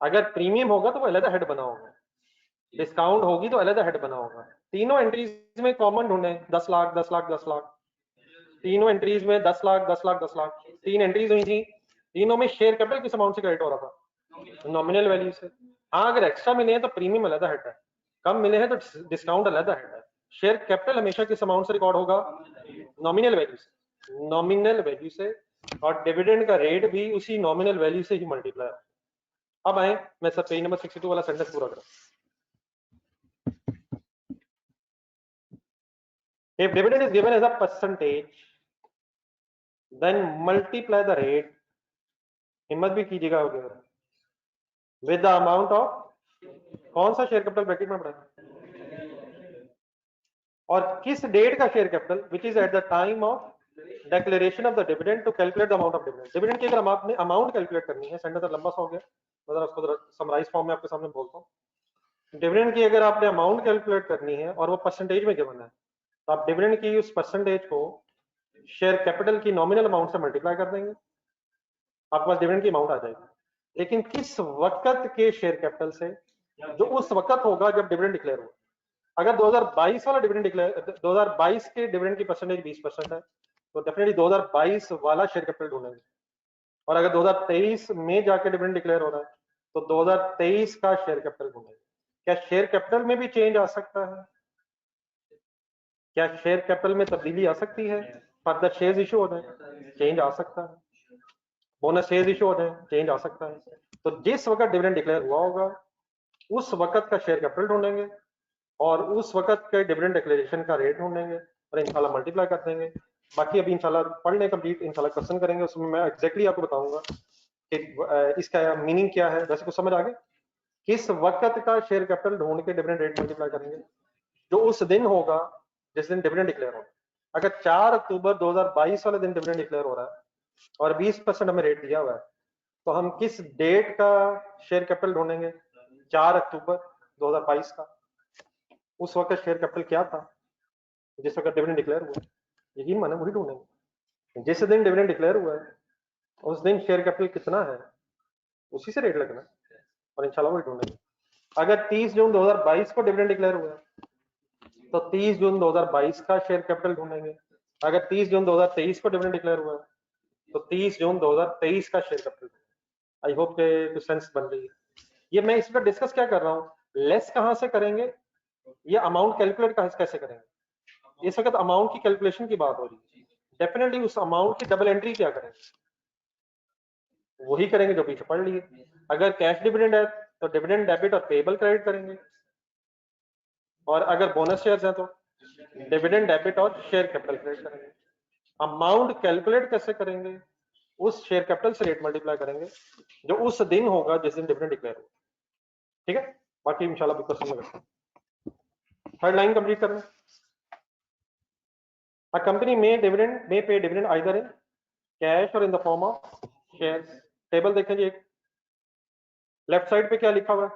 Speaker 4: अगर प्रीमियम होगा तो वो अलग हेड बना होगा, डिस्काउंट होगी तो अलग हेड बना होगा। तीनों एंट्रीज में कॉमन ढूंढे, 10 लाख 10 लाख 10 लाख, तीनों एंट्रीज में 10 लाख 10 लाख 10 लाख, 3 एंट्रीज हुई थी, तीनों में शेयर कैपिटल किस अमाउंट से क्रेडिट हो रहा था? नॉमिनल वैल्यू से। हाँ, अगर एक्स्ट्रा मिले हैं तो प्रीमियम अलग हेड है, कम मिले हैं तो डिस्काउंट अलग हेड है। शेयर कैपिटल हमेशा किस अमाउंट से रिकॉर्ड होगा? नॉमिनल वैल्यू से, नॉमिनल वैल्यू से, और डिविडेंड का रेट भी उसी नॉमिनल वैल्यू से ही मल्टीप्लाई। अब आए, मैं सब पेज नंबर 62 वाला सेंटेंस पूरा करूं। If dividend is given as a percentage, then multiply the rate, हिम्मत भी कीजिएगा with the amount of, कौन सा शेयर कैपिटल ब्रैकेट में पड़ा, और किस डेट का share capital, which is at the time of declaration of the dividend to calculate the amount of dividend. Dividend की अगर आपने अमाउंट कैलकुलेट करनी है, सेंटेंस लंबा सा हो गया, मतलब उसको समराइज फॉर्म में आपके सामने बोलता हूँ। डिविडेंड की अगर आपने अमाउंट कैलकुलेट करनी है और वो परसेंटेज में गिवन है, तो आप डिविडेंड की उस परसेंटेज को शेयर कैपिटल की नॉमिनल अमाउंट से मल्टीप्लाई कर देंगे, आपके पास डिविडेंड की अमाउंट आ जाएगी। लेकिन किस वक्त के शेयर कैपिटल से? जो उस वक्त होगा जब डिविडेंड डिक्लेयर हुआ। अगर 2022 वाला डिविडेंड डिक्लेयर, 2022 के डिविडेंड की परसेंटेज 20% है, तो डेफिनेटली 2022 वाला शेयर कैपिटल ढूंढेंगे। और अगर 2023 में जाके डिविडेंड डिक्लेयर हो रहा है, तो 2023 का शेयर कैपिटल ढूंढेंगे। क्या शेयर कैपिटल में भी चेंज आ सकता है? क्या शेयर कैपिटल में तब्दीली आ सकती है? फर्दर शेयर इशू हो जाए, चेंज आ सकता है। बोनस शेयर इशू हो जाए, चेंज आ सकता है। तो जिस वक्त डिविडेंड डिक्लेयर हुआ होगा, उस वक्त का शेयर कैपिटल ढूंढेंगे और उस वक्त के डिविडेंड डिक्लेरेशन का रेट ढूंढेंगे और इंशाल्लाह मल्टीप्लाई कर देंगे। बाकी अभी इंशाल्लाह पढ़ लें कंप्लीट, इंशाल्लाह क्वेश्चन करेंगे, उसमें मैं एग्जैक्टली आपको बताऊंगा कि इसका मीनिंग क्या है। वैसे कुछ समझ आ गया? किस वक्त का शेयर कैपिटल ढूंढ के डिविडेंड रेट मल्टीप्लाई करेंगे? जो उस दिन होगा जिस दिन डिविडेंड डिक्लेयर होगा। अगर 4 अक्टूबर 2022 वाले दिन डिविडेंड डिक्लेयर हो रहा है और 20% हमें रेट दिया हुआ है, तो हम किस डेट का शेयर कैपिटल ढूंढेंगे? 4 अक्टूबर 2022 का। उस वक्त शेयर कैपिटल क्या था जिस वक्त डिविडेंड डिक्लेयर हुआ? यकीन माने वही ढूंढेंगे। जिस दिन डिविडेंड डिक्लेयर हुआ है उस दिन शेयर कैपिटल कितना है, उसी से रेट लगना और इंशाल्लाह वही ढूंढेंगे। अगर 30 जून 2022 को डिविडेंड डिक्लेयर हुआ है, तो 30 जून 2022 का शेयर कैपिटल ढूंढेंगे। अगर 30 जून 2023 को डिविडेंड डिक्लेयर हुआ है, तो 30 जून 2023 का शेयर कैपिटल। आई होप के कुछ सेंस बन रही है। ये मैं इस पर डिस्कस क्या कर रहा हूँ, लेस कहां से करेंगे, ये अमाउंट कैलकुलेट कैसे करेंगे। इस वक्त अमाउंट की कैलकुलेशन की बात हो रही है। डेफिनेटली उस अमाउंट की डबल एंट्री क्या करेंगे, वही करेंगे जो पीछे पढ़ लिए। अगर कैश डिविडेंड है तो डिविडेंड डेबिट और पेबल क्रेडिट करेंगे, और अगर बोनस शेयर्स हैं तो डिविडेंड डेबिट और शेयर कैपिटल क्रेडिट करेंगे। अमाउंट कैलकुलेट कैसे करेंगे, उस शेयर कैपिटल से रेट मल्टीप्लाई करेंगे जो उस दिन होगा जिस दिन डिविडेंड डिक्लेयर होगा। ठीक है, बाकी इंशाल्लाह क्वेश्चन में करते हैं। थर्ड लाइन कंप्लीट करें। A company may pay dividend either in cash or in the form of shares. Table देखें जी, एक लेफ्ट साइड पे क्या लिखा हुआ है,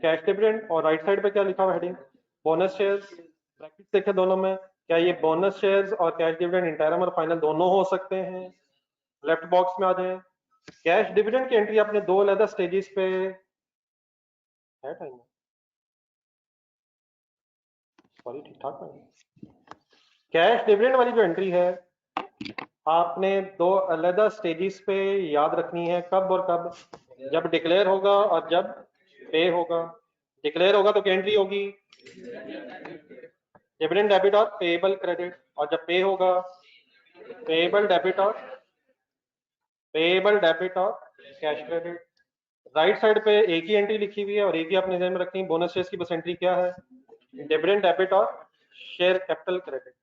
Speaker 4: कैश डिविडेंड, और राइट साइड पे क्या लिखा हुआ है, हेडिंग बोनस शेयर्स। ब्रैकेट्स देखें दोनों में, क्या ये बोनस शेयर्स और कैश डिविडेंड इंटरम और फाइनल दोनों हो सकते हैं? लेफ्ट बॉक्स में आ जाए। कैश डिविडेंड की एंट्री अपने दो अलग स्टेजेस पे है, टाइम सॉरी ठीक ठाक है। कैश डिविडेंड वाली जो एंट्री है आपने दो अलग स्टेजेस पे याद रखनी है। कब और कब? जब डिक्लेयर होगा और जब पे होगा। डिक्लेयर होगा तो क्या एंट्री होगी? डिविडेंड डेबिट और पेएबल क्रेडिट, और जब पे होगा पेएबल डेबिट और कैश क्रेडिट। राइट साइड पे एक ही एंट्री लिखी हुई है और एक ही आपने ध्यान में रखनी है। बोनस शेयर्स की बस एंट्री क्या है, डिविडेंड डेबिट और share capital credit.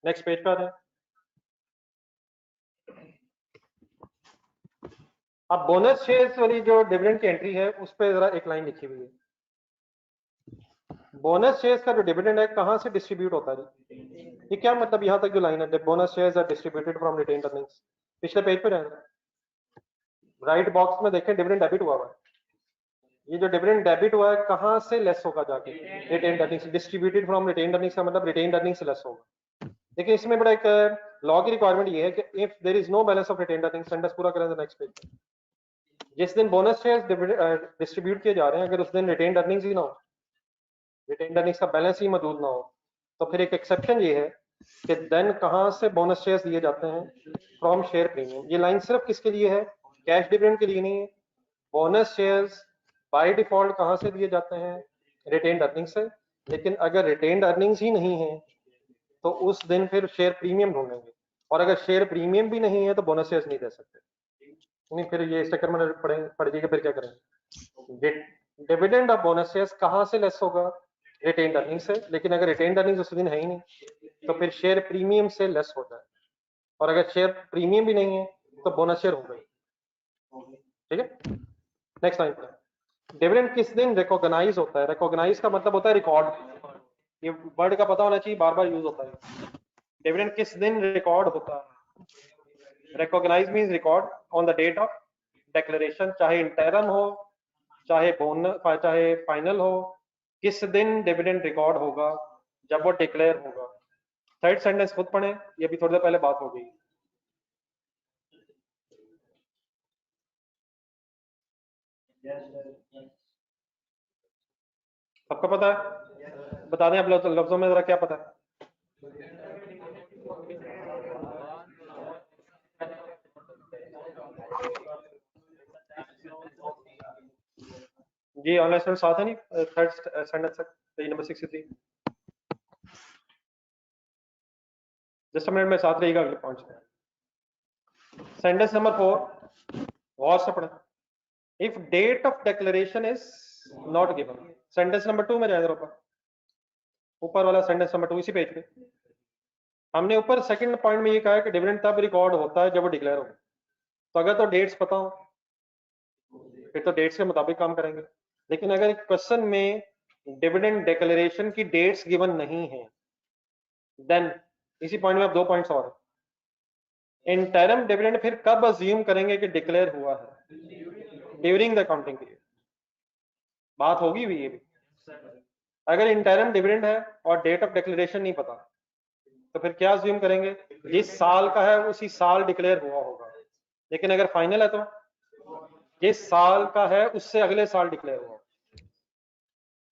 Speaker 4: Next page पर है। अब बोनस शेयर्स वाली जो डिविडेंड की एंट्री है उस पर जरा एक लाइन लिखी हुई है। बोनस शेयर्स का जो डिविडेंड है कहां से डिस्ट्रीब्यूट होता है? ये क्या मतलब, यहां तक जो लाइन है, bonus shares are distributed from retained earnings. पिछले पेज पे जाएगा, राइट बॉक्स में देखें डिविडेंड डेबिट हुआ है। ये जो डिविडेंड डेबिट हुआ है कहां से लेस होगा जाके? Retained earnings. Distributed from retained earnings का मतलब रिटेन्ड अर्निंग्स से लेस होगा। लेकिन इसमें बड़ा एक लॉ की रिक्वायरमेंट ये है कि if there is no balance of retained earnings, sentence पूरा करें नेक्स्ट पेज। जिस दिन बोनस शेयर्स डिस्ट्रीब्यूट किए जा रहे हैं, अगर उस दिन रिटेन्ड अर्निंग्स ही ना हो, रिटेन्ड अर्निंग्स का बैलेंस ही मौजूद ना हो, तो फिर एक एक्सेप्शन ये है कि देन कहां से बोनस शेयर्स दिए जाते हैं? From share premium. ये लाइन सिर्फ किसके लिए है? कैश डिविडेंड के लिए नहीं है। बोनस शेयर्स बाय डिफॉल्ट कहाँ से दिए जाते हैं? रिटेन्ड अर्निंग से। लेकिन अगर रिटेन्ड अर्निंग्स ही नहीं है तो उस दिन फिर शेयर प्रीमियम ढूंढेंगे, और अगर शेयर प्रीमियम भी नहीं है तो बोनस शेयर्स नहीं दे सकते। नहीं, फिर ये इस चक्कर में पड़ जाएगा, फिर क्या करेंगे? डिविडेंड ऑफ बोनस शेयर्स कहाँ से लेस होगा? रिटेन्ड अर्निंग से। लेकिन अगर रिटेन्ड अर्निंग्स उस दिन है ही नहीं तो फिर शेयर प्रीमियम से लेस हो जाए, और अगर शेयर प्रीमियम भी नहीं है तो बोनस शेयर हो गई। ठीक है, नेक्स्ट टाइम डिविडेंड किस दिन रिकॉग्नाइज होता है? रिकॉग्नाइज का मतलब होता है रिकॉर्ड। ये वर्ड का पता होना चाहिए, बार बार यूज होता है। डिविडेंड किस दिन रिकॉर्ड होता है? Recognise means record on the date of declaration, चाहे इंटरम हो चाहे बोनस चाहे फाइनल हो। किस दिन डिविडेंड रिकॉर्ड होगा? जब वो डिक्लेयर होगा। थर्ड सेंटेंस खुद पढ़ें, ये भी थोड़ी देर पहले बात हो गई। सबको पता है? बता दें आप लफ्जों में जरा क्या पता है? जी ऑनलाइन स्टूडेंट साथ है नहीं? थर्ड सेंटेंस तक, पेज नंबर 63। जस्ट मिनट में साथ रहेगा अगले पॉइंट में। सेंटेंस नंबर 4 गौर से पढ़ें। If date of declaration is not given. Sentence number 2 में जाए जरा ऊपर वाला सेंटेंस नंबर 2 इसी पेज पे। हमने ऊपर सेकंड पॉइंट में ये कहा है कि डिविडेंड तब रिकॉर्ड होता है जब वो डिक्लेयर हो। तो अगर तो डेट्स पता हो फिर तो डेट्स के मुताबिक काम करेंगे। लेकिन अगर क्वेश्चन में डिविडेंड डिक्लेरेशन की डेट्स गिवन नहीं है, देन इसी पॉइंट में अब 2 पॉइंट्स और। इंटरम डिविडेंड फिर कब अज्यूम करेंगे कि डिक्लेयर हुआ है? During the accounting period. बात होगी भी ये भी। अगर इंटरम डिविडेंड है और डेट ऑफ डिक्लेरेशन नहीं पता तो फिर क्या अज्यूम करेंगे? जिस साल का है उसी साल डिक्लेयर हुआ होगा। लेकिन अगर फाइनल है तो जिस साल का है उससे अगले साल डिक्लेयर हुआ।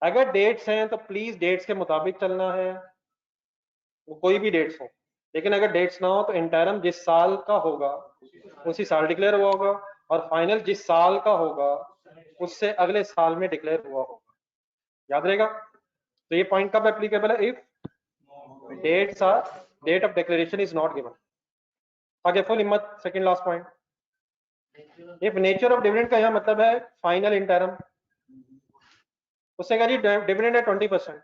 Speaker 4: अगर डेट्स हैं तो प्लीज डेट्स के मुताबिक चलना है, वो कोई भी डेट्स हो। लेकिन अगर डेट्स ना हो तो इंटरम जिस साल का होगा उसी साल डिक्लेयर हुआ होगा, और फाइनल जिस साल का होगा उससे अगले साल में डिक्लेयर हुआ होगा। याद रहेगा? तो ये पॉइंट कब एप्लीकेबल है? If dates are date of declaration is not given. आगे फुल हिम्मत, second last point. If nature of dividend का यहाँ मतलब है फाइनल इंटरम। उसने कहा जी डिविडेंड है 20%,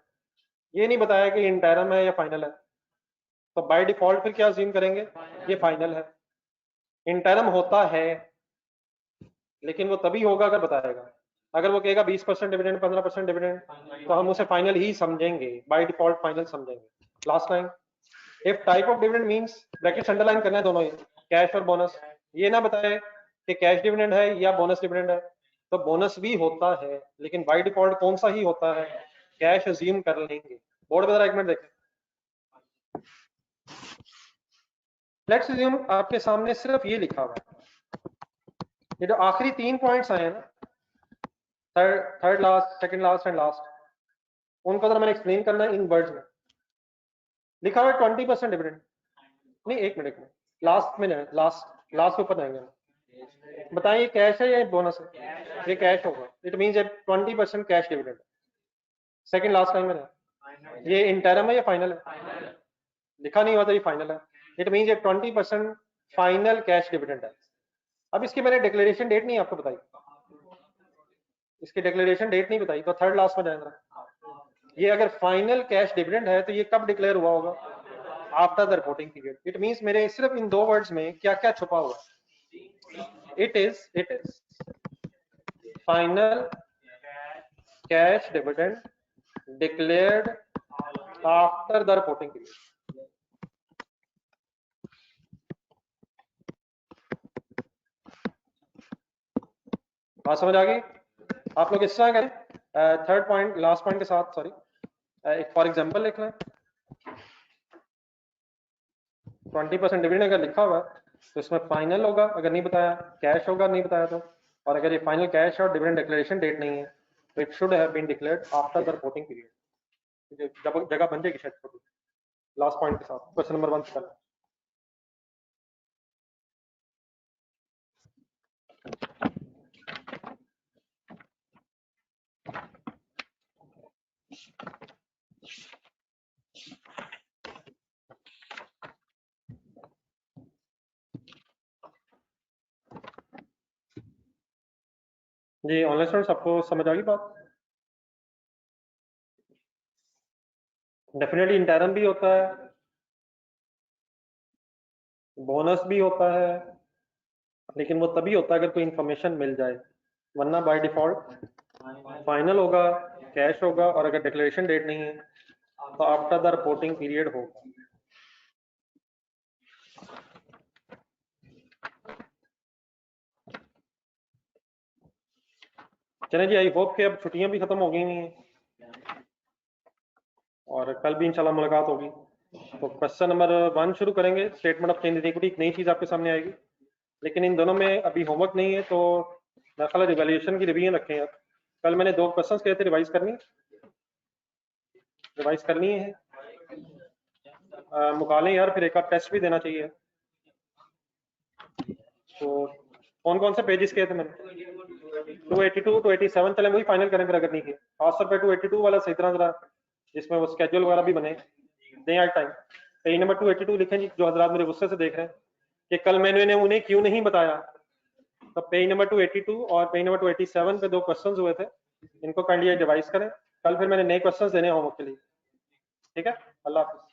Speaker 4: ये नहीं बताया कि इंटरम है या फाइनल है, तो बाय डिफॉल्ट फिर क्या अज्यूम करेंगे? ये फाइनल है। इंटरम होता है लेकिन वो तभी होगा अगर बताएगा। अगर वो कहेगा 20% डिविडेंड 15% डिविडेंड तो हम उसे फाइनल ही समझेंगे, बाय डिफॉल्ट फाइनल समझेंगे। Last line, if type of dividend means, brackets underline करना है दोनों ही, कैश और बोनस। ये ना बताए कि कैश डिविडेंड है या बोनस डिविडेंड है, तो बोनस भी होता है लेकिन बाय डिफॉल्ट कौन सा ही होता है? कैश अज्यूम कर लेंगे। बोर्ड में जरा एक मिनट देखें। लेट्स अज्यूम आपके सामने सिर्फ ये लिखा हुआ है, ये जो आखिरी 3 पॉइंट्स आए हैं ना, third last, second last and last, उनको जरा मैंने एक्सप्लेन करना है इन वर्ड्स में। लिखा हुआ है 20% डिविडेंड। नहीं एक मिनट में, लास्ट में जाए, लास्ट के ऊपर जाएंगे। बताइए ये कैश है या बोनस है? ये कैश होगा। It means 20% cash dividend. Second last time में ये इंटरम है या फाइनल है? लिखा नहीं हुआ तो ये फाइनल है। It means 20% final cash dividend है। अब इसकी मैंने डिक्लेरेशन डेट नहीं आपको बताई, इसकी डिक्लेरेशन डेट नहीं बताई, तो थर्ड लास्ट में जाएगा। ये अगर फाइनल कैश डिविडेंड है तो ये कब डिक्लेयर हुआ होगा? After the reporting period. It means मेरे सिर्फ इन 2 वर्ड्स में क्या क्या छुपा हुआ है? It is final cash dividend declared after the reporting period. बात समझ आ गई? आप लोग इस तरह करें, थर्ड पॉइंट लास्ट पॉइंट के साथ, सॉरी, एक फॉर एग्जांपल लिख लें। 20% डिविडेंड अगर लिखा हुआ तो इसमें फाइनल होगा, अगर नहीं बताया कैश होगा, नहीं बताया तो। और अगर ये फाइनल कैश और डिविडेंड डिक्लेरेशन डेट नहीं है तो it should have been declared after the reporting period. जब जगह बन जाएगी शायद लास्ट पॉइंट के साथ क्वेश्चन नंबर 1 से करना। जी ऑनलाइन स्टूडेंट्स आपको समझ आ गई बात? डेफिनेटली इंटरम भी होता है, बोनस भी होता है, लेकिन वो तभी होता है अगर कोई इंफॉर्मेशन मिल जाए, वरना बाय डिफॉल्ट फाइनल होगा, कैश होगा, और अगर डिक्लेरेशन डेट नहीं है तो आफ्टर द रिपोर्टिंग पीरियड होगा। चलें जी, आई होप कि अब छुट्टियां भी खत्म हो गई हैं और कल भी इंशाल्लाह मुलाकात होगी। तो क्वेश्चन नंबर 1 शुरू करेंगे। स्टेटमेंट ऑफ चेंज इक्विटी एक नई चीज आपके सामने आएगी, लेकिन इन दोनों में अभी होमवर्क नहीं है, तो मेरा ख्याल है रिवैल्यूएशन की रिवीजन रखें आप। कल मैंने 2 क्वेश्चंस कहे थे रिवाइज करनी है। मुकालें यार, फिर एक आध टेस्ट भी देना चाहिए। तो कौन कौन से पेजेस कहे थे मैंने? 282 287, चले वही फाइनल करें फिर अगर नहीं किए। खास तौर पे 282 वाला सही तरह जरा, जिसमें वो स्केड्यूल वगैरह भी बने, दें आज टाइम। पेज नंबर 282 लिखें जी, जो हजरात मेरे गुस्से से देख रहे हैं कि कल मैंने उन्हें क्यों नहीं बताया। तो पेज नंबर 282 और पेज नंबर 287 पे 2 क्वेश्चंस हुए थे, इनको काइंडली डिवाइस करें। कल फिर मैंने नए क्वेश्चंस देने होमवर्क के लिए। ठीक है, अल्लाह हाफिज।